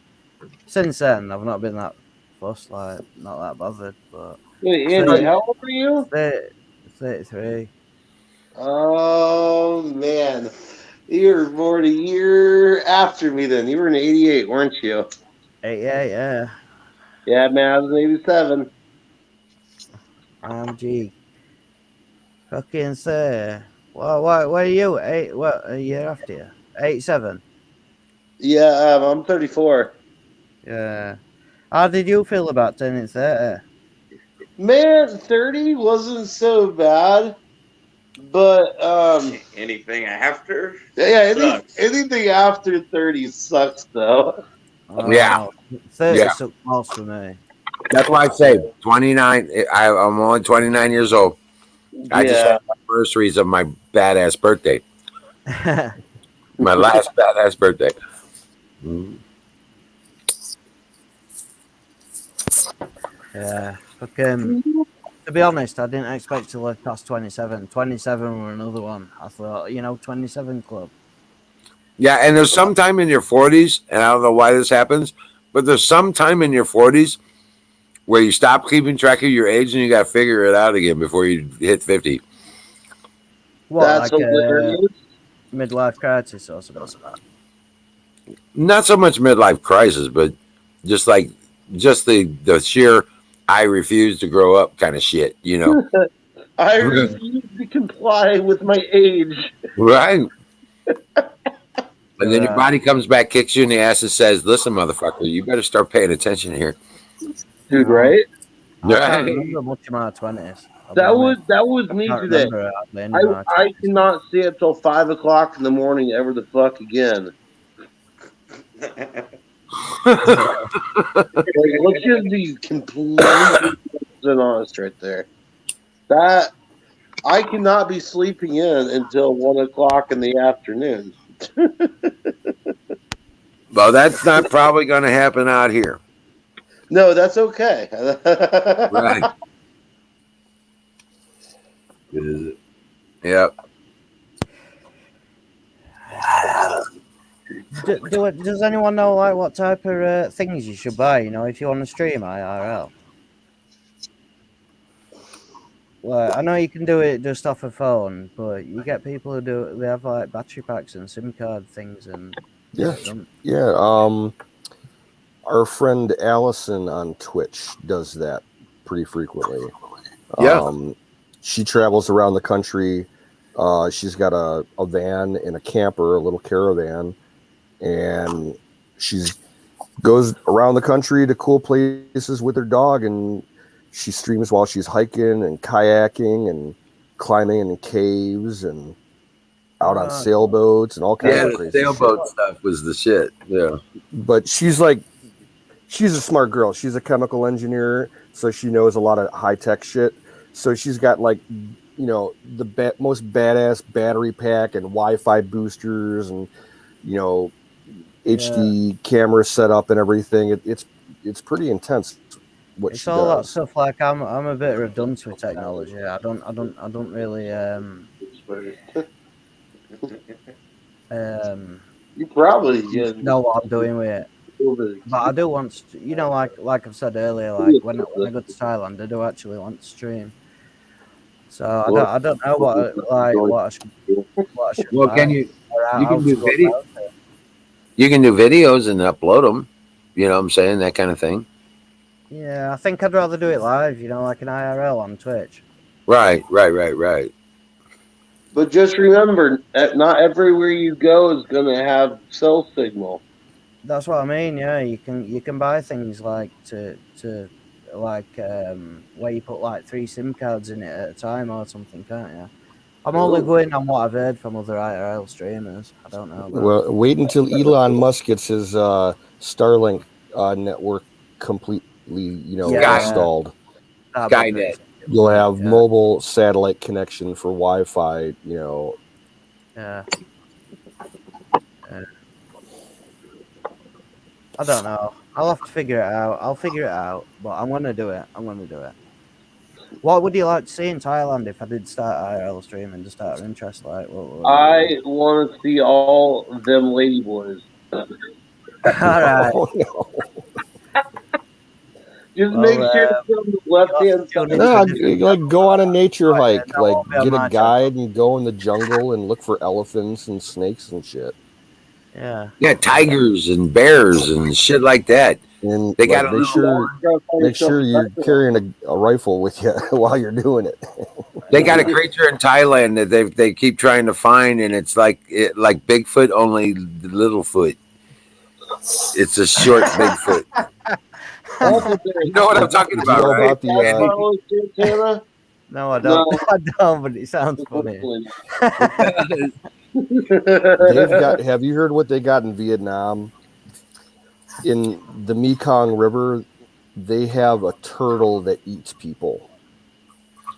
Since then, I've not been that fussed, like, not that bothered. But Wait, Andy, how old are you? 33. Oh, man. You were born a year after me then. You were in 88, weren't you? 88, yeah. Yeah, man, I was in 87. OMG. Fucking say. Well, what are you? What a year after you? 87. Yeah, I'm 34. Yeah. How did you feel about turning 30? Man, 30 wasn't so bad. But anything after? Yeah, anything after 30 sucks though. Yeah. 30 sucked most for me. That's why I say 29. I'm only 29 years old. I just had anniversaries of my badass birthday. My last badass birthday. Yeah. Fucking. To be honest, I didn't expect to live past 27. 27 were another one. I thought, 27 club. Yeah, and there's some time in your 40s, and I don't know why this happens, but there's some time in your 40s where you stop keeping track of your age and you got to figure it out again before you hit 50. What, That's like a midlife crisis or something? Not so much midlife crisis, but just the sheer I refuse to grow up kind of shit, I refuse to comply with my age. Right. And then your body comes back, kicks you in the ass, and says, "Listen, motherfucker, you better start paying attention here." Dude, right? I can't remember much of my 20s. That was me today. I cannot see it till 5 o'clock in the morning ever the fuck again. Let's just be completely honest right there. That I cannot be sleeping in until 1 o'clock in the afternoon. Well, that's not probably going to happen out here. No, that's okay. Right. Yep. Does anyone know like what type of things you should buy? If you want to stream IRL. Well, I know you can do it just off a phone, but you get people who do it. They have like battery packs and SIM card things, and Yeah. our friend Allison on Twitch does that pretty frequently. Yeah. She travels around the country. She's got a van and a camper, a little caravan, and she's goes around the country to cool places with her dog, and she streams while she's hiking and kayaking and climbing in caves and out on sailboats and all kinds of the crazy sailboat shit. stuff was the shit. Yeah. But she's a smart girl. She's a chemical engineer, so she knows a lot of high tech shit. So she's got like, you know, the most badass battery pack and Wi-Fi boosters and, you know, HD camera setup and everything. It's pretty intense what It's she all that does. stuff. Like I'm a bit redundant with technology. I don't really You probably know what I'm doing with it. But I do want to, you know, like I've said earlier, like when I go to Thailand, I do actually want to stream. So I don't know what I should Well, buy. can you? Or You how can to do go video. about it. You can do videos and upload them. You know what I'm saying? That kind of thing. Yeah, I think I'd rather do it live. You know, like an IRL on Twitch. Right. But just remember, not everywhere you go is going to have cell signal. That's what I mean. Yeah, you can buy things like to like where you put like 3 SIM cards in it at a time or something, can't you? I'm only going on what I've heard from other IRL streamers. I don't know. Well, wait until Elon Musk gets his Starlink network completely, you know, installed. Skynet. You'll have mobile satellite connection for Wi-Fi, you know. Yeah. I don't know. I'll have to figure it out. I'll figure it out, but I'm gonna do it. What would you like to see in Thailand if I did start IRL streaming, just out of interest? Like, I want to see all them ladyboys. All right. Oh, no. Just make sure to film the left hand side. No, like go on a nature hike, like get a guide and go in the jungle and look for elephants and snakes and shit. Yeah. Yeah, tigers and bears and shit like that. And They got like, a make sure you're carrying a rifle with you while you're doing it. They got a creature in Thailand that they keep trying to find, and it's like Bigfoot, only the little foot. It's a short Bigfoot. You know what I'm talking about, You know right? about the, No, I don't. No. I don't, but it sounds funny. have you heard what they got in Vietnam? In the Mekong River, they have a turtle that eats people.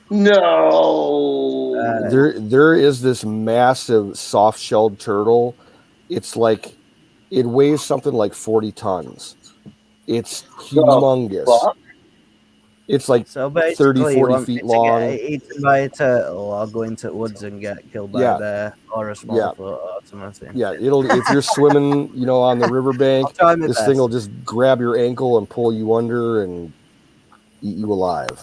No. There is this massive soft-shelled turtle. It's like it weighs something like 40 tons. It's humongous. It's like So 30, basically, 40 feet long. Get eaten by a turtle or go into woods and get killed by a bear or a small foot or something. Yeah, if you're swimming, you know, on the riverbank, I'll try my this best. thing will just grab your ankle and pull you under and eat you alive.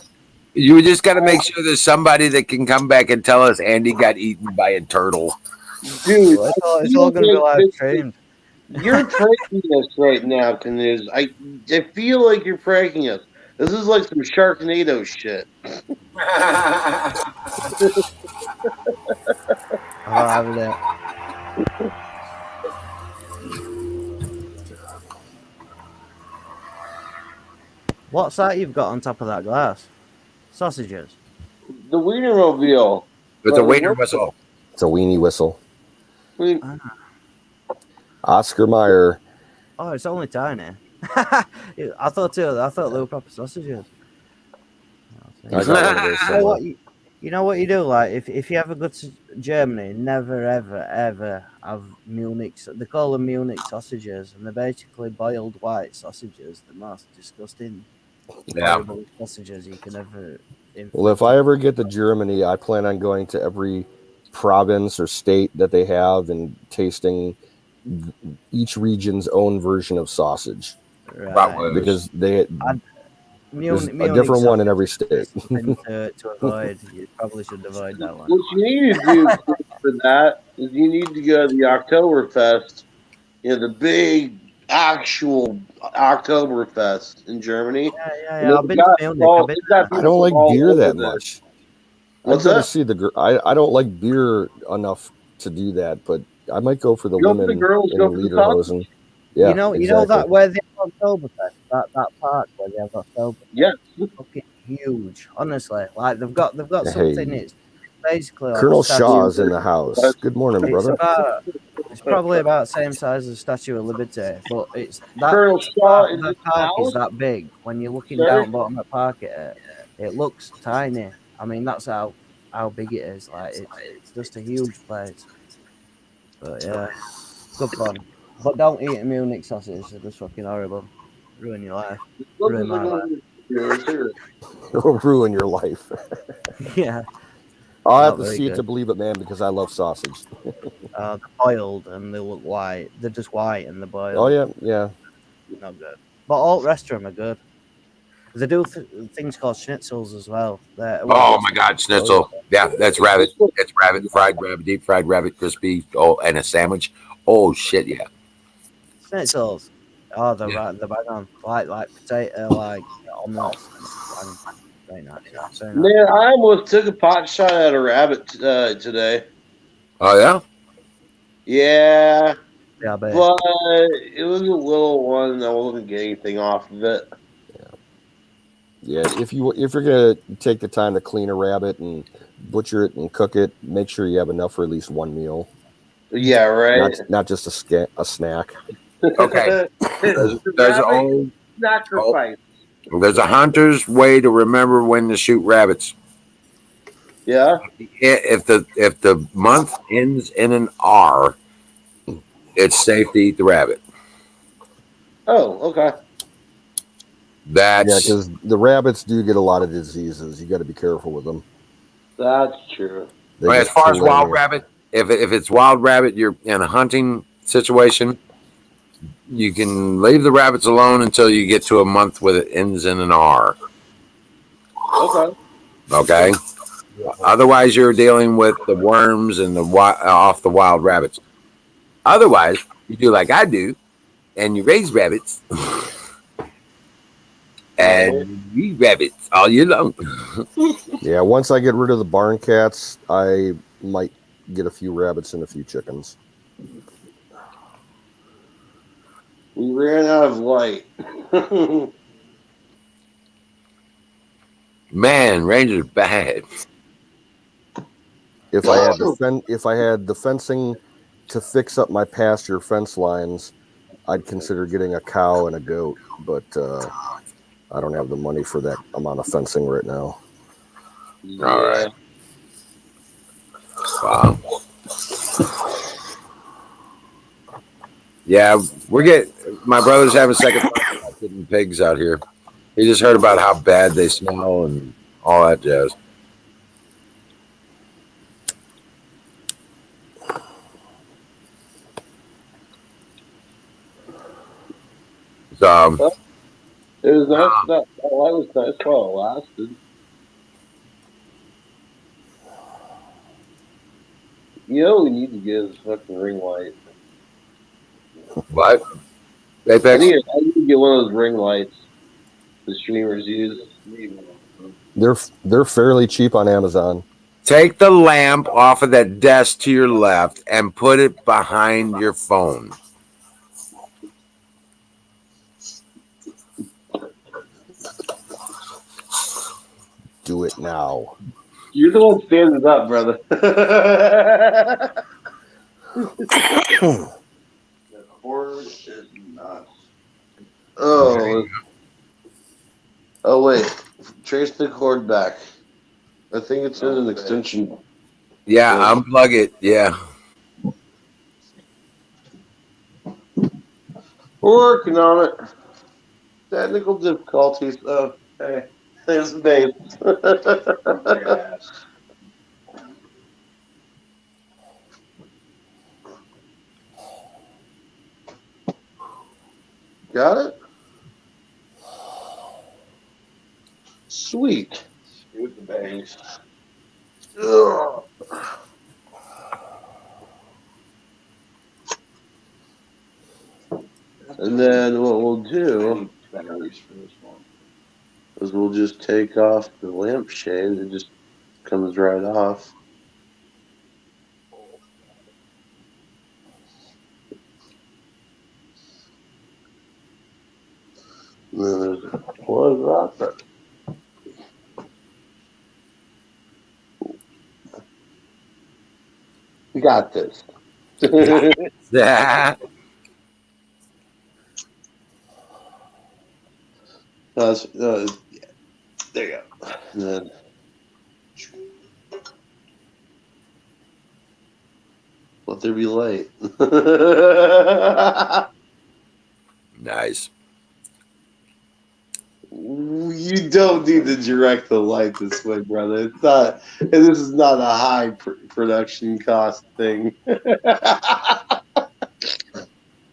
You just got to make sure there's somebody that can come back and tell us Andy got eaten by a turtle. Dude, It's all going to be live streamed. You're pranking us right now, Canoes. I feel like you're pranking us. This is like some Sharknado shit. I'll have it. What's that you've got on top of that glass? Sausages. The Wienermobile. It's a waiter whistle. It's a weenie whistle. I mean, Oscar Mayer. Oh, it's only tiny. I thought they were proper sausages. I got one of those somewhere. You know what you do? Like, if you ever go to Germany, never, ever, ever have Munich. They call them Munich sausages, and they're basically boiled white sausages. The most disgusting horrible sausages you can ever. Well, if I ever get to Germany, I plan on going to every province or state that they have and tasting each region's own version of sausage. Right. Because there's Munich a different one in every state. to avoid. You probably should avoid that one. what you need to do for that is you need to go to the Oktoberfest. You know, the big actual Oktoberfest in Germany. Yeah. I've been to Munich. I've been I don't like beer that much. What's I'd go to that? see the. I don't like beer enough to do that, but I might go for the Go for the women girls, in go for the Lederhosen. Yeah, you know exactly. that where they have Oktoberfest, that park where they have Oktoberfest. Yeah, fucking huge. Honestly, like they've got Hey. something. It's basically like Colonel a statue. Shaw's in the house. Good morning, It's brother. it's probably about the same size as the Statue of Liberty, but it's that Colonel Shaw is the in the park is house. that big. When you're looking Sir? down bottom of the park at it, it looks tiny. I mean, that's how big it is. Like it's just a huge place. But yeah, good fun. But don't eat a Munich sausage. They're just fucking horrible. Ruin your life. Ruin my life. It'll ruin your life. Yeah. I'll Not have to very see it good. to believe it, man, because I love sausage. They're boiled and they look white. They're just white and they're boiled. Oh yeah. Not good. But all the rest of them are good. They do things called schnitzels as well. Oh my God, schnitzel. Yeah, that's rabbit. That's rabbit, fried rabbit, deep fried rabbit, crispy. Oh, and a sandwich. Oh shit, yeah. Schnitzels. Oh, they're right. They're bang on. Like potato, like omelets. Very nice. Very nice. Man, I almost took a pot shot at a rabbit today. Oh yeah. Yeah, Yeah, but it was a little one. I wasn't getting anything off of it. Yeah, if you're gonna take the time to clean a rabbit and butcher it and cook it, make sure you have enough for at least one meal. Yeah, right. Not just a snack. Okay. There's only sacrifice. there's a hunter's way to remember when to shoot rabbits. Yeah. If the month ends in an R, it's safe to eat the rabbit. Oh, okay. That's because the rabbits do get a lot of diseases. You got to be careful with them. That's true. as far as wild rabbit, if it's wild rabbit, you're in a hunting situation. You can leave the rabbits alone until you get to a month where it ends in an R. Okay. Okay. Otherwise, you're dealing with the worms and the off the wild rabbits. Otherwise, you do like I do, and you raise rabbits, and you eat rabbits all year long. Yeah, once I get rid of the barn cats, I might get a few rabbits and a few chickens. We ran out of light. Man, Ranger's bad. If I had the fencing to fix up my pasture fence lines, I'd consider getting a cow and a goat, but I don't have the money for that amount of fencing right now. All right. Wow. Yeah, my brother's having second thoughts about getting pigs out here. He just heard about how bad they smell and all that jazz. So, it was nice. That was nice while it lasted. You know, we need to get his fucking ring light. What? Apex? I need to get one of those ring lights the streamers use. They're fairly cheap on Amazon. Take the lamp off of that desk to your left and put it behind your phone. Do it now. You're the one standing up, brother. The cord is not. Oh wait. Trace the cord back. I think it's in an extension. Yeah, unplug it. Yeah. We're working on it. Technical difficulties. Oh, hey. There's babe. Got it? Sweet. With the bangs. Ugh. And then what we'll do is we'll just take off the lampshade. It just comes right off. And then there's a plug that. We got this. Yeah. There you go. And then let there be light. Nice. You don't need to direct the light this way, brother. It's not. This is not a high production cost thing.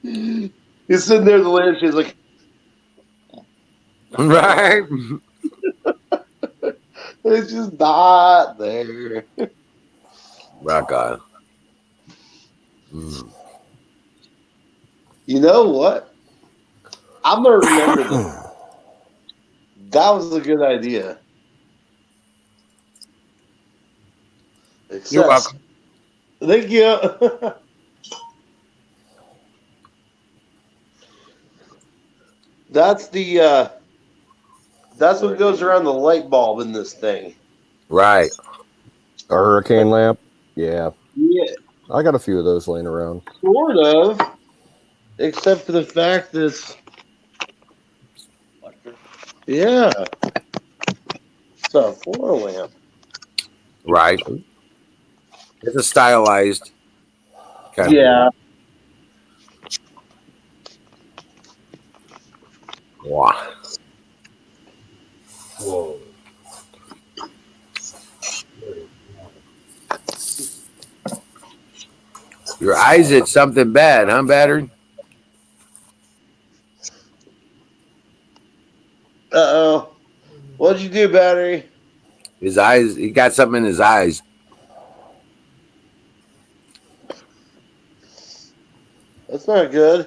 He's sitting there, the lampshade's like, Right. it's just not there. Rock on. Mm. You know what? I'm gonna remember this. That was a good idea. You're welcome. Thank you. That's the that's what goes around the light bulb in this thing. Right. A hurricane lamp? Yeah. Yeah, I got a few of those laying around. sort of. Except for the fact that yeah. It's a floor lamp. Right. It's a stylized kind of Yeah. Wow. Whoa. Your eyes at something bad, huh, Battery? Uh-oh. What'd you do, Battery? His eyes, he got something in his eyes. That's not good.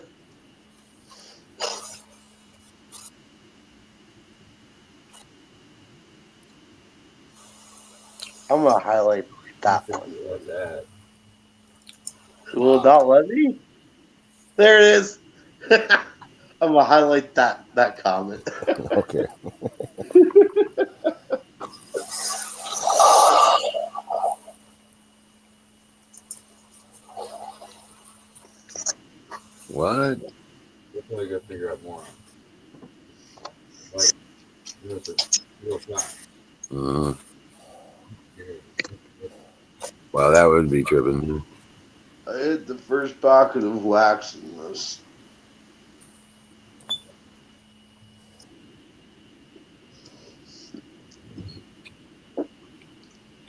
I'm gonna highlight that one. What's that? Will it not let me? There it is. I'm gonna highlight that comment. Okay. What? Definitely gotta figure out more. Like, real shot. Mhm. Well, that would be tripping. I hit the first pocket of wax in this.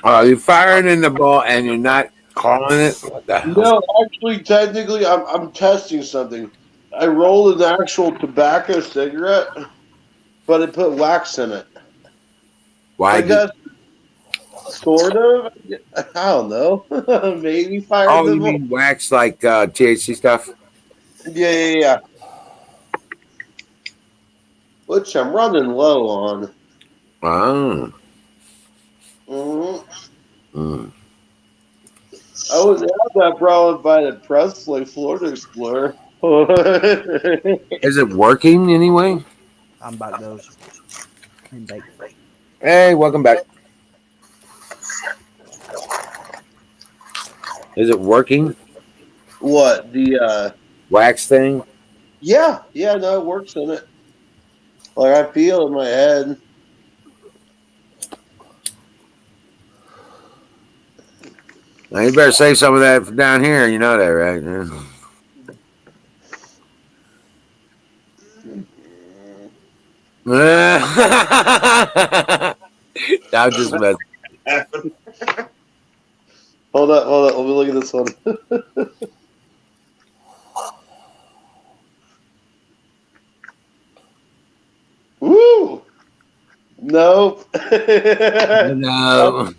You're firing in the ball and you're not calling it? What the hell? No, actually, technically, I'm testing something. I rolled an actual tobacco cigarette, but I put wax in it. Why? I guess, sort of. I don't know. Maybe fire Oh, the you ball. mean wax like THC stuff? Yeah. Which I'm running low on. Oh. Mm-hmm. Mm. I wouldn't have that problem if I had pressed like Florida Explorer. Is it working anyway? I'm back, those. I'm back. Hey, welcome back. Is it working? What? The wax thing? Yeah, no, it works in it. Like I feel it in my head. Now, you better save some of that for down here. You know that, right? Yeah. I'm just messing. Hold up. Let me look at this one. Woo! Nope. No.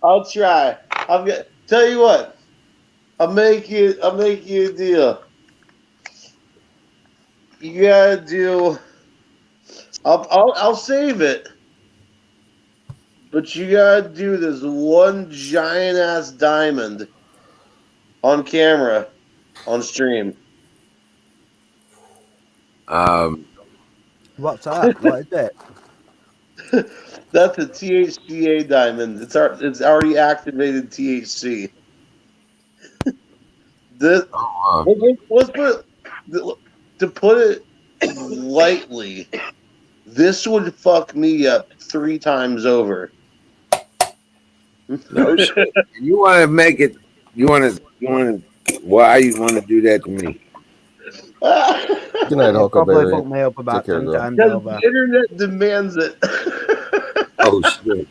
I'll try. I'm gonna tell you what. I'll make you a deal. you gotta do. I'll save it. But you gotta do this one giant ass diamond on camera, on stream. What's that? What is it? That's a THCA diamond. It's already activated THC. This let's put to put it lightly. This would fuck me up 3 times over. No shit. You want to make it? You want to? Why you want to do that to me? Good night, Probably Huckleberry. fucked me up about Take care, 10 girl. times Because over. the internet demands it. Oh shit!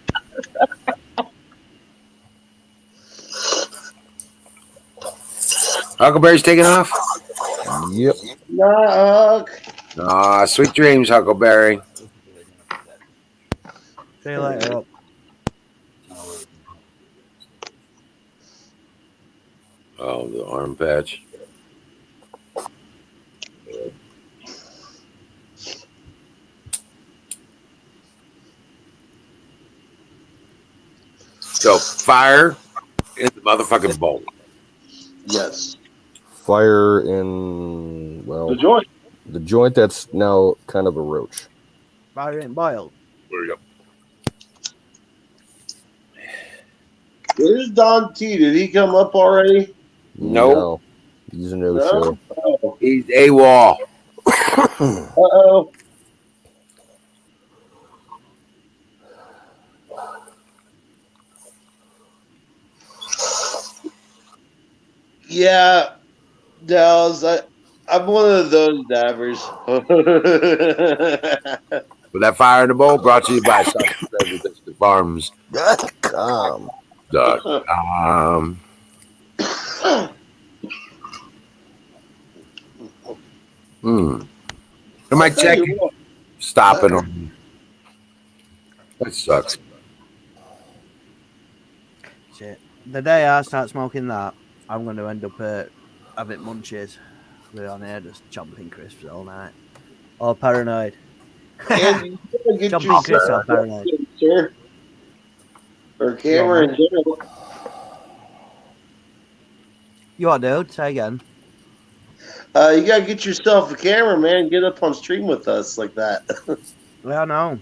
Huckleberry's taking off. Yep. Knock. Ah, sweet dreams, Huckleberry. See you later. Up. Oh, the arm patch. So fire in the motherfucking bowl. Yes. Fire in, well, The joint. the joint that's now kind of a roach. Fire ain't boiled. There you go. Where's Don T? Did he come up already? Nope. No. He's a no-show. Oh. He's AWOL. Uh-oh. Yeah, Dallas, I'm one of those dabbers. With that fire in the bowl brought to you by South Farms. Come. Am I checking? Stopping on. That sucks. Shit. The day I start smoking that, I'm going to end up having munchies. We're on here just chomping crisps all night. All paranoid. And you gotta get Chomping crisps all yourself, paranoid. sir, or camera in general. You what, dude? Say again. You gotta get yourself a camera, man. Get up on stream with us like that. Yeah, I know.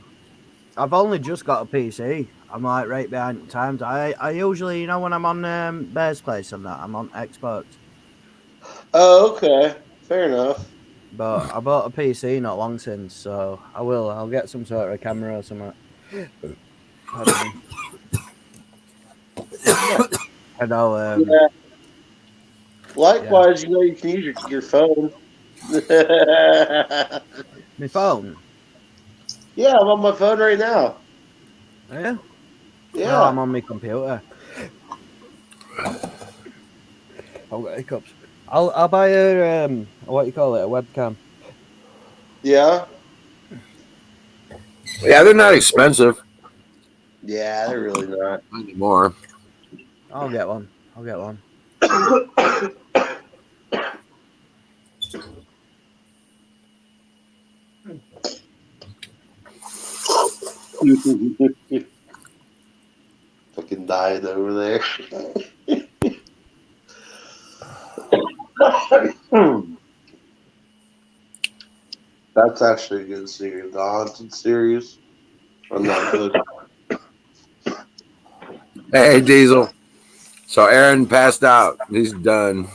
I've only just got a PC. I'm like right behind the times. I usually, you know, when I'm on Bear's Place and that, I'm on Xbox. Oh, okay. Fair enough. But I bought a PC not long since, so I'll get some sort of camera or something. I don't know. Yeah. Likewise, you know, you can use your phone. My phone? Yeah, I'm on my phone right now. Yeah? Yeah. No, I'm on my computer. I've got hiccups. I'll buy a what you call it, a webcam. Yeah. Yeah, they're not expensive Yeah, they're really not. anymore. I'll get one. Fucking died over there. That's actually a good series. The Haunted series. I'm not good. Hey, Diesel. So Aaron passed out. He's done.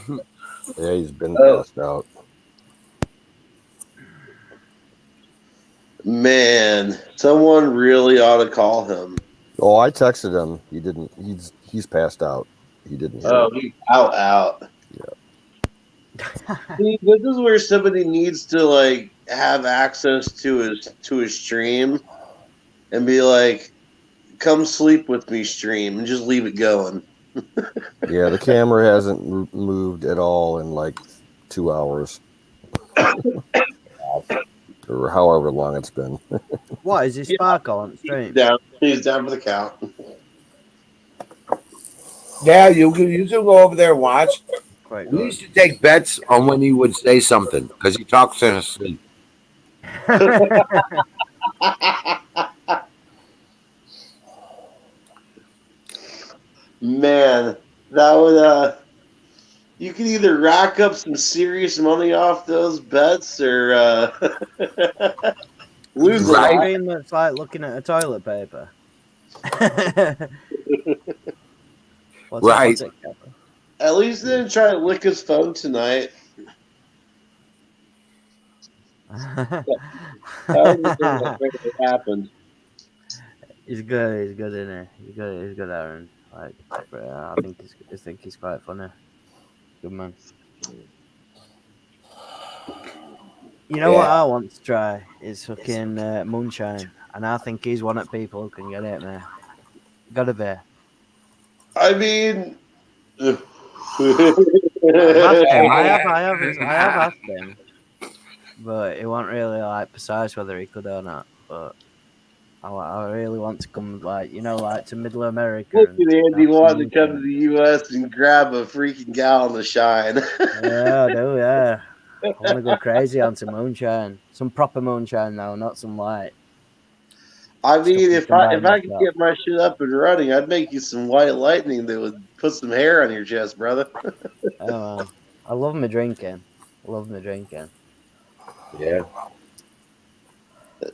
Yeah, he's been passed out. Man, someone really ought to call him. Oh, I texted him. He didn't. He's passed out. He didn't hear Oh, it. he's out. See, this is where somebody needs to like have access to his stream and be like, "Come sleep with me, stream," and just leave it going. Yeah, the camera hasn't moved at all in like 2 hours. Or however long it's been. What is this sparkle on stream? He's down for the count. Yeah, you can go over there and watch. quite We good. used to take bets on when he would say something because he talks in his sleep. Man, that would you could either rack up some serious money off those bets or lose a Right. lot. Dream that's like looking at a toilet paper. What's Right. it, Captain? At least he didn't try to lick his phone tonight. That was the thing that really happened. He's good. He's good, isn't he? He's good, Aaron. Like, I think he's quite funny. Good man. You know what I want to try is fucking moonshine, and I think he's one of the people who can get it, man. Gotta be. I mean, I have asked him, but he wasn't really like precise whether he could or not. But I really want to come, like to Middle America. look and at Andy have some wanting to come to moonshine. the U.S. and grab a freaking gallon of shine. Yeah, I do. Yeah, I want to go crazy on some moonshine, some proper moonshine now, not some light. I mean, you if can buy I in the could shop. get my shit up and running, I'd make you some white lightning that would put some hair on your chest, brother. Oh man, I love my drinking. Yeah.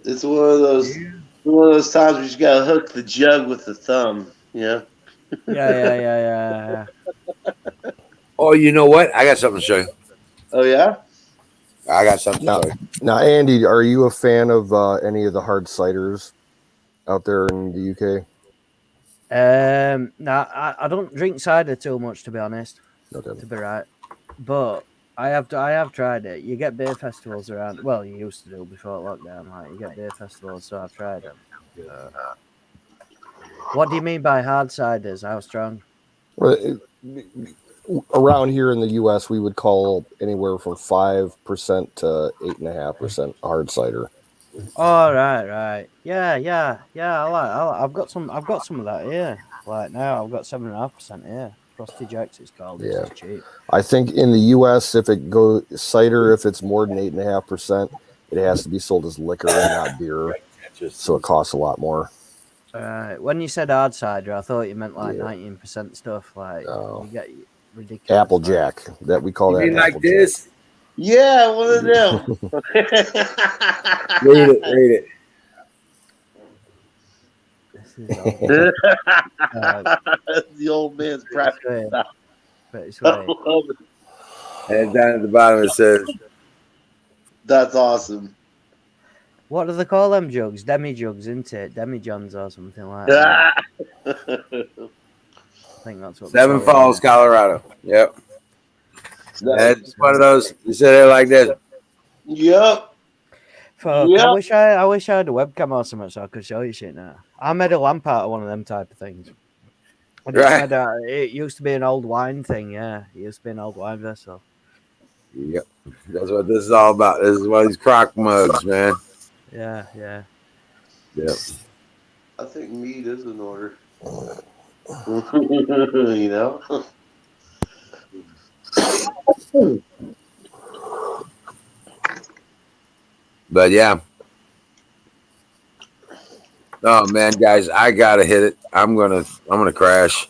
It's one of those times where you just gotta hook the jug with the thumb. Yeah. Yeah. Oh, you know what? I got something to show you. Oh yeah. I got something to show you. Now, Andy, are you a fan of any of the hard ciders out there in the UK? No, I don't drink cider too much, to be honest. Okay. To be right, but I have tried it. You get beer festivals around. Well, you used to do before lockdown. Like you get beer festivals, so I've tried them. What do you mean by hard ciders? How strong? Well, around here in the U.S., we would call anywhere from 5% to 8.5% hard cider. Oh, right. Yeah. I've got some of that here. Like now, I've got 7.5% here. Frosty Jacks, it's called. Yeah. It's cheap. I think in the U.S., if it goes cider, if it's more than 8.5%, it has to be sold as liquor and not beer. So it costs a lot more. When you said hard cider, I thought you meant like 19% stuff. Like you get ridiculous. Applejack, that we call You that. mean like Applejack. this? Yeah, one of them. Read it. This is awful. The old man's practice. Pretty sweet. And down at the bottom it says, That's awesome. What do they call them jugs? Demi jugs, isn't it? Demi johns or something like that. I think that's what. Seven Falls, Colorado. Yep. That's one of those. You sit there like this. Yep. Fuck, Yep. I wish I had a webcam or something so I could show you shit now. I made a lamp out of one of them type of things. I just Right. it used to be an old wine thing, yeah. It used to be an old wine vessel. Yep. That's what this is all about. This is one of these crock mugs, man. Yeah. Yep. I think meat is in order. You know? But yeah. Oh man, guys, I gotta hit it. I'm gonna crash.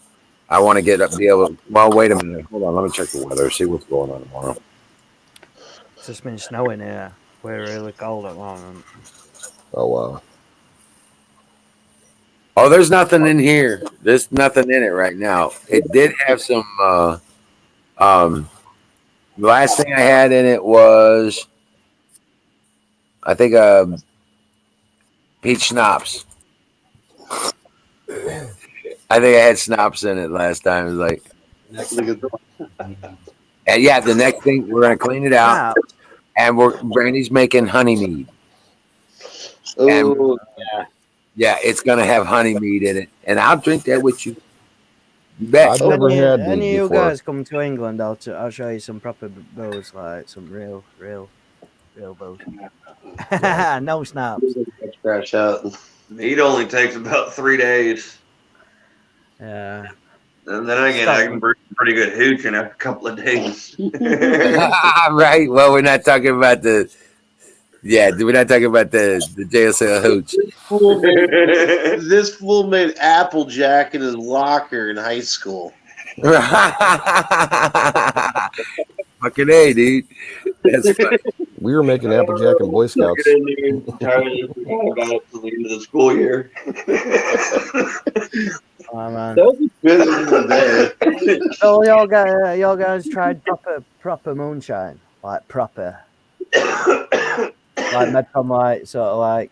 I want to get up, be able. Well, wait a minute. Hold on. Let me check the weather. See what's going on tomorrow. It's just been snowing here. We're really cold at the moment. Oh, wow. Oh, there's nothing in here. There's nothing in it right now. It did have some. The last thing I had in it was, I think, peach schnapps. I think I had schnapps in it last time. It was like, and yeah, the next thing we're gonna clean it out, and Brandy's making honey mead. Oh, Yeah, it's gonna have honey mead in it, and I'll drink that with you. You bet. I've never had these Any of you before. guys come to England, I'll show you some proper booze, like some real booze. No snaps. Crash out. Meat only takes about 3 days. Yeah. And then again, I can bring pretty good hooch in a couple of days. Right. Well, we're not talking about the. Yeah, we're not talking about the JSL hooch. This fool made Applejack in his locker in high school. Fucking A, dude. That's funny. We were making Applejack and Boy Scouts. Entirely forgot about it till the end of the school year. Oh, man. That was good in the day. So y'all guys tried proper moonshine, like proper, like made from like sort of like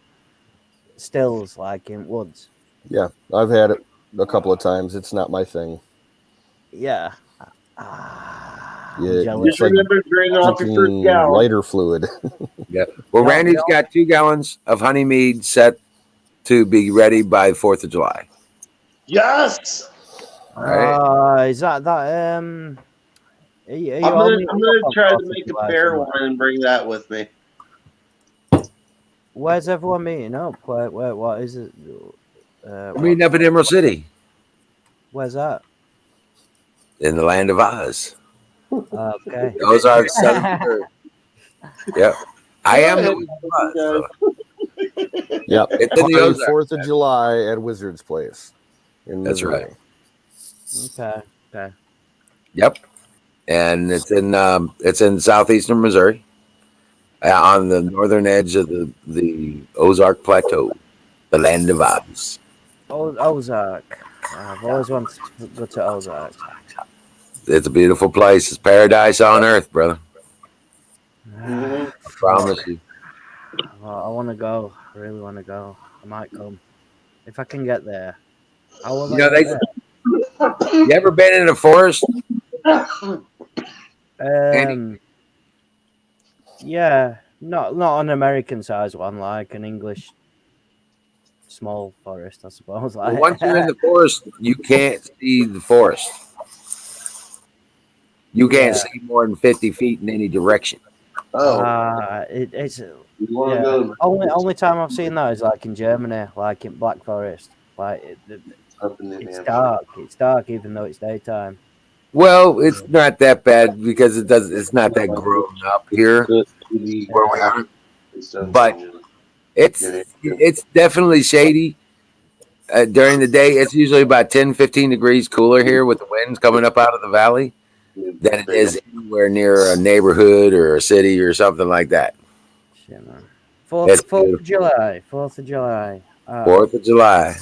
stills, like in woods. Yeah, I've had it a couple of times. It's not my thing. Yeah. Yeah, jealous. it's like Remember drinking off your first drinking gallon. lighter fluid. Yeah. Well, Randy's got 2 gallons of honey mead set to be ready by 4th of July. Yes. Is that are you I'm only- gonna try to make a pear one and bring that with me. Where's everyone meeting up? Where what is it? We're meeting up in Emerald City Where's that? in the land of Oz. Okay. Those are 7th. Yep. I am the Wizard of Oz, so. Yep. It's in the Ozarks. 4th of July at Wizard's Place. That's right. Okay. Yep. And it's in southeastern Missouri, on the northern edge of the Ozark Plateau, the land of Oz. Ozark. I've always wanted to go to Ozark. It's a beautiful place. It's paradise on earth, brother. I promise you. Well, I want to go. I really want to go. I might come if I can get there. How will You know, I get you ever been in a forest? there? Yeah, not an American sized one, like an English small forest, I suppose. Like Once you're in the forest, you can't see the forest. You can't see more than 50 feet in any direction. It's only time I've seen that is like in Germany, like in Black Forest. Like it's dark. It's dark even though it's daytime. Well, it's not that bad because it's not that grown up here where we are. But it's definitely shady. During the day, it's usually about 10, 15 degrees cooler here with the winds coming up out of the valley than it is anywhere near a neighborhood or a city or something like that. Shit, man. 4th of July. 4th of July. 4th of July.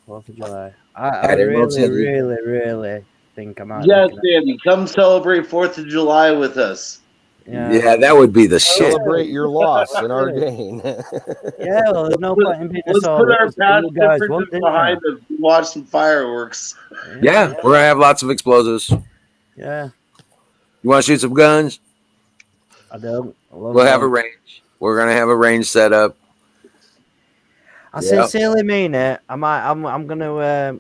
4th of July. I really think I might. Yes, Danny, come celebrate 4th of July with us. Yeah, that would be the shit. Celebrate your loss and our gain. Yeah, well, there's no point in being Let's so. put our past You guys differences want it, behind us and watch some fireworks. Yeah, we're gonna have lots of explosives. Yeah, You want to shoot some guns? I don't. We'll have a range. We're gonna have a range set up. I sincerely mean it. I'm gonna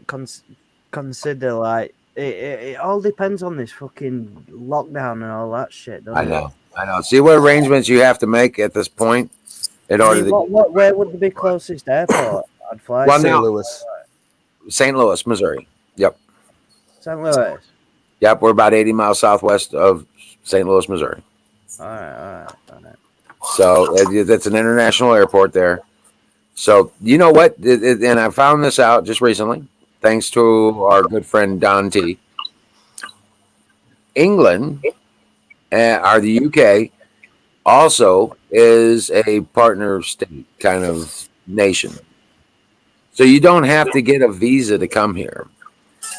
consider like it all depends on this fucking lockdown and all that shit. Doesn't I know. See what arrangements you have to make at this point in order to. Where would be closest airport? I'd fly. Well, St. Louis. St. Louis, Missouri. Yep. St. Louis. Yep, we're about 80 miles southwest of St. Louis, Missouri. All right. So that's an international airport there. So you know what? And I found this out just recently, thanks to our good friend Don T. England, or the UK, also is a partner state kind of nation. So you don't have to get a visa to come here.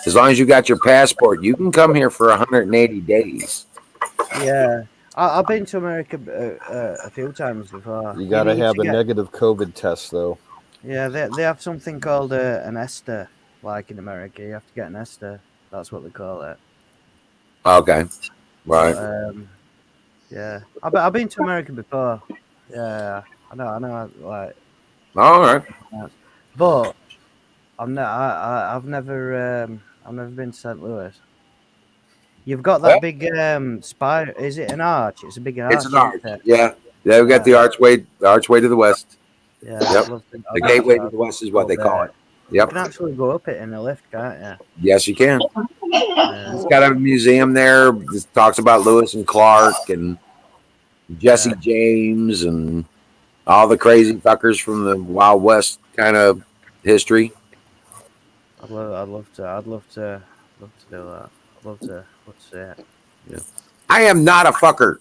As long as you got your passport, you can come here for 180 days. Yeah. I've been to America a few times before. You got to need have a get- negative COVID test, though. Yeah, they have something called an ESTA, like in America. You have to get an ESTA. That's what they call it. Okay. Right. Yeah. I've been to America before. Yeah, I know. Like, All right. but I've never been to St. Louis. You've got that big spire. Is it an arch? It's a big arch. It's an arch. isn't it? Yeah. Yeah, we got the archway to the west. Yeah. Yep. I'd love to- The gateway to the west is what they call it. You Yep. can actually go up it in a lift, can't you? Yes, you can. He's got a museum there. That talks about Lewis and Clark and Jesse James and all the crazy fuckers from the Wild West kind of history. I'd love to do that. I'd love to see it. Yeah. I am not a fucker.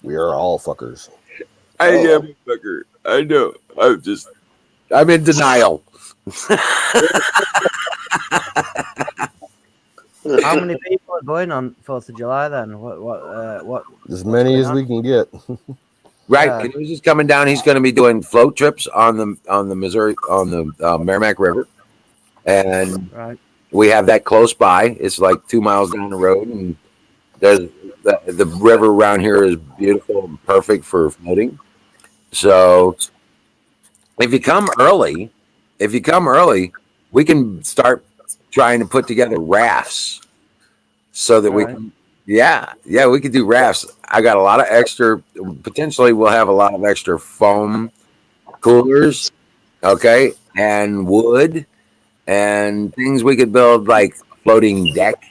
We are all fuckers. I am a fucker. I know. I'm in denial. How many people are going on 4th of July then? What? As many as we can get. Right. Canoes is coming down. He's going to be doing float trips on the Missouri, on the Merrimack River. And we have that close by. It's like 2 miles down the road. And there's the river around here is beautiful and perfect for floating. So if you come early, we can start trying to put together rafts so that we can, we could do rafts. I got a lot of extra, potentially we'll have a lot of extra foam coolers, okay, and wood and things we could build like floating deck.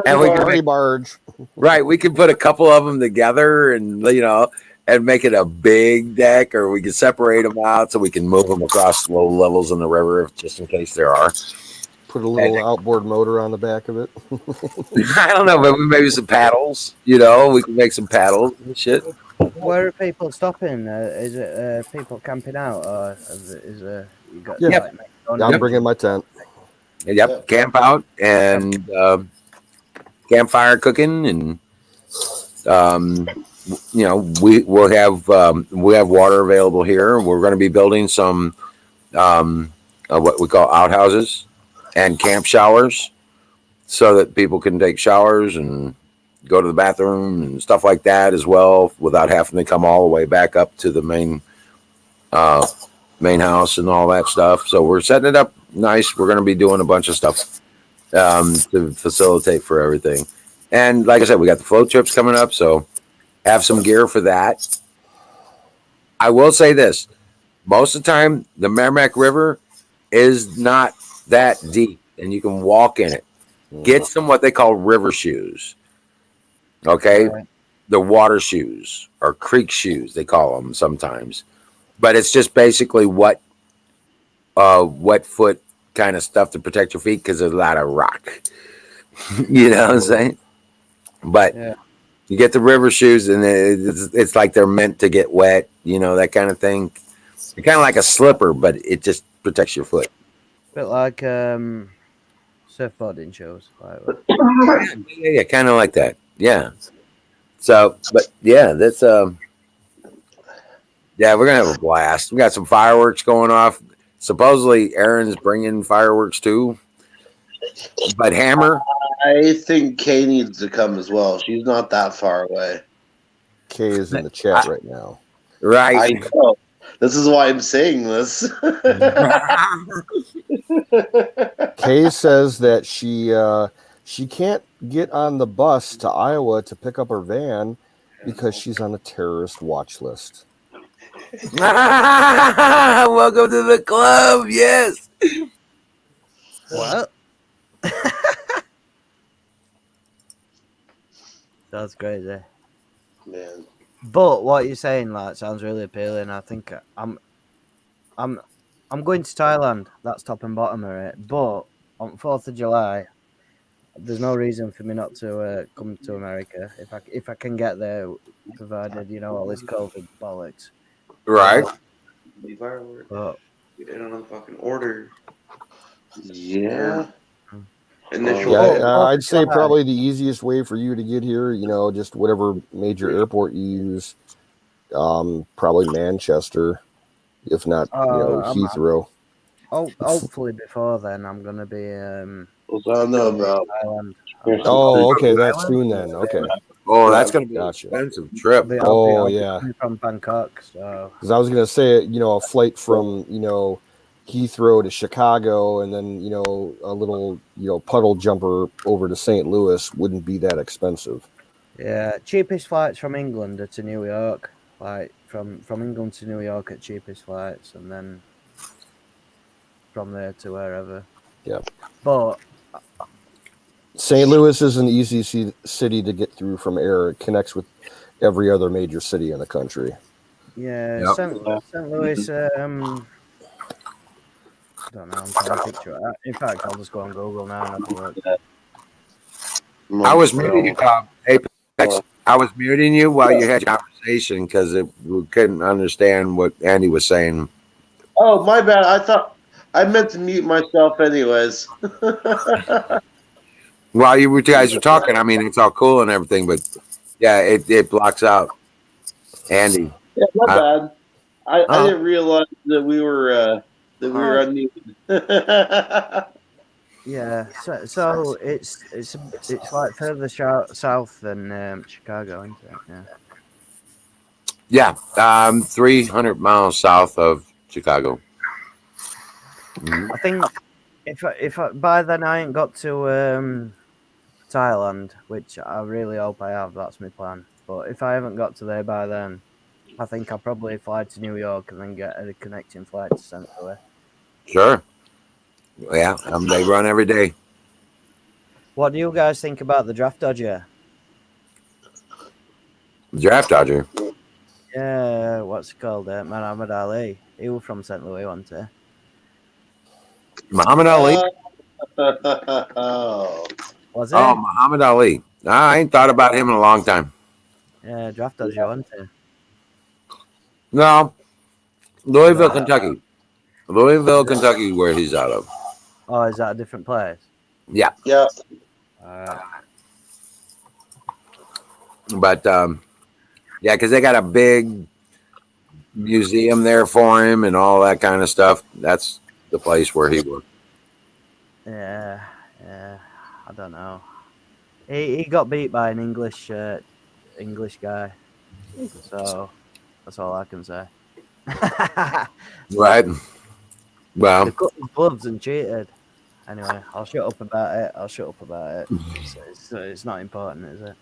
And we can barge. Right, we can put a couple of them together and and make it a big deck, or we can separate them out so we can move them across low levels in the river just in case there are. Put a little outboard motor on the back of it. I don't know, but maybe some paddles. We can make some paddles and shit. Where are people stopping? Is it people camping out, or is you got? Yeah, I'm bringing my tent. Yep, camp out and campfire cooking, and we have water available here. We're going to be building some what we call outhouses and camp showers, so that people can take showers and go to the bathroom and stuff like that as well, without having to come all the way back up to the main house and all that stuff. So we're setting it up nice. We're going to be doing a bunch of stuff to facilitate for everything. And like I said, we got the float trips coming up, so have some gear for that. I will say this. Most of the time, the Merrimack River is not that deep, and you can walk in it. Get some what they call river shoes. Okay? The water shoes, or creek shoes, they call them sometimes. But it's just basically wet foot kind of stuff to protect your feet, because there's a lot of rock. You know what I'm saying? But you get the river shoes, and it's like they're meant to get wet, that kind of thing. It's kind of like a slipper, but it just protects your foot. Bit like surfboarding shoes. Yeah, kind of like that. Yeah. So, but yeah, that's we're gonna have a blast. We got some fireworks going off. Supposedly, Aaron's bringing fireworks too. But Hammer, I think Kay needs to come as well. She's not that far away. Kay is in the chat right now. Right. I know. This is why I'm saying this. Kay says that she can't get on the bus to Iowa to pick up her van because she's on a terrorist watch list. welcome to the club. Yes. What? That's crazy, man. But what you're saying, sounds really appealing. I think I'm going to Thailand. That's top and bottom of it. But on 4th of July, there's no reason for me not to come to America if I can get there, provided all this COVID bollocks. Right. Fireworks. Get in on the fucking order. Yeah. Initial. I'd say probably the easiest way for you to get here, just whatever major airport you use, probably Manchester, if not, Heathrow. Hopefully before then, I'm gonna be. Island. Oh, okay, that's soon then. Okay. Oh, that's gonna be an expensive trip. Oh, yeah. From Bangkok, so. Because I was gonna say, a flight from Heathrow to Chicago, and then a little puddle jumper over to St. Louis wouldn't be that expensive. Yeah, cheapest flights from England are to New York. Like from England to New York at cheapest flights, and then from there to wherever. Yeah. But St. Louis is an easy city to get through from air. It connects with every other major city in the country. yeah, Yep. St. Louis. I don't know. I'm trying to picture it. In fact, I'll just go on Google now and have a look. I was muting you, Apex. I was muting you while you had your conversation because we couldn't understand what Andy was saying. Oh, my bad. I thought I meant to mute myself anyways. While you guys were talking, I mean, it's all cool and everything, but yeah, it blocks out Andy. Yeah, my bad. I didn't realize that we were unmuted. Yeah, so it's like further south than Chicago, isn't it? Yeah. Yeah, 300 miles south of Chicago. I think if by then I ain't got to Thailand, which I really hope I have, that's my plan. But if I haven't got to there by then, I think I'll probably fly to New York and then get a connecting flight to St. Louis. Sure. Yeah, they run every day. What do you guys think about the Draft Dodger? Draft Dodger. Yeah, what's it called? Muhammad Ali. He was from St. Louis, wasn't he? Muhammad Ali? Was it? Oh, Muhammad Ali. I ain't thought about him in a long time. Yeah, Draft Dodger, wasn't he? No. Louisville, Kentucky. Louisville, Kentucky, where he's out of. Oh, is that a different place? Yeah. Yeah. But, yeah, because they got a big museum there for him and all that kind of stuff. That's the place where he worked. Yeah. I don't know. He got beat by an English guy. So that's all I can say. Right. Well, They cut his gloves and cheated. Anyway, I'll shut up about it. It's not important, is it?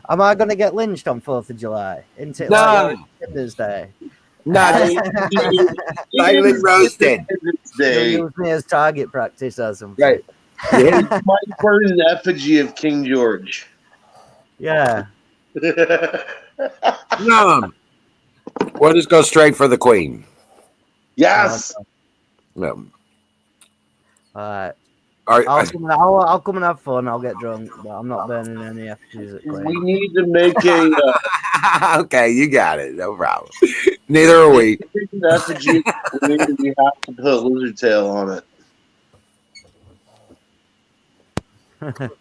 Am I going to get lynched on 4th of July? Isn't it like Independence Day? No, slightly roasted. Day. Use me as target practice or something. Right. Might burn an effigy of King George. Yeah. No. We'll just go straight for the Queen. Yes. No. Alright. I'll come and have fun. I'll get drunk, but I'm not burning any effigies at Queen. We need to make a. Okay, you got it. No problem. Neither are we. An effigy. We have to put a lizard tail on it.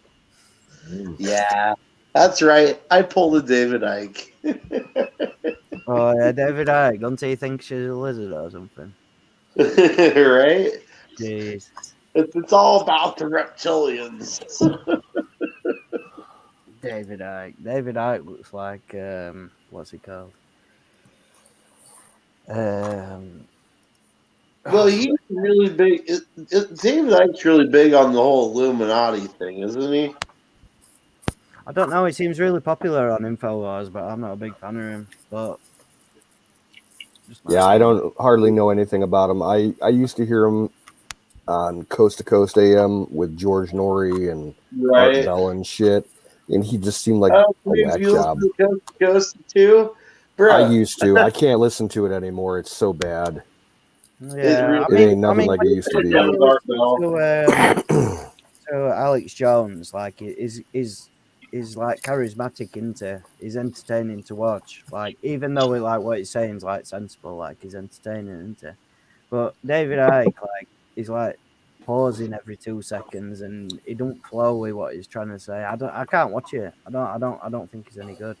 Yeah, that's right. I pulled a David Icke. Oh yeah, David Icke. Don't you think she's a lizard or something? Right? Jeez. It's all about the reptilians. David Icke. David Icke looks like what's he called? Well, he's really big. David Icke's really big on the whole Illuminati thing, isn't he? I don't know. He seems really popular on InfoWars, but I'm not a big fan of him. But yeah, I don't hardly know anything about him. I used to hear him on Coast to Coast AM with George Norrie and Art Bell and shit, and he just seemed like a whack job. Coast to Coast too. Bro. I used to. I can't listen to it anymore. It's so bad. Yeah, it ain't nothing like it used to be. So Alex Jones, like, is like charismatic, into. He's entertaining to watch. Like, even though like what he's saying is like sensible, like he's entertaining, isn't he? But David Icke, like, he's like pausing every 2 seconds, and he don't flow with what he's trying to say. I can't watch it. I don't think he's any good.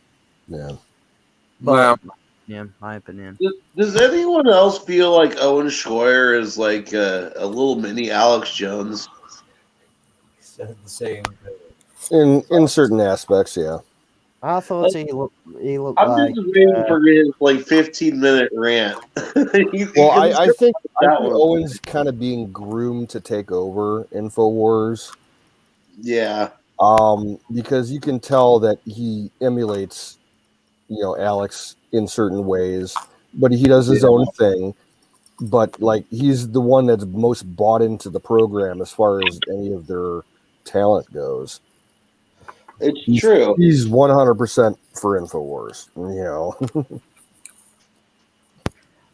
Yeah. But, yeah, my opinion. Does anyone else feel like Owen Schroyer is like a little mini Alex Jones? The same. In certain aspects, yeah. I thought he looked I'm like. just waiting for his like 15-minute rant. Well, I think Owen's kind of being groomed to take over InfoWars. Yeah. Because you can tell that he emulates, Alex in certain ways, but he does his own thing. but like he's the one that's most bought into the program as far as any of their talent goes. It's true. He's 100% for InfoWars. You know.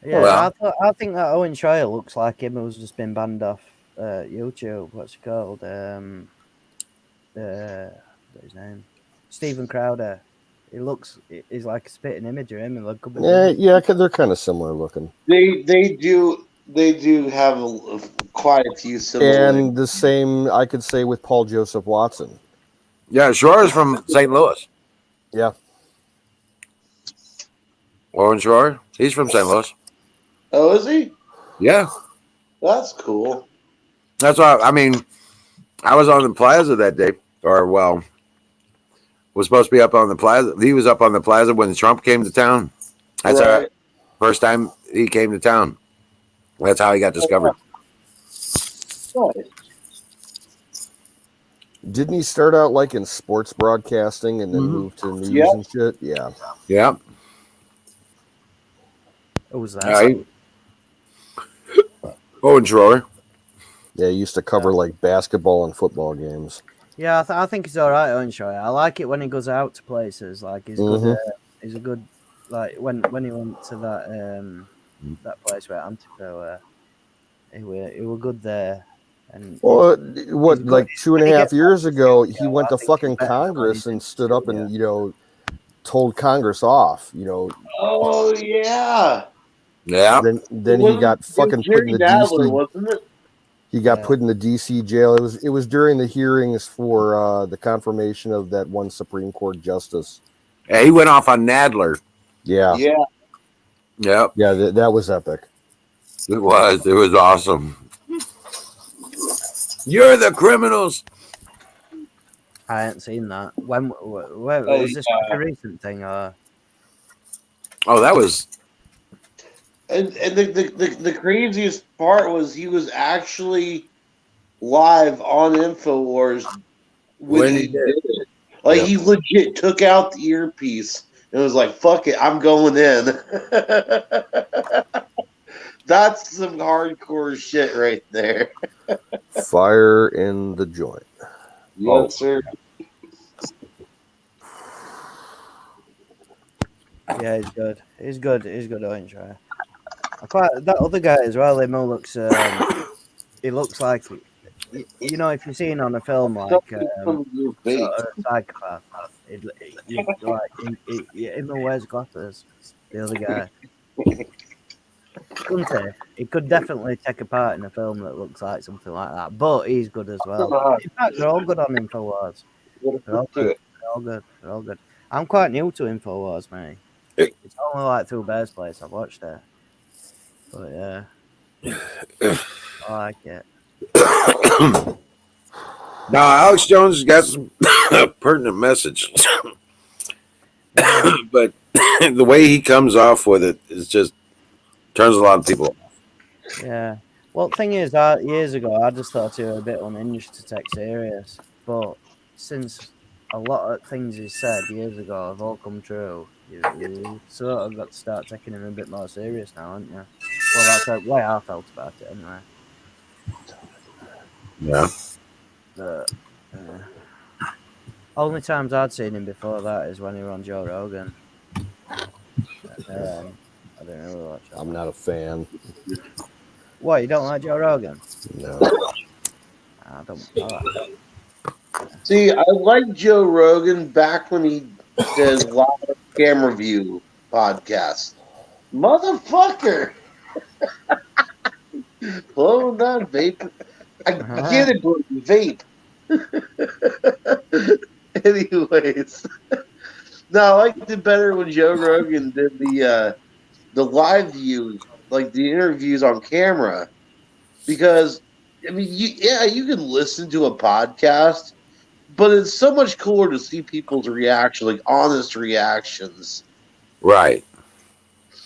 Yeah, Well- I think that Owen Schroyer looks like him who's just been banned off YouTube. What's it called? What's his name? Stephen Crowder. He's like a spitting image of him. And could be Yeah, they're kind of similar looking. They do have quite a few similar. And the same I could say with Paul Joseph Watson. Yeah, Schroer's from St. Louis. Yeah. Owen Schroer, he's from St. Louis. Oh, is he? Yeah. That's cool. That's why, I mean, I was on the plaza that day, or well, was supposed to be up on the plaza. He was up on the plaza when Trump came to town. That's Right. our first time he came to town. That's how he got discovered. Right. Didn't he start out like in sports broadcasting and then move to news Yep. and shit? Yeah. Yeah. Who was that? Right. Owen Schroer. Yeah, he used to cover like basketball and football games. Yeah, I think he's all right, Owen Schroyer. I like it when he goes out to places. Like he's good. He's a good. Like when he went to that place where Antifa, he were good there. And Well, what, good. like 2.5 years ago, he Yeah, went I to think fucking he's better Congress than and stood up and, you know, told Congress off, you know. Oh yeah. Yeah. Then he got fucking put in the Nadler, DC. wasn't it? He got put in the DC jail. It was during the hearings for the confirmation of that one Supreme Court justice. Yeah, he went off on Nadler. Yeah. Yeah. Yep. Yeah, that was epic. It was. It was awesome. You're the criminals. I hadn't seen that. When was this like a recent thing or? Oh, that was. And the craziest part was he was actually live on InfoWars when he did it. Like he legit took out the earpiece and was like, "Fuck it, I'm going in." That's some hardcore shit right there. Fire in the joint. Yes, sir. Yeah, he's good. He's good. He's good, Owen Schroyer. That other guy as well. Him who looks. He looks like, you know, if you're seeing on a film like sort of a psychopath, him who wears glasses. The other guy. Couldn't he? He could definitely take a part in a film that looks like something like that. But he's good as well. In fact, they're all good on InfoWars. They're all good. They're all good. They're all good. I'm quite new to InfoWars, mate. It's only like through Bear's Place I've watched it. But yeah. I like it. Now, Alex Jones has got some pertinent message. But the way he comes off with it is just turns a lot of people off. Yeah. Well, the thing is, years ago, I just thought you were a bit unhinged to take serious. But since a lot of things he said years ago have all come true, you sort of got to start taking him a bit more serious now, haven't you? Well, that's the way I felt about it, anyway. Yeah. Only times I'd seen him before that is when he was on Joe Rogan. I don't really watch that. I'm not a fan. What, you don't like Joe Rogan? No. I don't. See, I liked Joe Rogan back when he did live camera view podcast. Motherfucker! Blow that vape. I get it, but vape. Anyways, no, I liked it better when Joe Rogan did the live views, like the interviews on camera, because I mean, you can listen to a podcast, but it's so much cooler to see people's reaction, like honest reactions. Right.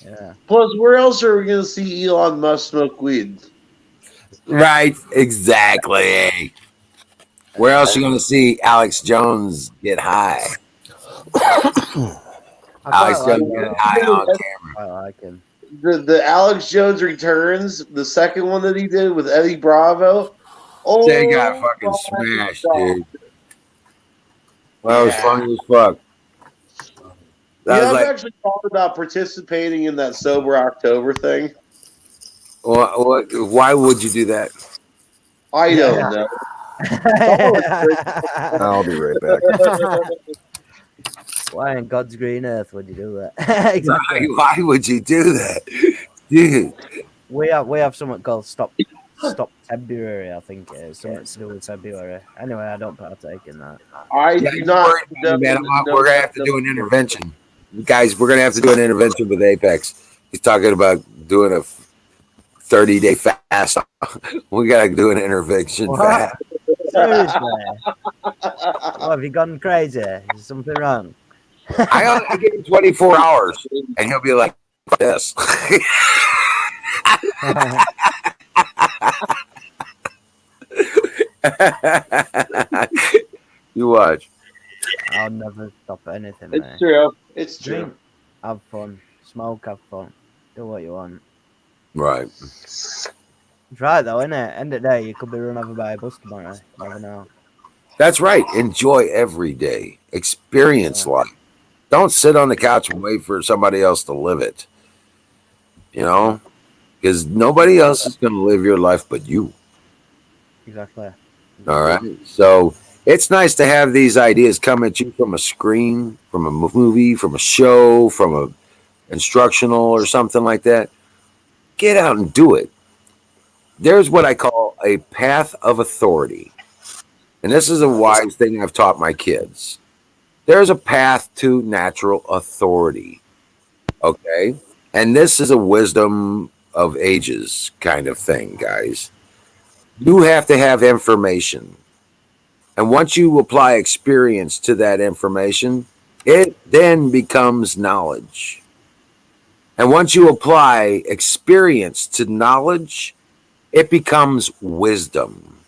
Yeah. Plus, where else are we going to see Elon Musk smoke weed? Right. Exactly. Where else are you going to see Alex Jones get high? Alex Jones get high on camera. I like him. the Alex Jones Returns, the second one that he did with Eddie Bravo. Oh, They got fucking smashed, dude. Well, it was funny as fuck. Yeah, I've actually thought about participating in that Sober October thing. Why would you do that? I don't know. I'll be right back. Why in God's green earth would you do that? Exactly. Why would you do that, dude? We have something called Stop February, I think it is. Something to do with February. Anyway, I don't partake in that. I do not. Man, we're gonna have to do an intervention, guys. We're gonna have to do an intervention with Apex. He's talking about doing a 30-day fast. We gotta do an intervention fast. Seriously? What, have you gone crazy? Is something wrong? I give him 24 hours, and he'll be like, "This." You watch. I'll never stop anything. It's mate. true. It's true. Drink, have fun. Smoke, have fun. Do what you want. Right. It's right though, isn't it? End of the day, you could be run over by a bus tomorrow. You never know. That's right. Enjoy every day. Experience life. Don't sit on the couch and wait for somebody else to live it. You know? Because nobody else is going to live your life but you. Exactly. All right. So it's nice to have these ideas come at you from a screen, from a movie, from a show, from a instructional or something like that. Get out and do it. There's what I call a path of authority. And this is a wise thing I've taught my kids. There's a path to natural authority. Okay? And this is a wisdom of ages kind of thing, guys. You have to have information. And once you apply experience to that information, it then becomes knowledge. And once you apply experience to knowledge, it becomes wisdom.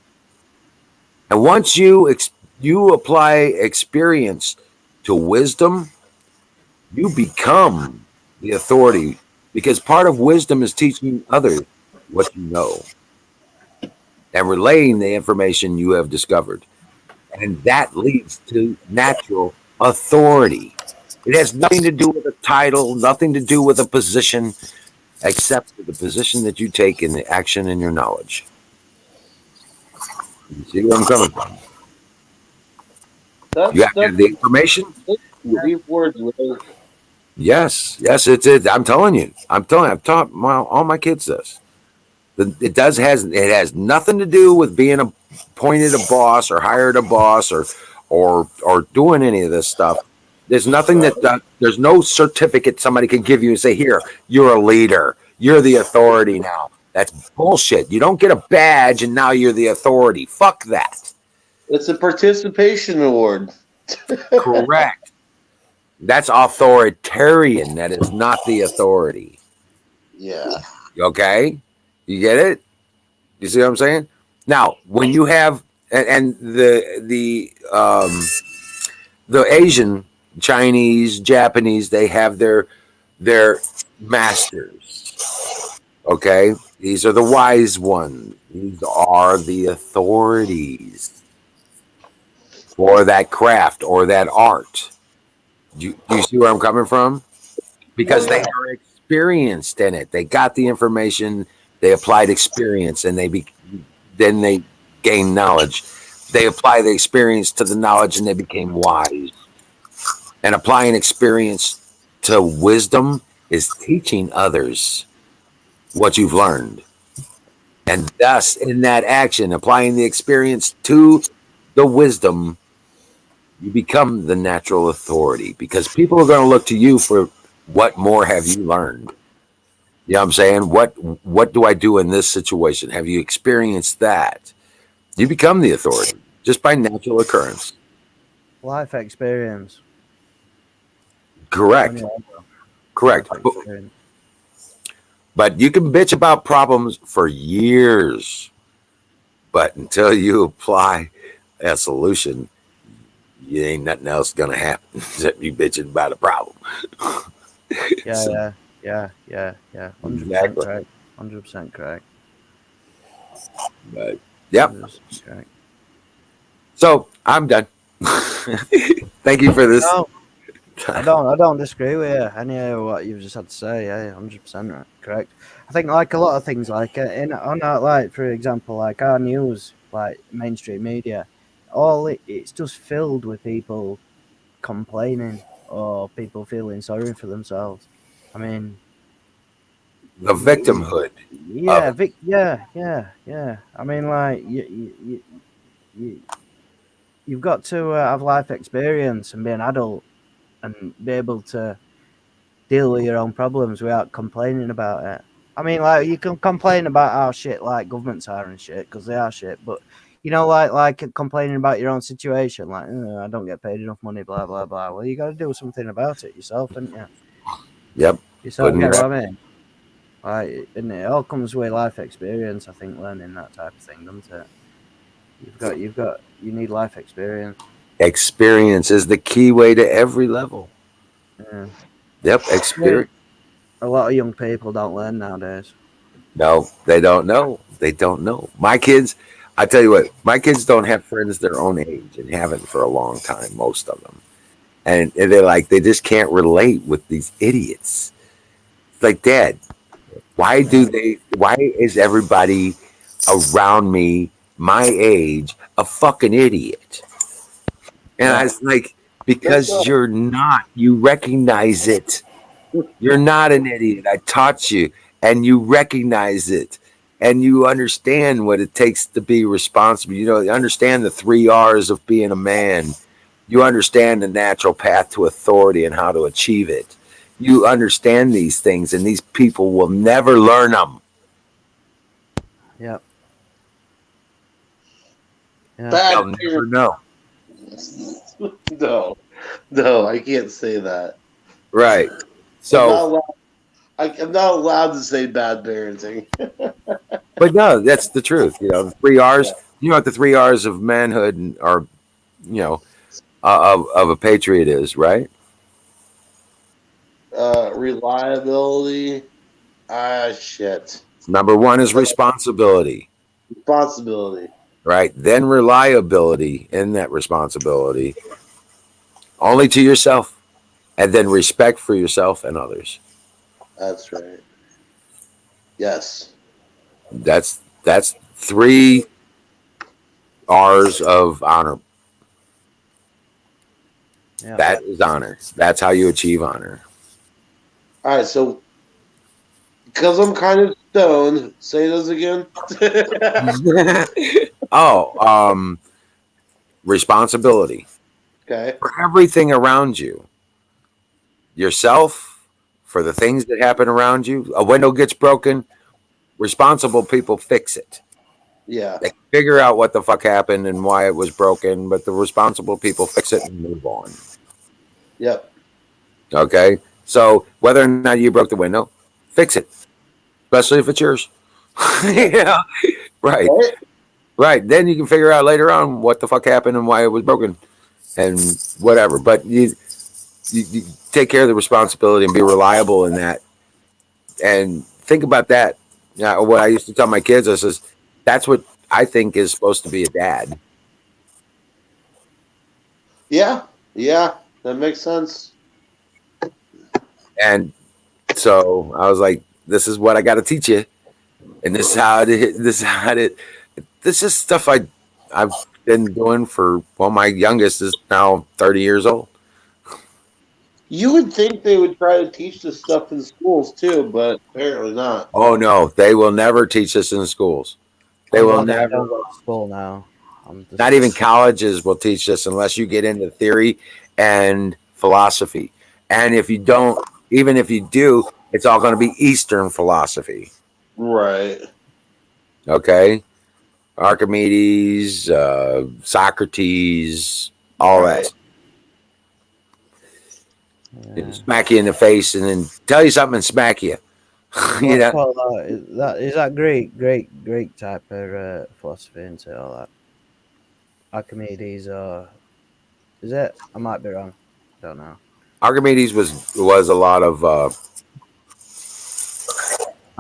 And once you apply experience to wisdom, you become the authority, because part of wisdom is teaching others what you know and relaying the information you have discovered. And that leads to natural authority. It has nothing to do with a title, nothing to do with a position, except for the position that you take in the action and your knowledge. You see where I'm coming from? You have to have the information. Deep words, Will. Yes, it's. I'm telling you. I've taught all my kids this. It has nothing to do with being appointed a boss or hired a boss or doing any of this stuff. There's nothing there's no certificate somebody can give you and say, here, you're a leader. You're the authority now. That's bullshit. You don't get a badge and now you're the authority. Fuck that. It's a participation award. Correct. That's authoritarian. That is not the authority. Yeah. Okay? You get it? You see what I'm saying? Now, when you have and the Asian, Chinese, Japanese, they have their masters. Okay? These are the wise ones. These are the authorities for that craft or that art. Do you see where I'm coming from? Because they are experienced in it. They got the information, they applied experience, and then they gained knowledge. They apply the experience to the knowledge and they became wise. And applying experience to wisdom is teaching others what you've learned. And thus, in that action, applying the experience to the wisdom, you become the natural authority, because people are going to look to you for what more have you learned? You know what I'm saying? What do I do in this situation? Have you experienced that? You become the authority just by natural occurrence. Life experience. Correct. Correct. But you can bitch about problems for years, but until you apply a solution, you ain't nothing else gonna happen except you bitching about a problem. Yeah, yeah. Yeah, 100% Exactly. correct. 100% correct. But yep. 100% correct. So I'm done. Thank you for this. No, I don't disagree with you. Any of what you've just had to say, yeah, 100% right, correct. I think like a lot of things, like on our, like for example, like our news, like mainstream media, it's just filled with people complaining or people feeling sorry for themselves. I mean, The victimhood of yeah, it. yeah. I mean, like you you've got to have life experience and be an adult and be able to deal with your own problems without complaining about it. I mean, like you can complain about how shit like governments are and shit because they are shit, but you know, like complaining about your own situation, like I don't get paid enough money, blah blah blah. Well, you got to do something about it yourself, don't you? Yep. Yourself, Putting get your what I mean? Like, and it all comes with life experience. I think learning that type of thing, doesn't it? You need life experience. experience is the key way to every level. Yeah. Yep. I mean, Experience. a lot of young people don't learn nowadays. No, they don't know. They don't know. My kids, I tell you what, my kids don't have friends their own age and haven't for a long time, most of them. And they're like, they just can't relate with these idiots. It's like, Dad, why is everybody around me, my age, a fucking idiot? And I was like, because you're not. You recognize it. You're not an idiot. I taught you, and you recognize it, and you understand what it takes to be responsible. You understand the 3 R's of being a man. You understand the natural path to authority and how to achieve it. You understand these things, and these people will never learn them. Yeah. They'll never know. No, I can't say that. Right. So, I'm not allowed to say bad parenting. but no, that's the truth. The 3 R's. You know what the 3 R's of manhood are, of a patriot is, right? Reliability. Shit. Number one is responsibility. Responsibility. Right. Then reliability in that responsibility only to yourself. And then respect for yourself and others. That's right. Yes. That's 3 R's of honor. Yeah. That is honor. That's how you achieve honor. All right, so because I'm kind of stoned, say those again. Responsibility. Okay. For everything around you. Yourself, for the things that happen around you. A window gets broken, responsible people fix it. Yeah. They figure out what the fuck happened and why it was broken, but the responsible people fix it and move on. Yep. Okay? So whether or not you broke the window, fix it. Especially if it's yours. Yeah. Right. Right. Then you can figure out later on what the fuck happened and why it was broken and whatever. But you take care of the responsibility and be reliable in that. And think about that. What I used to tell my kids, I says, that's what I think is supposed to be a dad. Yeah, that makes sense. And so I was like, this is what I got to teach you. And this is stuff I've been doing for, my youngest is now 30 years old. You would think they would try to teach this stuff in schools too, but apparently not. Oh no, they will never teach this in schools. They will never. I don't go to school now. Not even colleges will teach this unless you get into theory and philosophy. And if you don't, even if you do, it's all going to be Eastern philosophy. Right. Okay. Archimedes, Socrates, all that. Yeah. Smack you in the face and then tell you something and smack you. Is that Greek type of philosophy into all that? Archimedes, is it? I might be wrong. Don't know. Archimedes was a lot of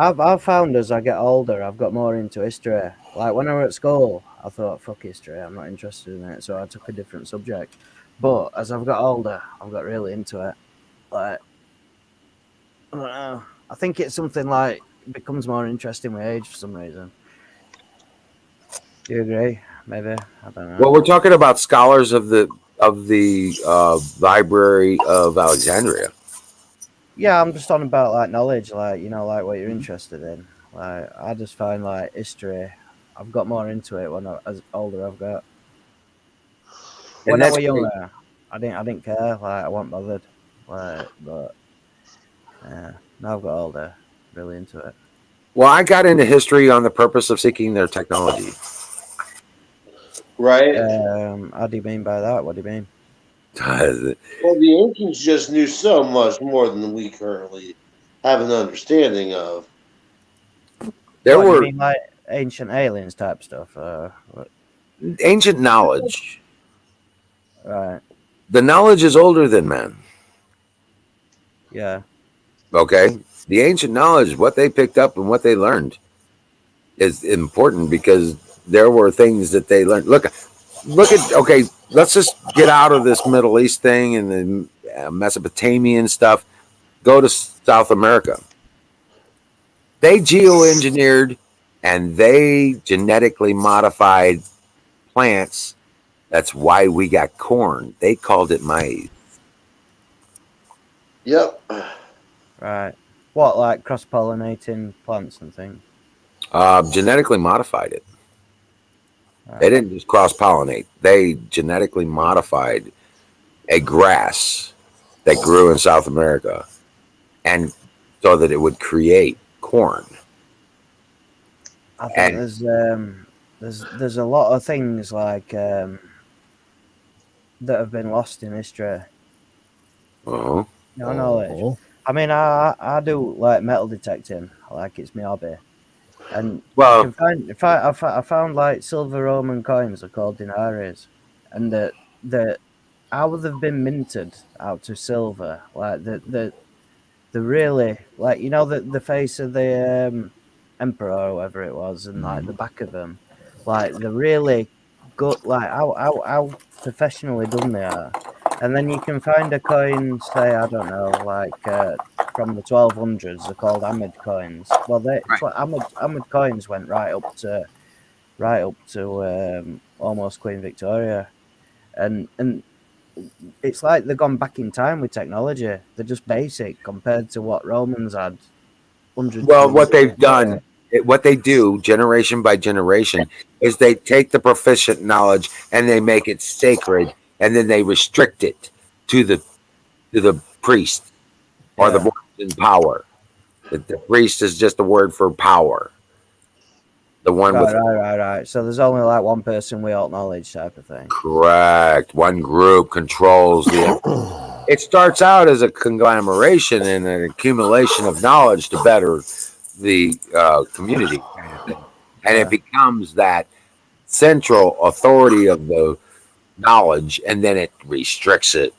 I've found as I get older, I've got more into history. Like when I was at school, I thought, fuck history, I'm not interested in it, so I took a different subject. But as I've got older, I've got really into it. Like, I don't know. I think it's something like becomes more interesting with age for some reason. Do you agree? Maybe, I don't know. Well, we're talking about scholars of the Library of Alexandria. Yeah, I'm just on about like knowledge, like like what you're interested in. Like I just find like history, I've got more into it as older I've got. And When I that's was great. younger, I didn't care. Like I wasn't bothered. Like, but now I've got older, really into it. Well, I got into history on the purpose of seeking their technology. Right. How do you mean by that? What do you mean? Well, the ancients just knew so much more than we currently have an understanding of. There What, you were mean like ancient aliens type stuff? What? ancient knowledge. Right. The knowledge is older than man. Yeah. Okay. The ancient knowledge, what they picked up and what they learned, is important because there were things that they learned. Look at. Okay, let's just get out of this Middle East thing and the Mesopotamian stuff. Go to South America. They geoengineered and they genetically modified plants. That's why we got corn. They called it maize. Yep. Right. What, like cross pollinating plants and things? Genetically modified it. Right. They didn't just cross pollinate. They genetically modified a grass that grew in South America, and so that it would create corn. I think And there's a lot of things like that have been lost in history. uh-huh. No knowledge. I mean, I do like metal detecting, like it's my hobby, and Well, you can find I found like silver Roman coins are called denaries, and the how they've been minted out to silver, like the really like the face of the emperor or whoever it was, and like the back of them, like the really good, like how professionally done they are. And then you can find a coin, say, I don't know, like from the 1200s, they're called Ahmed coins. Well, it's like Ahmed coins went right up to almost Queen Victoria, and it's like they've gone back in time with technology. They're just basic compared to what Romans had hundreds. well, what they've done, what they do, generation by generation, is they take the proficient knowledge and they make it sacred, and then they restrict it to the priest or the voice in power. The priest is just a word for power. The one with Right. So there's only like one person with all knowledge type of thing. correct. One group controls the. It starts out as a conglomeration and an accumulation of knowledge to better the community, and it becomes that central authority of the knowledge, and then it restricts it.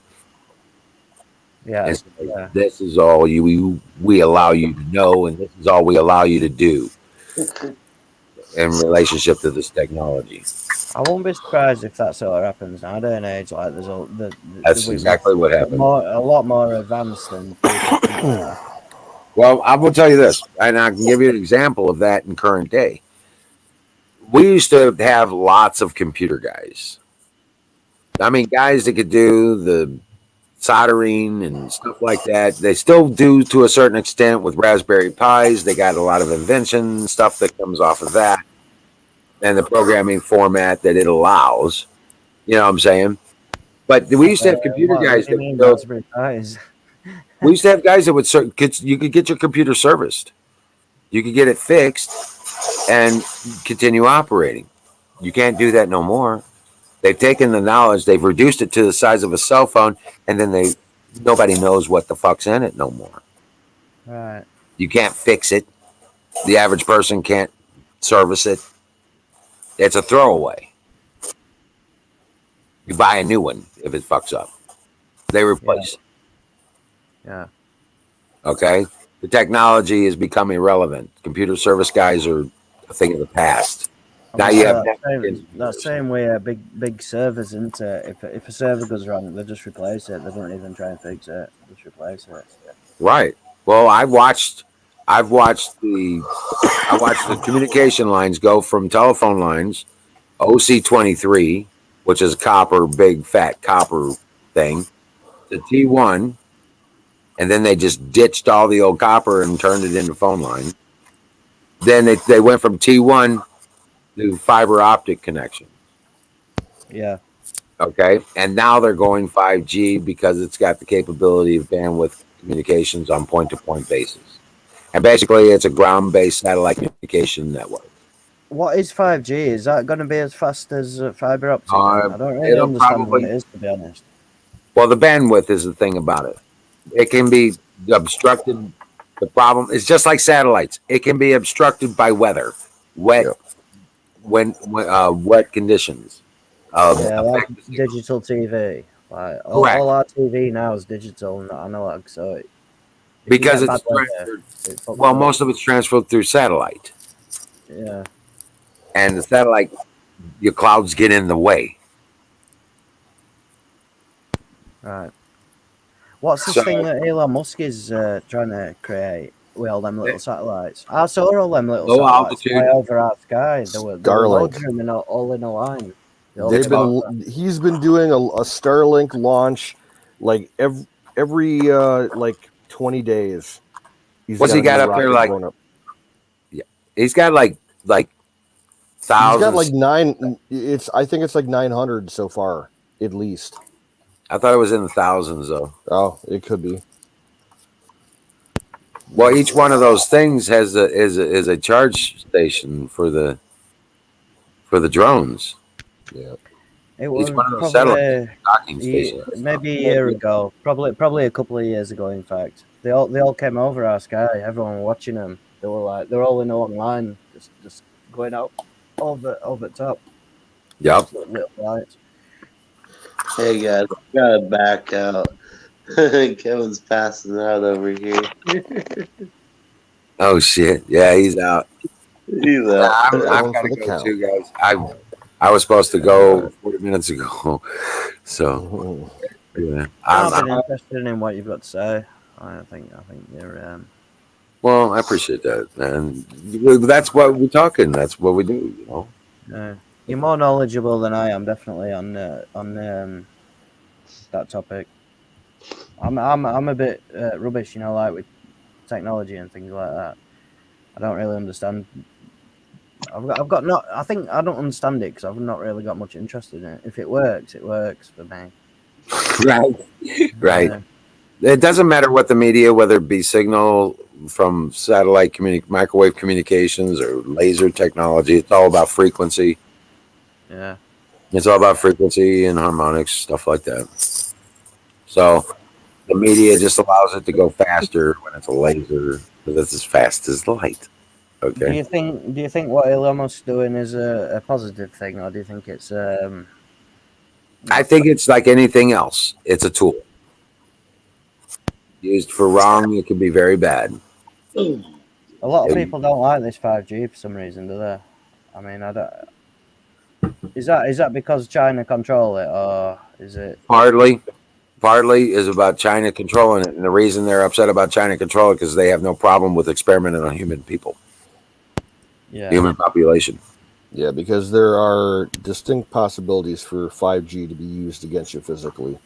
Yeah. And so this is all we allow you to know, and this is all we allow you to do in relationship to this technology. I won't be surprised if that sort of happens nowadays and age. Like That's exactly what happened. A lot more advanced than people. Well, I will tell you this, and I can give you an example of that in current day. We used to have lots of computer guys. I mean, guys that could do the soldering and stuff like that. They still do to a certain extent with Raspberry Pis. They got a lot of invention stuff that comes off of that and the programming format that it allows. You know what I'm saying? But we used to have computer guys that would go, Raspberry Pis. we used to have guys that would you could get your computer serviced. You could get it fixed and continue operating. You can't do that no more. They've taken the knowledge, they've reduced it to the size of a cell phone, and then nobody knows what the fuck's in it no more. Right. You can't fix it. The average person can't service it. It's a throwaway. You buy a new one if it fucks up. They replace it. Yeah. Okay? The technology has become irrelevant. Computer service guys are a thing of the past. Now you have that same way big servers, isn't it? If a server goes wrong, they just replace it. They don't even try and fix it. Just replace it. Right. Well, I've watched the communication lines go from telephone lines, OC23, which is copper, big fat copper thing, to T1, and then they just ditched all the old copper and turned it into phone line. Then they went from T1 to fiber optic connection. Yeah. Okay. And now they're going 5G because it's got the capability of bandwidth communications on point-to-point basis. And basically, it's a ground-based satellite communication network. What is 5G? Is that going to be as fast as fiber optic? I don't really understand what it is, to be honest. Well, the bandwidth is the thing about it. It can be obstructed. The problem is just like satellites. It can be obstructed by weather, wet conditions. Like digital TV. Like all our TV now is digital, not analog. So because it's transferred. Well, most of it's transferred through satellite. Yeah. And the satellite, your clouds get in the way. Right. What's this thing that Elon Musk is trying to create with all them little satellites? I saw all them little satellites fly over our sky. There were loads of them all in a line. He's been doing a Starlink launch like every like 20 days. What's he got up there like? Yeah, he's got like thousands. He's got like 9. I think it's like 900 so far, at least. I thought it was in the thousands, though. Oh, it could be. Well, each one of those things is a charge station for the drones. Yeah. It was each one of those satellite docking stations. Maybe a year ago, probably a couple of years ago. In fact, they all came over our sky. Everyone watching them. They were all in a long line, just going up over top. Yep. Little lights. Hey guys, I gotta back out. Kevin's passing out over here. Oh shit! Yeah, he's out. He's out. I've got to go too, guys. I was supposed to go 40 minutes ago, so yeah. I've been interested in what you've got to say. I think you're. Well, I appreciate that, man. That's what we're talking. That's what we do, you know. You're more knowledgeable than I am, definitely on that topic. I'm a bit rubbish, you know, like with technology and things like that. I don't really understand. I've got not. I think I don't understand it because I've not really got much interest in it. If it works, it works for me. Right. It doesn't matter what the media, whether it be signal from satellite microwave communications or laser technology. It's all about frequency. Yeah. It's all about frequency and harmonics, stuff like that. So the media just allows it to go faster when it's a laser, because it's as fast as light. Okay. Do you think what Elon Musk's doing is a positive thing, or do you think it's I think it's like anything else. It's a tool. Used for wrong, it can be very bad. A lot of people don't like this 5G for some reason, do they? I mean, I don't. Is that because China control it, or is it partly is about China controlling it, and the reason they're upset about China controlling it because they have no problem with experimenting on human people, human population. Yeah, because there are distinct possibilities for 5G to be used against you physically.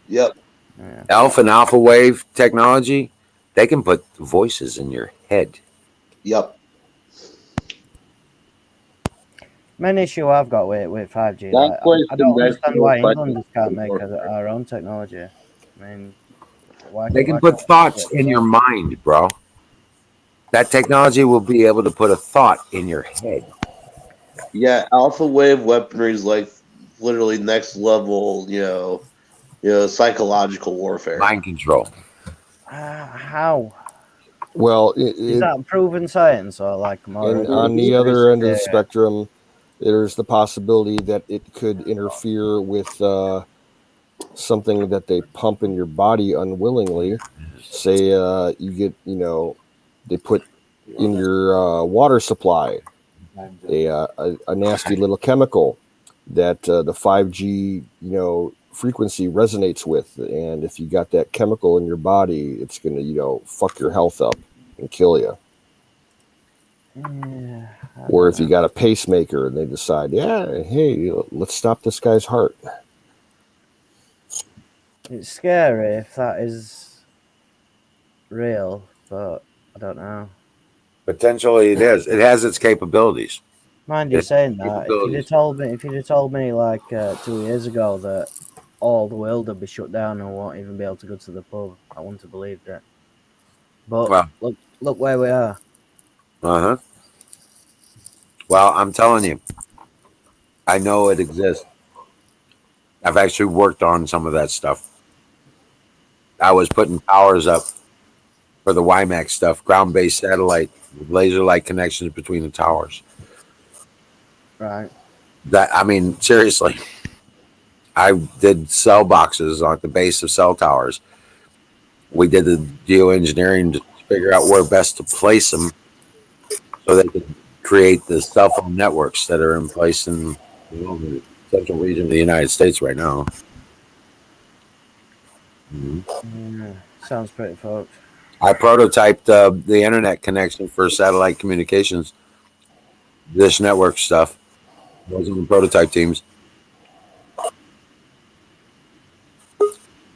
Yep. Yeah. Alpha wave technology, they can put voices in your head. Yep. Main issue I've got with 5G, I don't understand why England just can't make our own technology. I mean, they can put thoughts in your mind, bro. That technology will be able to put a thought in your head. Yeah, alpha wave weaponry is like literally next level, you know, psychological warfare. Mind control. How? Well, is that proven science, or like more? On the other end of the spectrum, there's the possibility that it could interfere with something that they pump in your body unwillingly. Say you get, they put in your water supply a nasty little chemical that the 5G, frequency resonates with. And if you got that chemical in your body, it's going to, fuck your health up and kill you. Yeah, Or if you got a pacemaker and they decide, hey, let's stop this guy's heart. it's scary if that is real, but I don't know. Potentially, it is. It has its capabilities. Mind you, It's saying that, capabilities. if you'd have told me like 2 years ago that all the world would be shut down and won't even be able to go to the pub, I wouldn't have believed it. But Well, look where we are. uh-huh. Well, I'm telling you, I know it exists. I've actually worked on some of that stuff. I was putting towers up for the WiMAX stuff, ground-based satellite with laser light connections between the towers. Right. Seriously, I did cell boxes on the base of cell towers. We did the geoengineering to figure out where best to place them so they could create the cell phone networks that are in place in the central region of the United States right now. Yeah, sounds pretty fucked. I prototyped the internet connection for satellite communications, Dish Network stuff. Those are the prototype teams.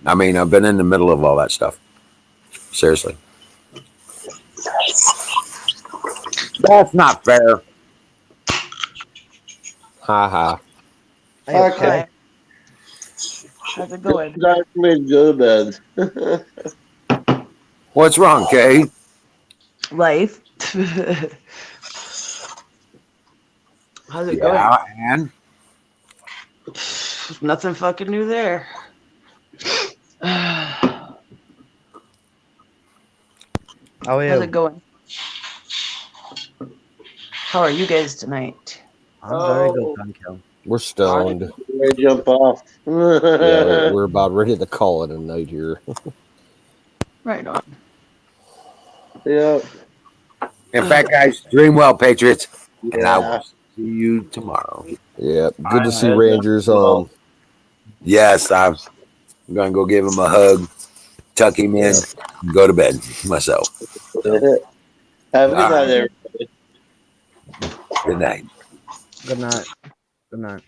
I've been in the middle of all that stuff. Seriously. That's not fair. Ha ha. Okay. How's it going? Dark made go to bed. What's wrong, Kay? Life. How's it going? And Nothing fucking new there. How are you? How's it going? How are you guys tonight? I'm very good, thank you. We're stoned. Ready to jump off. Yeah, we're about ready to call it a night here. Right on. Yeah. in fact, guys, dream well, Patriots. And I Yeah. will see you tomorrow. Yeah, good to see Rangers home. Yes, I'm going to go give him a hug, tuck him in, and go to bed myself. Have a good night, everybody. Good night. Good night. Good night.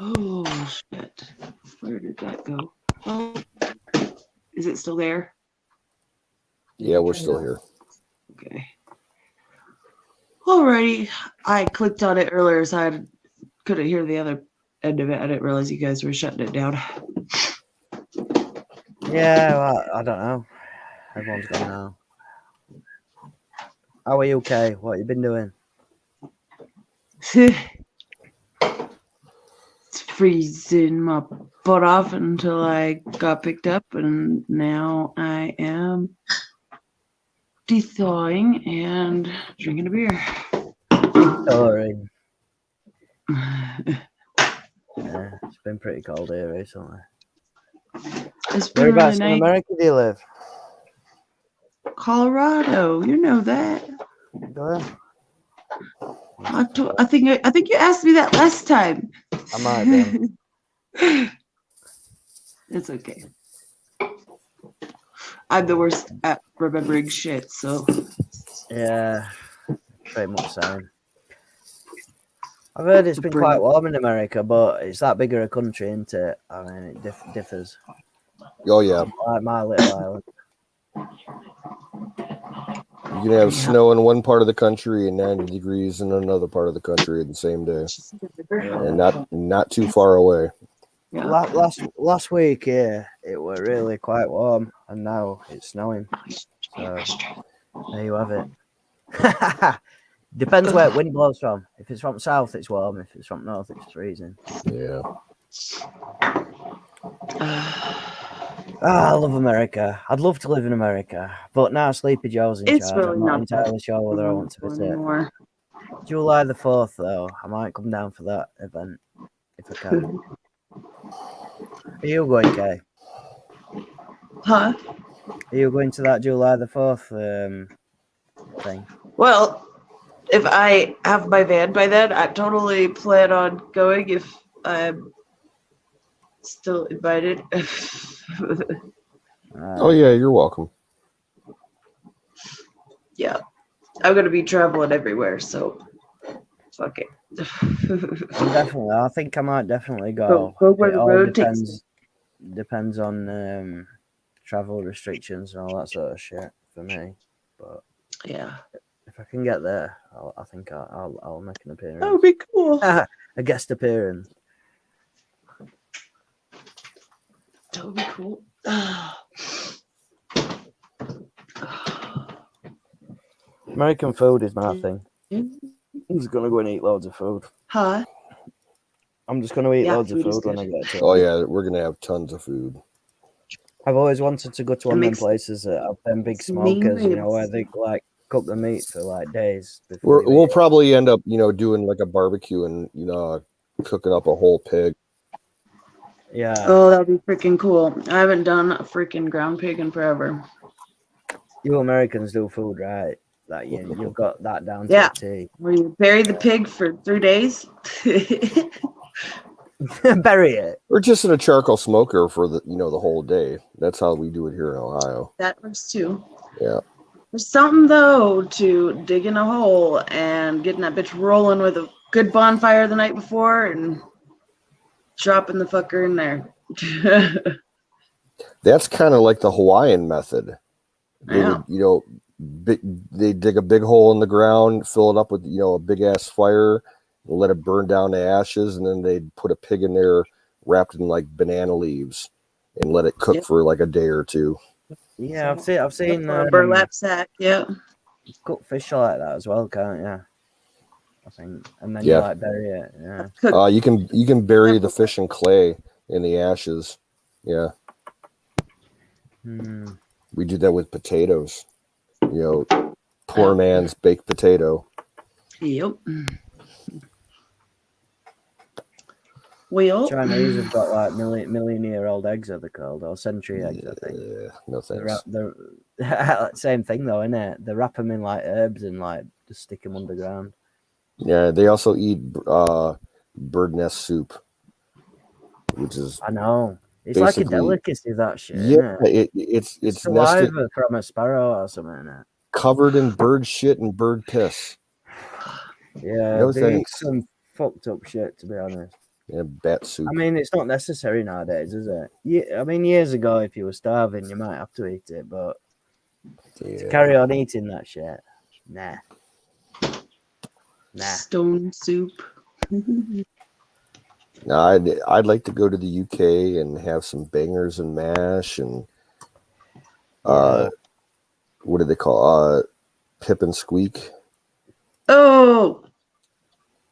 Oh shit. Where did that go? Oh, is it still there? Yeah, we're still here. Okay. Alrighty. I clicked on it earlier, so I couldn't hear the other end of it. I didn't realize you guys were shutting it down. Yeah, well, I don't know. Everyone's gone now. How are you, okay? What you been doing? It's freezing my butt off until I got picked up, and now I am thawing and drinking a beer. Sorry. Yeah, it's been pretty cold here recently. It's been really Whereabouts in nice. America do you live? Colorado, you know that. Do I think you asked me that last time. I might have. It's okay. I'm the worst at remembering shit, so Yeah, pretty much same. I've heard it's been quite warm in America, but it's that bigger a country, isn't it? I mean, it differs. Oh, yeah. Like my little island. You can have snow in one part of the country and 90 degrees in another part of the country in the same day. And not too far away. Yeah. Last week, yeah, it was really quite warm, and now it's snowing. So there you have it. Depends where wind blows from. If it's from south, it's warm. If it's from north, it's freezing. Yeah. I love America. I'd love to live in America, but now Sleepy Joe's in It's charge. really I'm not not entirely sure whether I want to visit. anymore. July the 4th, though, I might come down for that event. if I can. Are you going, Kay? Huh? Are you going to that July the 4th thing? Well, if I have my van by then, I totally plan on going if I'm still invited. Oh yeah, you're welcome. Yeah. I'm going to be traveling everywhere, so fuck it. Definitely. I think I might definitely Go go. where It the all road takes me. depends on travel restrictions and all that sort of shit for me. But yeah, if I can get there, I think I'll make an appearance. that would be cool. A guest appearance. That would be cool. American food is my thing. I'm just gonna go and eat loads of food. Huh? I'm just gonna eat Yeah, loads of food is food when I good. get to. Oh yeah, we're gonna have tons of food. I've always wanted to go to one of them makes places that have them big some mean smokers, you know, ribs. where they like cook the meat for like days before you We'll eat it. probably end up, doing like a barbecue and cooking up a whole pig. Yeah, Oh, that would be freaking cool. I haven't done a freaking ground pig in forever. you Americans do food right. Like you've got that down to Yeah. a T. Where you bury the pig for 3 days. Bury it. We're just in a charcoal smoker for the whole day. That's how we do it here in Ohio. That works too. Yeah. There's something though to digging a hole and getting that bitch rolling with a good bonfire the night before and dropping the fucker in there. That's kind of like the Hawaiian method. They Yeah. would, they dig a big hole in the ground, fill it up with, a big ass fire, and let it burn down to ashes, and then they'd put a pig in there wrapped in like banana leaves and let it cook Yep. for like a day or two. Yeah, I've seen Or a burlap sack. Yeah. cook fish like that as well, can't you? I think, and then Yeah. you like bury it. Yeah. You can bury the fish in clay in the ashes. Yeah. We do that with potatoes. Poor man's baked potato. Yep. Well, Chinese have got like million-year-old eggs, are they called, or century eggs? I think. No thanks. They're same thing though, isn't it? They wrap them in like herbs and like just stick them underground. Yeah, they also eat bird nest soup, which is I know. It's like a basically- delicacy, that shit. yeah, Isn't it? it's nested, saliva from a sparrow or something. Isn't it? covered in bird shit and bird piss. Yeah, No they eat thanks. some fucked up shit, to be honest. Yeah, bat soup. I mean, it's not necessary nowadays, is it? Yeah, I mean, years ago, if you were starving, you might have to eat it, but to carry on eating that shit, nah. stone soup. Now, I'd like to go to the UK and have some bangers and mash and what do they call Pip and Squeak? Oh,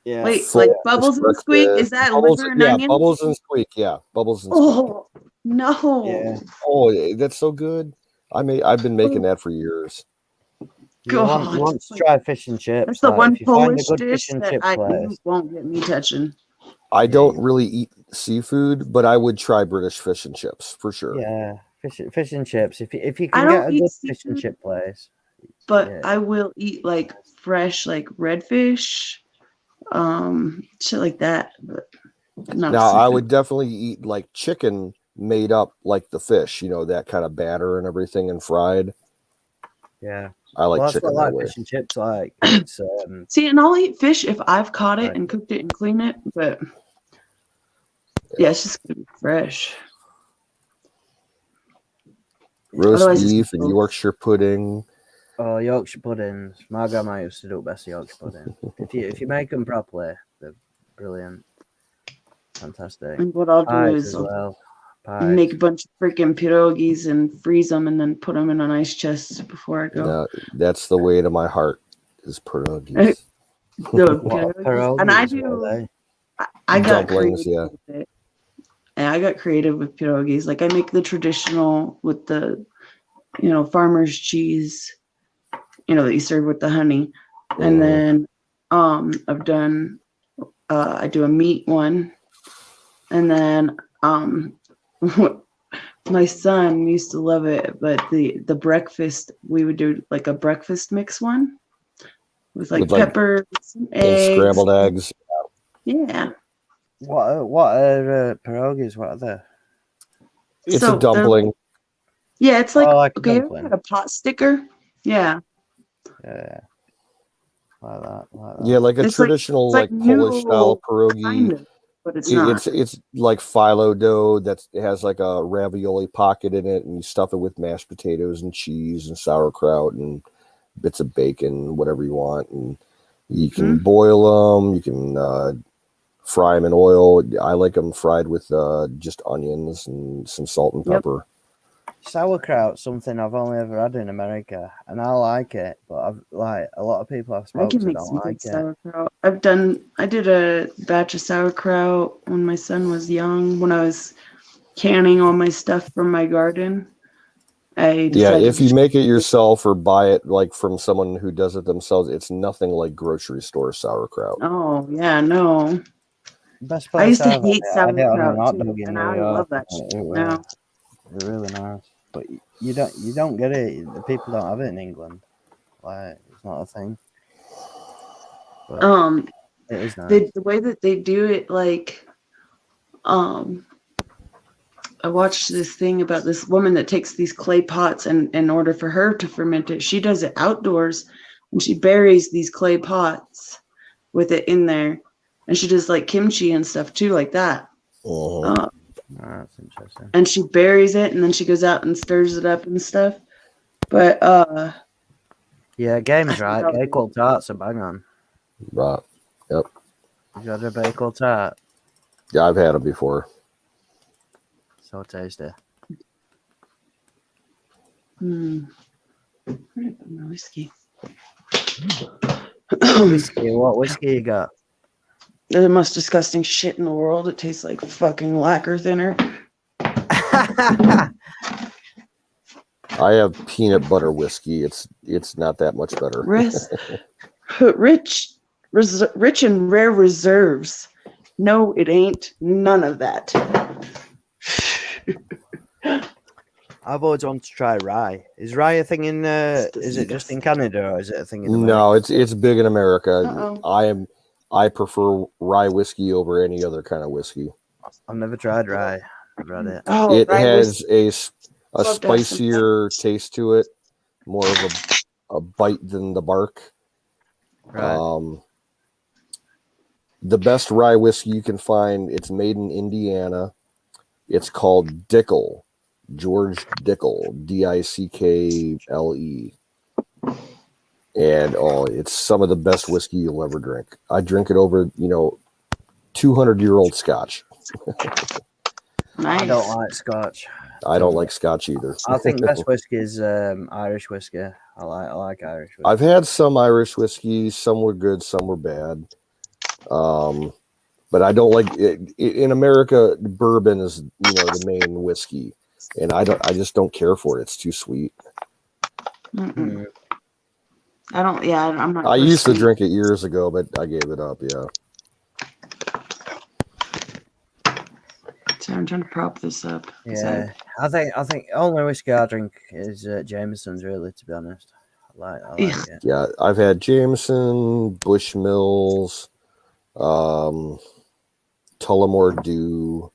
Yeah. wait, Full like Bubbles and Squeak? Is that Bubbles, liver and yeah, onion? Bubbles and Squeak. Yeah, Bubbles and Squeak. Oh no! Yeah. Oh, that's so good. I've been making that for years. You want to try fish and chips? That's the like, one if you find a Polish good dish fish and that chip you place, won't get me touching. I don't really eat seafood, but I would try British fish and chips for sure. yeah, fish and chips. If you I can don't get a eat good fish and seafood. chip place, But yeah. I will eat like fresh, like redfish, shit like that. But not Now, I seafood. would definitely eat like chicken made up like the fish, that kind of batter and everything and fried. Yeah, I like well, that's chicken what that way. fish and chips like. It's See, and I'll eat fish if I've caught it Right. and cooked it and cleaned it. But yeah, it's just gonna be fresh. Roast Otherwise it's beef and gross. Yorkshire pudding. oh, Yorkshire puddings. My grandma used to do best Yorkshire pudding. if you make them properly, they're brilliant, fantastic. And what I'll do Pies is as I'll well. make a bunch of freaking pierogies and freeze them and then put them in an ice chest before I go. No, that's the way to my heart is pierogies. The What, pierogies. And I pierogies, do. are they? I got Dumplings, creative with it. And I got creative with pierogies. Like I make the traditional with the, farmer's cheese, that you serve with the honey. And then I've done I do a meat one And then my son used to love it, but the breakfast, we would do like a breakfast mix one with like peppers and and eggs. scrambled eggs. Yeah. What are pierogies? What are they? It's So a dumpling. Yeah, it's like, Oh, like a okay, dumpling. a pot sticker. Yeah. Yeah. Like that. Yeah, like a It's like- traditional it's like Polish style noodle, pierogi. kind of, but it's not. It's like phyllo dough it has like a ravioli pocket in it, and you stuff it with mashed potatoes and cheese and sauerkraut and bits of bacon, whatever you want, and you can boil them. You can fry them in oil. I like them fried with just onions and some salt and pepper. Sauerkraut, something I've only ever had in America, and I like it, but I've like a lot of people I've I spoken can to make don't some like good it. sauerkraut. I did a batch of sauerkraut when my son was young, when I was canning all my stuff from my garden. Yeah, if you make it yourself or buy it like from someone who does it themselves, it's nothing like grocery store sauerkraut. Oh, yeah, no. Best I used to I've had hate it, I had it on a sauerkraut hot too, dog in and New I York. love that shit It now. was really nice, but you don't get it. The people don't have it in England. Like it's not a thing. But it is nice. The way that they do it, like, I watched this thing about this woman that takes these clay pots, and in order for her to ferment it, she does it outdoors, and she buries these clay pots with it in there, and she does like kimchi and stuff too, like that. That's interesting. And she buries it, and then she goes out and stirs it up and stuff. But yeah, game's right. Bakewell tarts are bang on. Right. Yep. You got a bakewell tart? Yeah, I've had them before. So tasty. where did I put my whiskey? Whiskey? What whiskey you got? They're the most disgusting shit in the world. It tastes like fucking lacquer thinner. I have peanut butter whiskey. It's not that much better. Rich and rare reserves. No, it ain't. None of that. I've always wanted to try rye. Is rye a thing in? Is it just in Canada or is it a thing in America? No, it's big in America. Uh-oh. I prefer rye whiskey over any other kind of whiskey. I've never tried rye. I've read it. Oh, It rye has a Love to have some spicier taste to it, more of a bite than the bark. Right. The best rye whiskey you can find, it's made in Indiana. It's called Dickel, George Dickel, Dickle. And it's some of the best whiskey you'll ever drink. I drink it over, 200-year-old Scotch. Nice. I don't like Scotch. I don't like Scotch either. I think best whiskey is Irish whiskey. I like Irish whiskey. I've had some Irish whiskey. Some were good, some were bad. But I don't like it. In America, bourbon is the main whiskey, and I just don't care for it. It's too sweet. Mm-mm. I don't. Yeah, I'm not. I used to drink it years ago, but I gave it up. Yeah. So I'm trying to prop this up. 'cause Yeah, I think only whiskey I drink is Jameson's. Really, to be honest, I like it. Yeah, I've had Jameson, Bushmills, Tullamore Dew.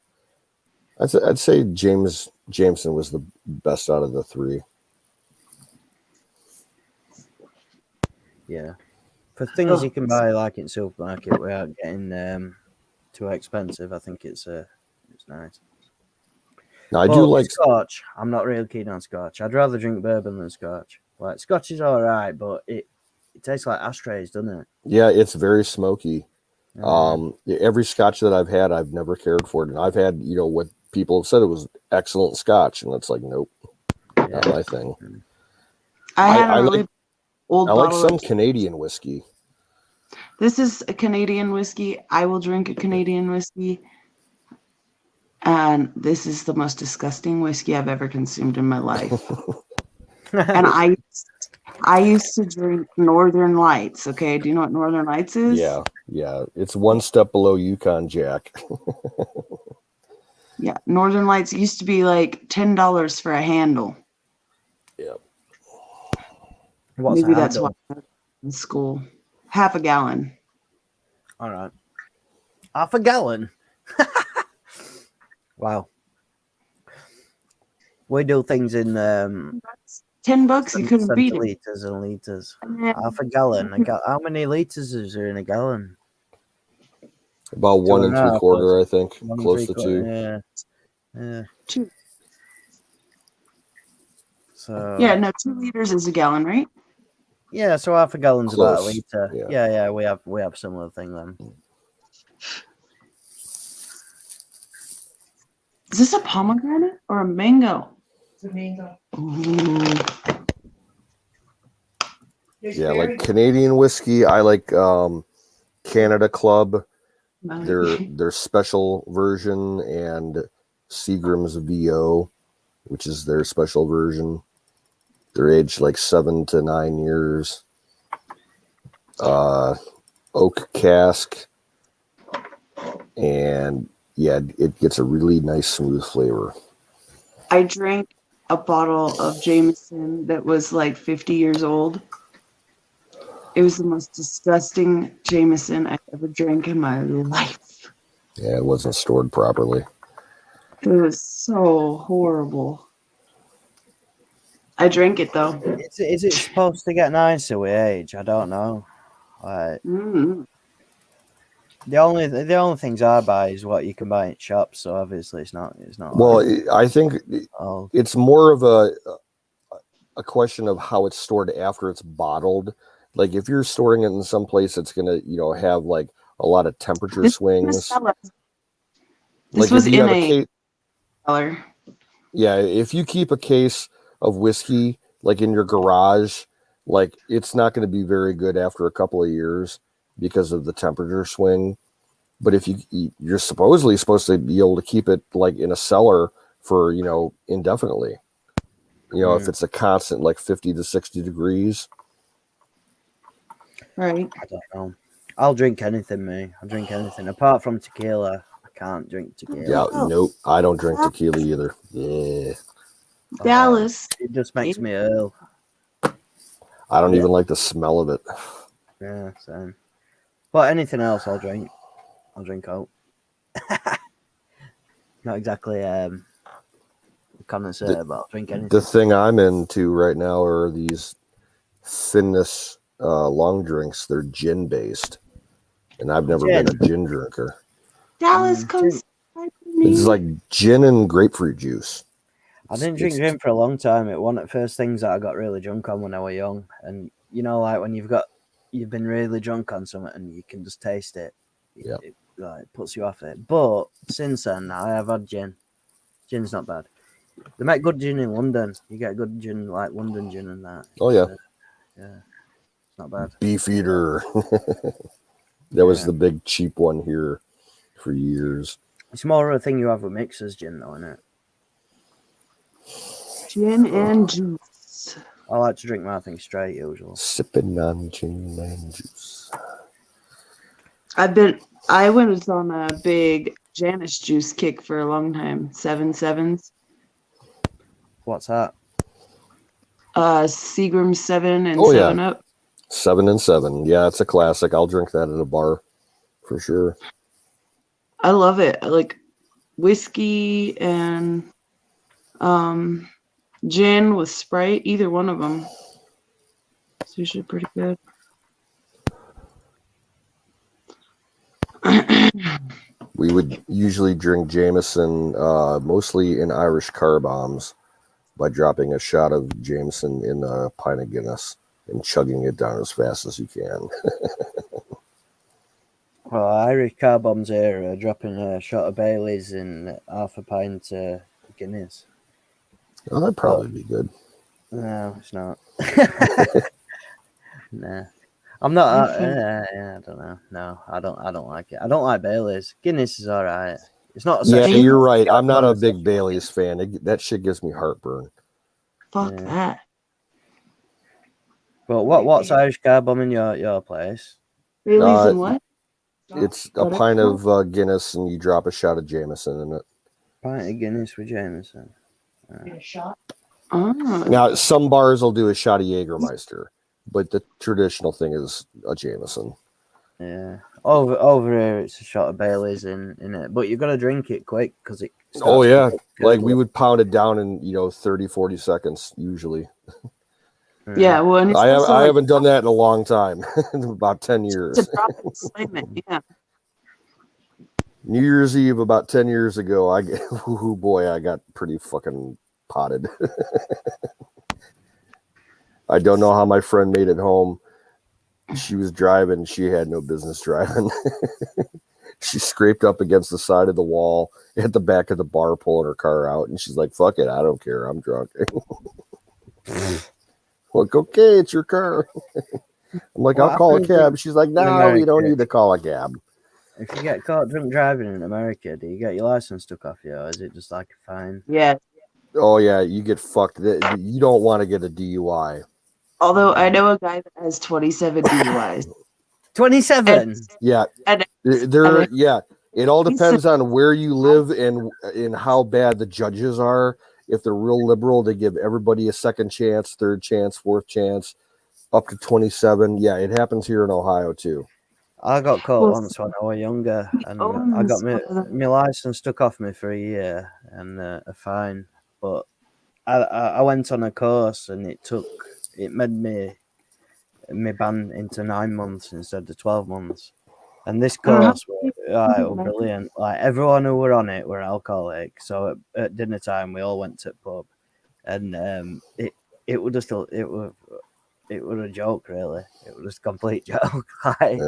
I'd say Jameson was the best out of the three. Yeah, for things you can buy like in supermarket without getting too expensive, I think it's nice. Now, I do like Scotch. I'm not real keen on Scotch. I'd rather drink bourbon than Scotch. Like Scotch is all right, but it tastes like ashtrays, doesn't it? Yeah, it's very smoky. Every Scotch that I've had, I've never cared for it, and I've had what people have said it was excellent Scotch, and it's like nope, not my thing. I like old. I like bottle some of- Canadian whiskey. This is a Canadian whiskey. I will drink a Canadian whiskey. And this is the most disgusting whiskey I've ever consumed in my life. And I used to drink Northern Lights. Okay, do you know what Northern Lights is? Yeah, it's one step below Yukon Jack. Yeah, Northern Lights used to be like $10 for a handle. Yep. What's Maybe a that's why handle? I had it in school. Half a gallon. All right. Half a gallon. Wow. We do things in $10, you couldn't beat it. centiliters and liters. Yeah. Half a gallon. How many liters is there in a gallon? About 1 2.5, 3/4, I think. 1 Close to 3/4, 2. Yeah. Yeah. 2. So Yeah, no, 2 liters is a gallon, right? yeah, so half a gallon's about a Close, liter. yeah. Yeah, we have similar thing then. Is this a pomegranate or a mango? It's a mango. Ooh. Yeah, like Canadian whiskey. I like Canada Club, their special version, and Seagram's VO, which is their special version. They're aged like 7 to 9 years. Oak cask, and yeah, it gets a really nice smooth flavor. I drank a bottle of Jameson that was like 50 years old. It was the most disgusting Jameson I ever drank in my life. Yeah, it wasn't stored properly. It was so horrible. I drank it though. Is it supposed to get nicer with age? I don't know. Mm. The only things I buy is what you can buy in shops. So obviously it's not. Well, like, I think it's more of a question of how it's stored after it's bottled. Like if you're storing it in some place that's gonna, have like a lot of temperature swings. This was in a cellar. Yeah, if you keep a case of whiskey like in your garage, like it's not going to be very good after a couple of years because of the temperature swing. But if you're supposedly supposed to be able to keep it like in a cellar for, indefinitely, if it's a constant like 50 to 60 degrees. Right. I don't know. I'll drink anything, me. I'll drink anything apart from tequila. I can't drink tequila. Yeah, nope. I don't drink tequila either. Yeah. Dallas. It just makes me ill. I don't even like the smell of it. Yeah, same. But anything else, I'll drink. I'll drink out. Not exactly connoisseur, but I'll drink anything. The thing I'm into right now are these thinness long drinks. They're gin based, and I've never been a gin drinker. Dallas comes. It's like gin and grapefruit juice. I didn't drink gin for a long time. It was one of the first things that I got really drunk on when I was young. And like when you've been really drunk on something and you can just taste it. Yeah. It like puts you off it. But since then, I have had gin. Gin's not bad. They make good gin in London. You get good gin like London gin and that. Oh yeah. Yeah. It's not bad. Beefeater. That was the big cheap one here for years. It's more of a thing you have with mixers gin though, isn't it? Gin and juice. I like to drink my thing straight usually. Sipping on gin and juice. I was on a big Janice juice kick for a long time. 7-7s. What's that? Seagram 7 and Oh, 7 yeah. Up. 7 and 7. Yeah, it's a classic. I'll drink that at a bar for sure. I love it. I like whiskey and gin with Sprite. Either one of them. It's usually pretty good. We would usually drink Jameson mostly in Irish car bombs by dropping a shot of Jameson in a pint of Guinness and chugging it down as fast as you can. Well, Irish car bombs here dropping a shot of Bailey's in half a pint Guinness. Oh, that'd probably be good. No, it's not. Nah. I'm not. I don't know. No, I don't like it. I don't like Bailey's. Guinness is all right. It's not. Yeah, you're right. I'm not a big Bailey's fan. That shit gives me heartburn. Fuck that. But what's Irish car bomb in your place? Bailey's and what? It's a pint of Guinness, and you drop a shot of Jameson in it. Pint of Guinness with Jameson. Oh. Now, some bars will do a shot of Jägermeister, but the traditional thing is a Jameson. Yeah. Over here, it's a shot of Bailey's in it. But you've got to drink it quick because it starts Oh, yeah. to Like, curdle. we would pound it down in, 30, 40 seconds, usually. Yeah, well, and it's also I like, haven't done that in a long time. About 10 years. to drop and slam it. Yeah. New Year's Eve about 10 years ago, I got pretty fucking potted. I don't know how my friend made it home. She was driving. She had no business driving. She scraped up against the side of the wall at the back of the bar, pulling her car out. And she's like, fuck it. I don't care. I'm drunk. Like, okay, it's your car. I'm like, What I'll call a happens cab. She's like, no, you don't America? need to call a cab. If you get caught drunk driving in America, do you get your license took off you, or is it just like a fine? Yeah. Oh, yeah, you get fucked. You don't want to get a DUI. Although I know a guy that has 27 DUIs. 27. Yeah, And it all depends on where you live and how bad the judges are. If they're real liberal, they give everybody a second chance, third chance, fourth chance, up to 27. Yeah, it happens here in Ohio too. I got caught Well, once when I was younger, and I owns got one of my license took off me for a year and a fine. But I went on a course, and it made me ban into 9 months instead of 12 months. And this course was brilliant. Like, everyone who were on it were alcoholic. So at dinner time, we all went to the pub, and it was just it was a joke, really. It was just a complete joke. Like,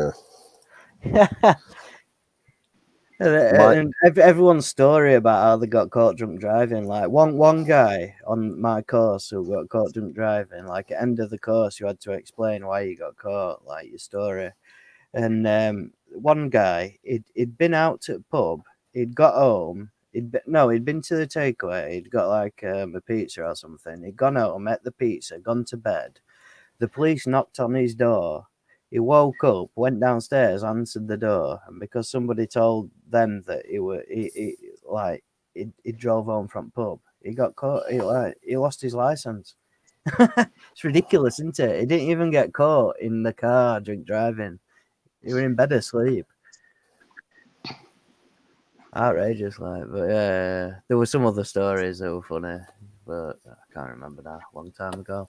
and everyone's story about how they got caught drunk driving. Like, one guy on my course who got caught drunk driving, like, at the end of the course, you had to explain why you got caught, like your story. And one guy, he'd been out to the pub, he'd got home, he'd been to the takeaway, he'd got like a pizza or something. He'd gone home, ate the pizza, gone to bed. The police knocked on his door. He woke up, went downstairs, answered the door, and because somebody told them that he drove home from pub, he got caught. He lost his license. It's ridiculous, isn't it? He didn't even get caught in the car drunk driving. He was in bed asleep. Outrageous, like. But yeah, there were some other stories that were funny, but I can't remember now. A long time ago.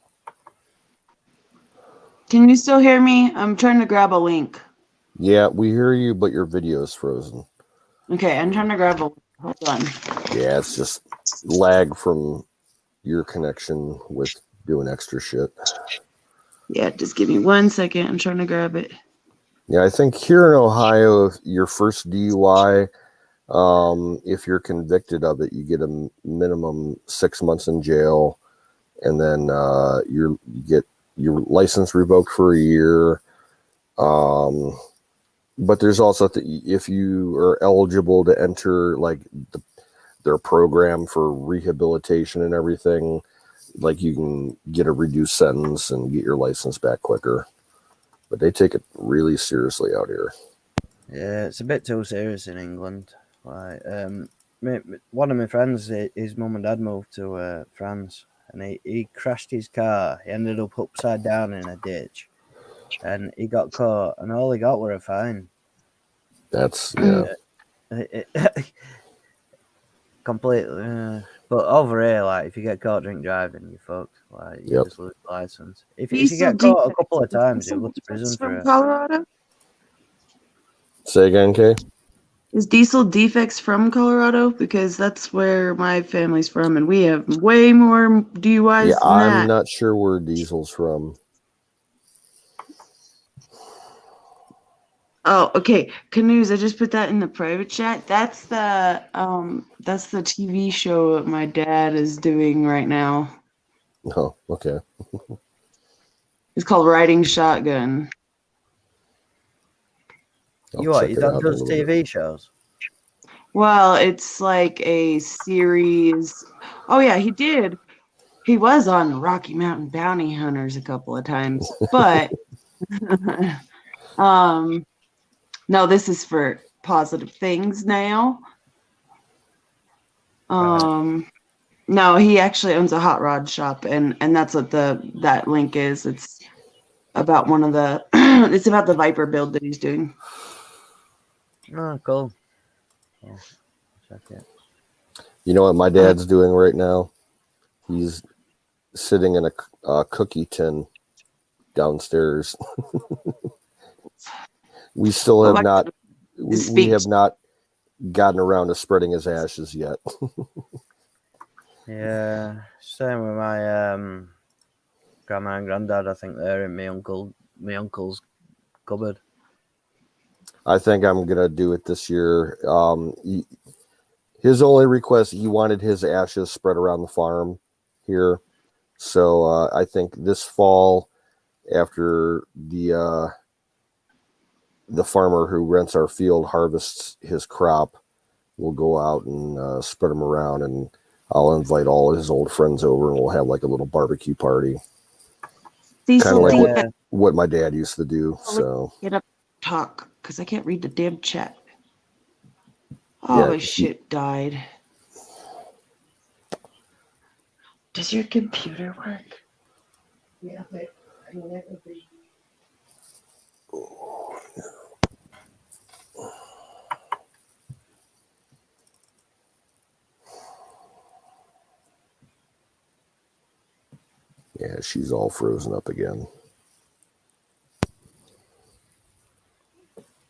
Can you still hear me? I'm trying to grab a link. Yeah, we hear you, but your video is frozen. Okay, I'm trying to grab a link. Hold on. Yeah, it's just lag from your connection with doing extra shit. Yeah, just give me 1 second. I'm trying to grab it. Yeah, I think here in Ohio, your first DUI, if you're convicted of it, you get a minimum 6 months in jail, and then you get your license revoked for a year. But there's also if you are eligible to enter like their program for rehabilitation and everything, like you can get a reduced sentence and get your license back quicker. But they take it really seriously out here. Yeah, it's a bit too serious in England. Like, one of my friends, his mum and dad moved to France, and he crashed his car. He ended up upside down in a ditch, and he got caught, and all he got were a fine. That's completely. But over here, like, if you get caught drink driving, you're fucked. Like, you just lose the license. If you get caught a couple of times, you'll go to prison for it. Colorado? Say again, Kay? Is Diesel Defects from Colorado? Because that's where my family's from, and we have way more DUIs than I'm that. not sure where Diesel's from. Oh, okay. Canoes, I just put that in the private chat. That's the TV show that my dad is doing right now. Oh, okay. It's called Riding Shotgun. You don't do TV shows? Well, it's like a series. Oh yeah, he did. He was on Rocky Mountain Bounty Hunters a couple of times, but no, this is for positive things now. No, he actually owns a hot rod shop, and that's what that link is. It's about one of the it's about the Viper build that he's doing. Oh, cool. Oh, check it. You know what my dad's doing right now? He's sitting in a cookie tin downstairs. We still have not. We have not gotten around to spreading his ashes yet. Yeah, same with my grandma and granddad. I think they're in my uncle's cupboard. I think I'm gonna do it this year. His only request, he wanted his ashes spread around the farm here, so I think this fall, after the farmer who rents our field harvests his crop, we'll go out and spread them around, and I'll invite all his old friends over, and we'll have like a little barbecue party. Kind of like what my dad used to do. So get up, talk, because I can't read the damn chat. Oh, my shit died. Does your computer work? Yeah, but I mean that would be. Yeah, she's all frozen up again.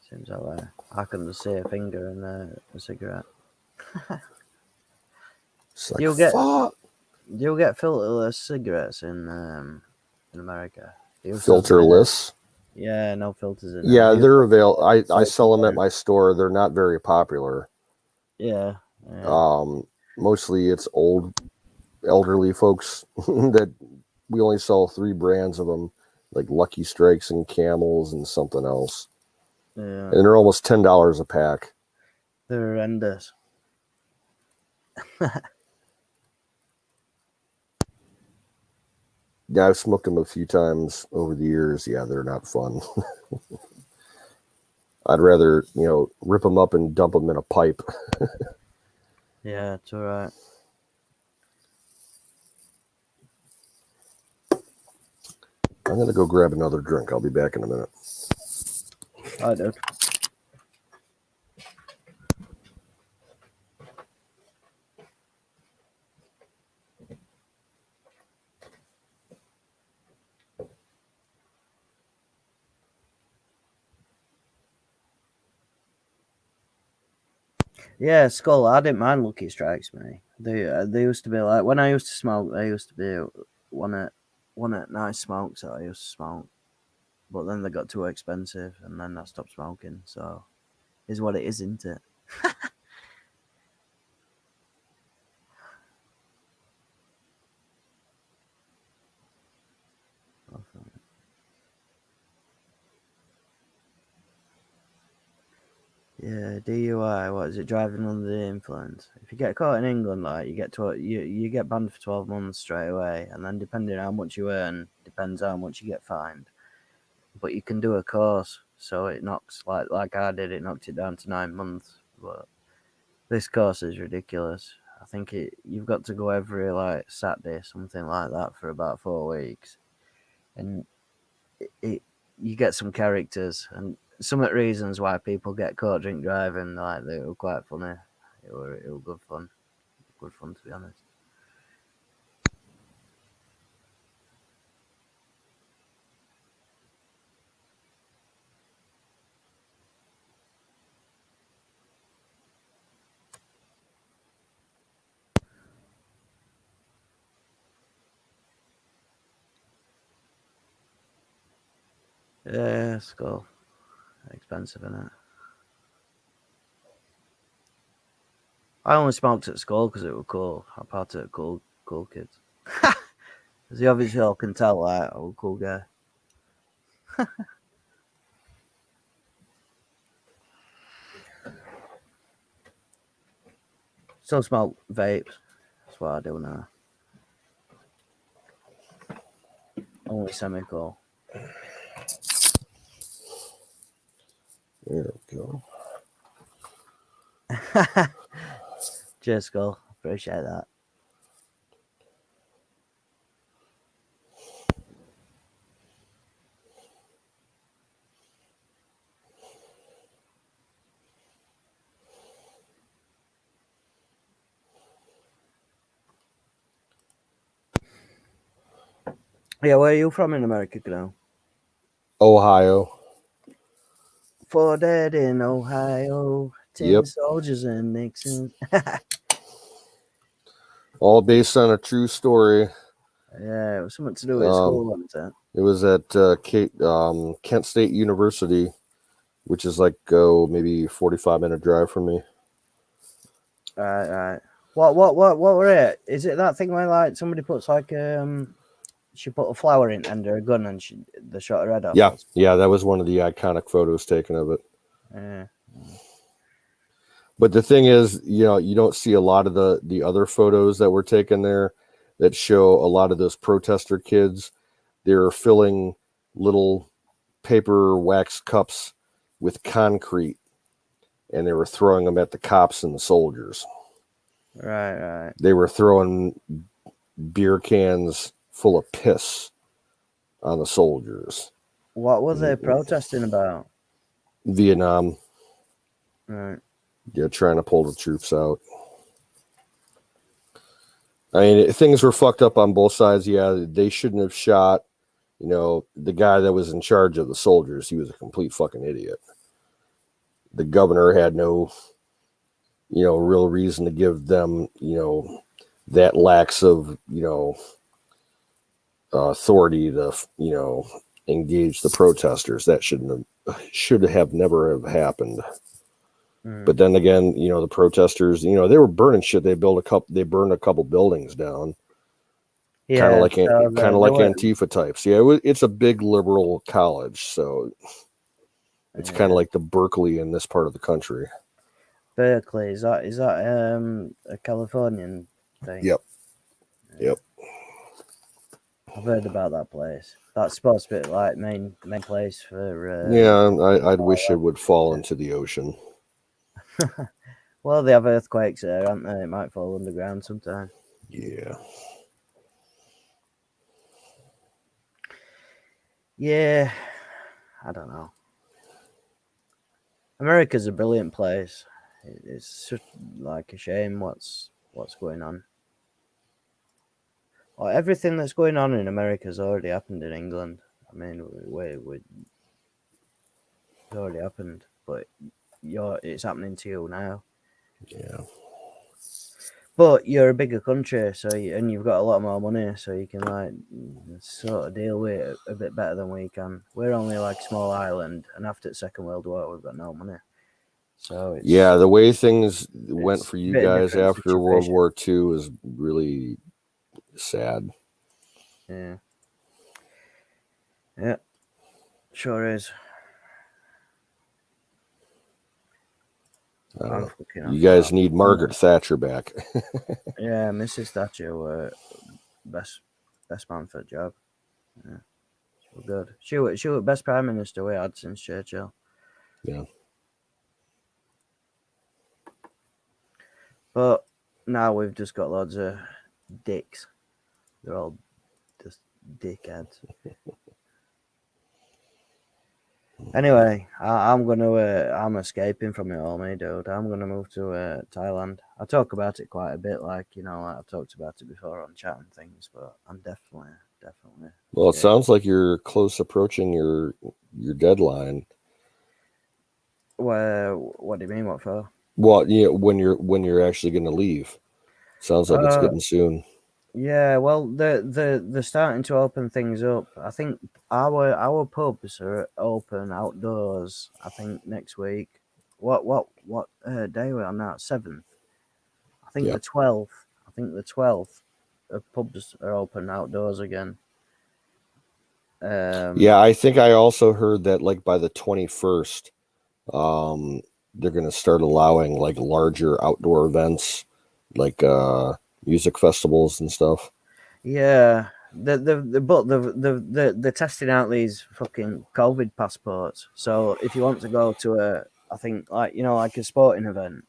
Seems that way. I can just see a finger in a cigarette. Like, you'll get filterless cigarettes in America. Filterless? Yeah, no filters in. Yeah, they're available. I sell them at my store. They're not very popular. Yeah. Mostly it's elderly folks that we only sell 3 brands of them, like Lucky Strikes and Camels and something else. Yeah. And they're almost $10 a pack. They're horrendous. Yeah, I've smoked them a few times over the years. Yeah, they're not fun. I'd rather, rip them up and dump them in a pipe. Yeah, it's all right. I'm going to go grab another drink. I'll be back in a minute. I do. Yeah, Skull. I didn't mind Lucky Strikes, mate. They used to be like when I used to smoke. They used to be one at nice smokes that I used to smoke, but then they got too expensive, and then I stopped smoking. So, is what it is, isn't it? Yeah, DUI. What is it? Driving under the influence. If you get caught in England, like you get banned for 12 months straight away, and then depending on how much you earn, depends how much you get fined. But you can do a course, so it knocks like I did. It knocked it down to 9 months. But this course is ridiculous. I think you've got to go every Saturday, something like that, for about 4 weeks, and you get some characters and some of the reasons why people get caught drink driving. They were quite funny. It were good fun. Good fun, to be honest. Yeah, Skull. Expensive, isn't it? I only smoked at school because it was cool. I parted at cool kids. As you obviously all can tell, I'm a cool guy. Still smoke vapes. That's what I do now. Only semi-cool. There we go. Cheers, Skull. Appreciate that. Yeah, where are you from in America, Gno? Ohio. For dead in Ohio, tin Yep. soldiers and Nixon. All based on a true story. Yeah, it was something to do with school, wasn't it? It was at Kent State University, which is like maybe 45-minute drive from me. Right. What were it? Is it that thing where like somebody puts like she put a flower in under a gun and they shot her head off? Yeah, that was one of the iconic photos taken of it. Yeah. But the thing is, you don't see a lot of the other photos that were taken there that show a lot of those protester kids. They're filling little paper wax cups with concrete, and they were throwing them at the cops and the soldiers. Right. They were throwing beer cans full of piss on the soldiers. What were they protesting about? Vietnam. Right. Yeah, trying to pull the troops out. I mean, things were fucked up on both sides. Yeah, they shouldn't have shot, the guy that was in charge of the soldiers. He was a complete fucking idiot. The governor had no, real reason to give them, that lax of, authority to, engage the protesters. That should have never have happened. But then again, the protesters, they were burning shit. They burned a couple buildings down. Yeah, kind of like Antifa types. Yeah, it's a big liberal college, so it's kind of like the Berkeley in this part of the country. Berkeley, is that a Californian thing? Yep. I've heard about that place. That's supposed to be like main place for. I'd wish it would fall into the ocean. Well, they have earthquakes there, aren't they? It might fall underground sometime. Yeah. Yeah, I don't know. America's a brilliant place. It's just like a shame what's going on. Well, everything that's going on in America has already happened in England. I mean, it's already happened, but it's happening to you now. Yeah. But you're a bigger country, and you've got a lot more money, so you can like sort of deal with it a bit better than we can. We're only like a small island, and after the Second World War, we've got no money. So the way things went for you guys after situation. World War II is really sad. Yeah, sure is. You guys need Margaret Thatcher back. Yeah, Mrs. Thatcher were best man for the job. Yeah, she was good. She was best prime minister we had since Churchill. Yeah. But now we've just got loads of dicks. They're all just dickheads. Anyway, I'm escaping from it all, mate, dude. I'm gonna move to Thailand. I talk about it quite a bit, like I've talked about it before on chat and things, but I'm definitely. Well, it sounds like you're close approaching your deadline. Well, what do you mean? What for? Well, when you're actually going to leave. Sounds like it's getting soon. Yeah, well, they're starting to open things up. I think our pubs are open outdoors. I think next week. What day we're on now? 7th. I think the 12th. I think the 12th. Pubs are open outdoors again. I think I also heard that like by the 21st, they're going to start allowing like larger outdoor events, like music festivals and stuff. Yeah, they're testing out these fucking COVID passports. So if you want to go to I think like a sporting event,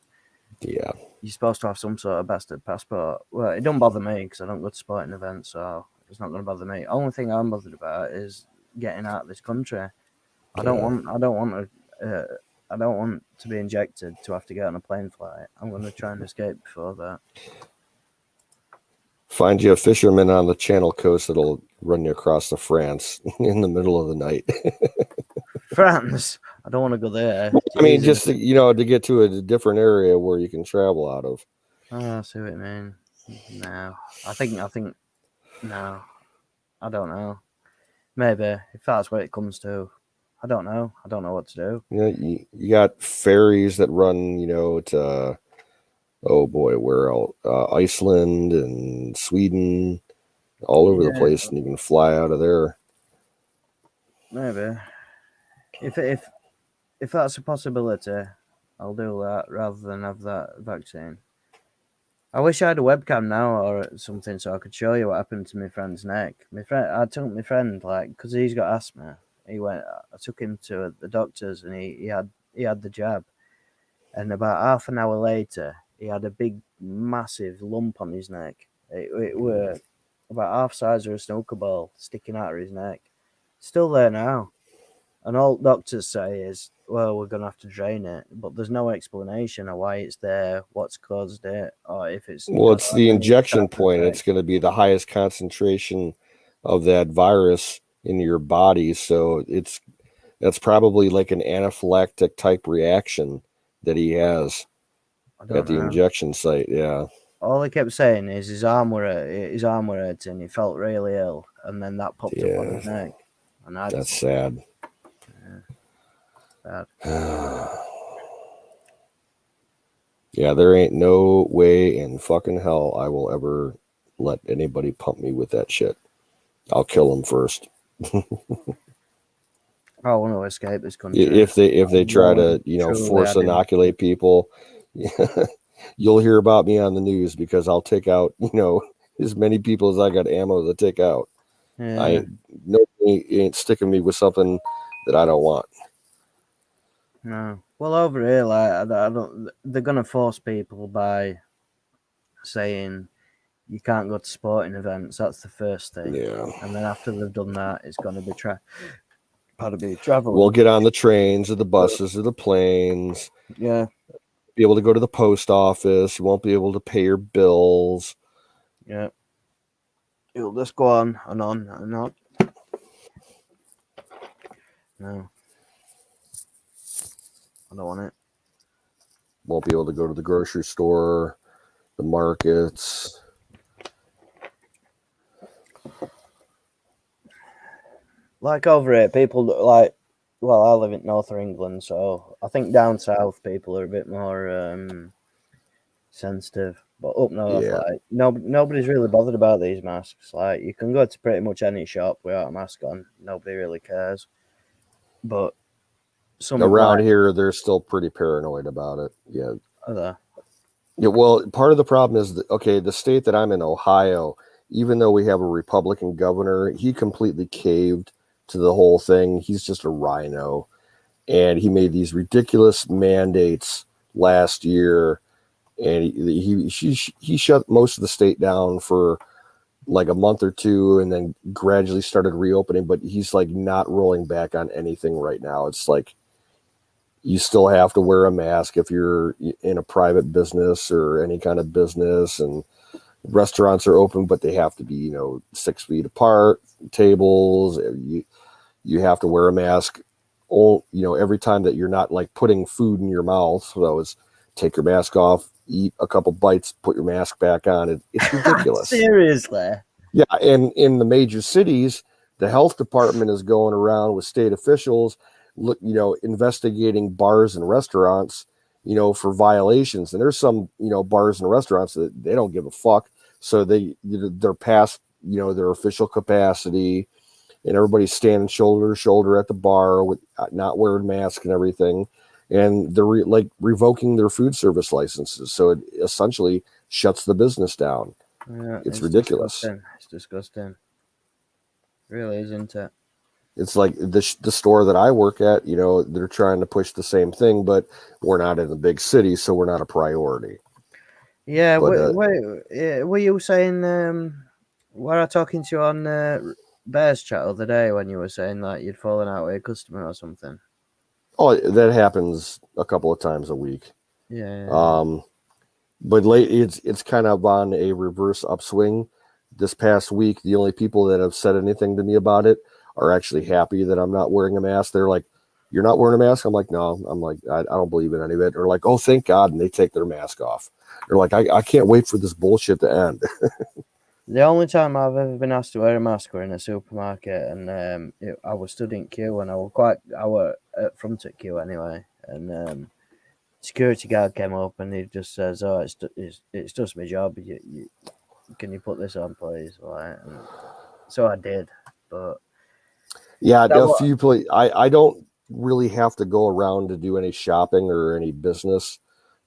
Yeah. You're supposed to have some sort of bastard passport. Well, it don't bother me because I don't go to sporting events, so it's not going to bother me. Only thing I'm bothered about is getting out of this country. I don't want to be injected to have to get on a plane flight. I'm going to try and escape before that. Find you a fisherman on the Channel Coast that'll run you across to France in the middle of the night. France? I don't want to go there. I mean, Jesus. just to get to a different area where you can travel out of. Oh, I see what you mean. No, I think no. I don't know. Maybe if that's what it comes to. I don't know. I don't know what to do. You got ferries that run, to oh boy, where else? Iceland and Sweden, all over the place, and you can fly out of there. Maybe if that's a possibility, I'll do that rather than have that vaccine. I wish I had a webcam now or something so I could show you what happened to my friend's neck. I took my friend because he's got asthma. I took him to the doctors and he had the jab, and about half an hour later he had a big massive lump on his neck. It were about half size of a snooker ball sticking out of his neck. Still there now. And all doctors say is, well, we're going to have to drain it. But there's no explanation of why it's there, what's caused it, or if it's... Well, it's the injection point. It's going to be the highest concentration of that virus in your body. So that's probably like an anaphylactic type reaction that he has at the injection site. Yeah. All he kept saying is his arm were hurting. He felt really ill. And then that popped up on his neck. And that's sad. Yeah, there ain't no way in fucking hell I will ever let anybody pump me with that shit. I'll kill them first. I want to escape this country. If they try to force inoculate people, you'll hear about me on the news because I'll take out as many people as I got ammo to take out. Yeah. Nobody ain't sticking me with something that I don't want. No. Well, over here, I don't. They're gonna force people by saying you can't go to sporting events. That's the first thing. Yeah. And then after they've done that, it's gonna be traveling. We'll get on the trains or the buses or the planes. Yeah. Be able to go to the post office. You won't be able to pay your bills. Yeah. It'll just go on and on and on. No. I don't want it. Won't be able to go to the grocery store, the markets. Like over here, people I live in North of England, so I think down south people are a bit more sensitive. But up north, nobody's really bothered about these masks. Like, you can go to pretty much any shop without a mask on. Nobody really cares. But around here, they're still pretty paranoid about it. Yeah. Are they? Yeah. Well, part of the problem is the state that I'm in, Ohio, even though we have a Republican governor, he completely caved to the whole thing. He's just a rhino, and he made these ridiculous mandates last year. And he shut most of the state down for like a month or two, and then gradually started reopening. But he's like not rolling back on anything right now. It's like you still have to wear a mask if you're in a private business or any kind of business, and restaurants are open, but they have to be 6 feet apart. Tables, you have to wear a mask. Every time that you're not like putting food in your mouth. So it's take your mask off, eat a couple bites, put your mask back on. It's ridiculous. Seriously. Yeah, and in the major cities, the health department is going around with state officials, investigating bars and restaurants, for violations. And there's some, bars and restaurants that they don't give a fuck. So they're past, their official capacity, and everybody's standing shoulder to shoulder at the bar with not wearing masks and everything. And they're revoking their food service licenses. So it essentially shuts the business down. Yeah, it's ridiculous. Disgusting. It's disgusting. It really is, isn't it? It's like the store that I work at, you know, they're trying to push the same thing, but we're not in the big city, so we're not a priority. Yeah, But, were you saying? Were I talking to you on Bears Chat the other day when you were saying that you'd fallen out with a customer or something? Oh, that happens a couple of times a week. Yeah. But it's kind of on a reverse upswing. This past week, the only people that have said anything to me about it are actually happy that I'm not wearing a mask. They're like, "You're not wearing a mask?" I'm like, "No." I'm like, I don't believe in any of it. Or like, "Oh, thank God," and they take their mask off. They're like, I can't wait for this bullshit to end. The only time I've ever been asked to wear a mask were in a supermarket, and I was stood in queue, and I were at front at queue anyway, and security guard came up and he just says, "Oh, it's just my job. Can you put this on, please?" Like, and so I did, but Yeah, that a wa- few places. I don't really have to go around to do any shopping or any business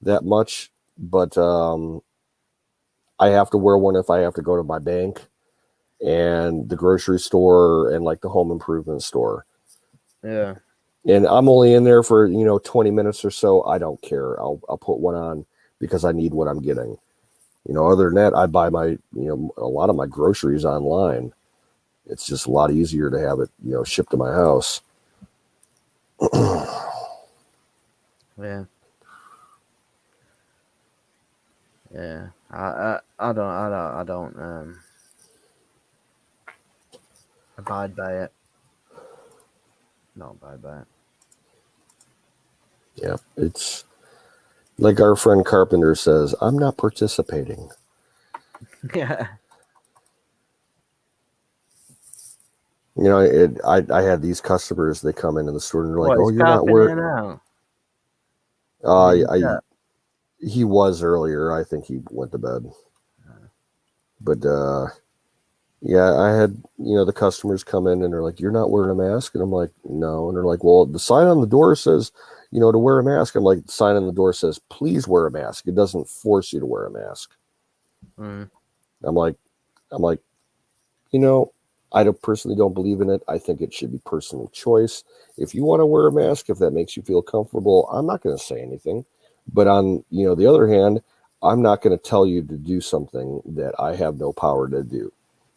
that much, but I have to wear one if I have to go to my bank and the grocery store and like the home improvement store. yeah. And I'm only in there for 20 minutes or so. I don't care. I'll put one on because I need what I'm getting. Other than that, I buy my a lot of my groceries online. It's just a lot easier to have it shipped to my house. Yeah. Yeah. I don't abide by it. Not abide by it. Yeah, it's like our friend Carpenter says, I'm not participating. Yeah. I had these customers, they come into the store and they're like, What, "Oh, is you're not Carpenter wearing." now? He was earlier. I think he went to bed. But yeah, I had the customers come in and they're like, "You're not wearing a mask," and I'm like, "No," and they're like, "Well, the sign on the door says to wear a mask." I'm like, "The sign on the door says please wear a mask. It doesn't force you to wear a mask." Mm. I'm like, I personally don't believe in it. I think it should be personal choice. If you want to wear a mask, if that makes you feel comfortable, I'm not going to say anything. But on the other hand, I'm not going to tell you to do something that I have no power to do.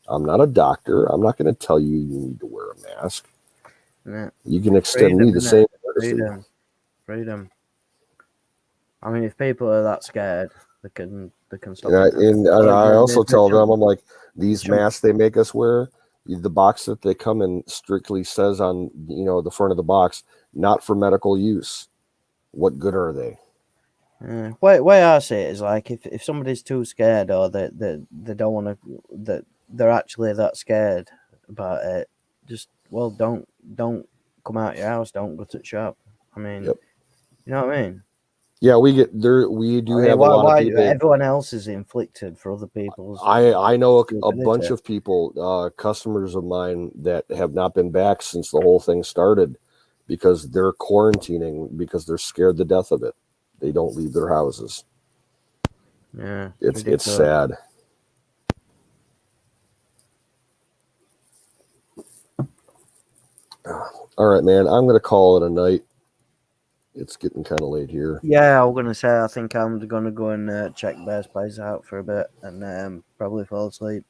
I'm not a doctor. I'm not going to tell you need to wear a mask. Yeah. You can extend me the same courtesy. Freedom. I mean, if people are that scared, they can stop. And I also tell them, I'm like, these masks they make us wear, the box that they come in strictly says on the front of the box, not for medical use. What good are they? Way I see it is like if somebody's too scared or they don't want to, that they're actually that scared about it, just don't come out your house, don't go to the shop. I mean, you know what I mean? Yeah, we do have a lot of people. Everyone else is inflicted for other people's. I know a bunch of people, customers of mine that have not been back since the whole thing started because they're quarantining because they're scared to death of it. They don't leave their houses. Yeah, it's sad. All right, man. I'm going to call it a night. It's getting kind of late here. Yeah, I was going to say, I think I'm going to go and check Bear's place out for a bit and probably fall asleep.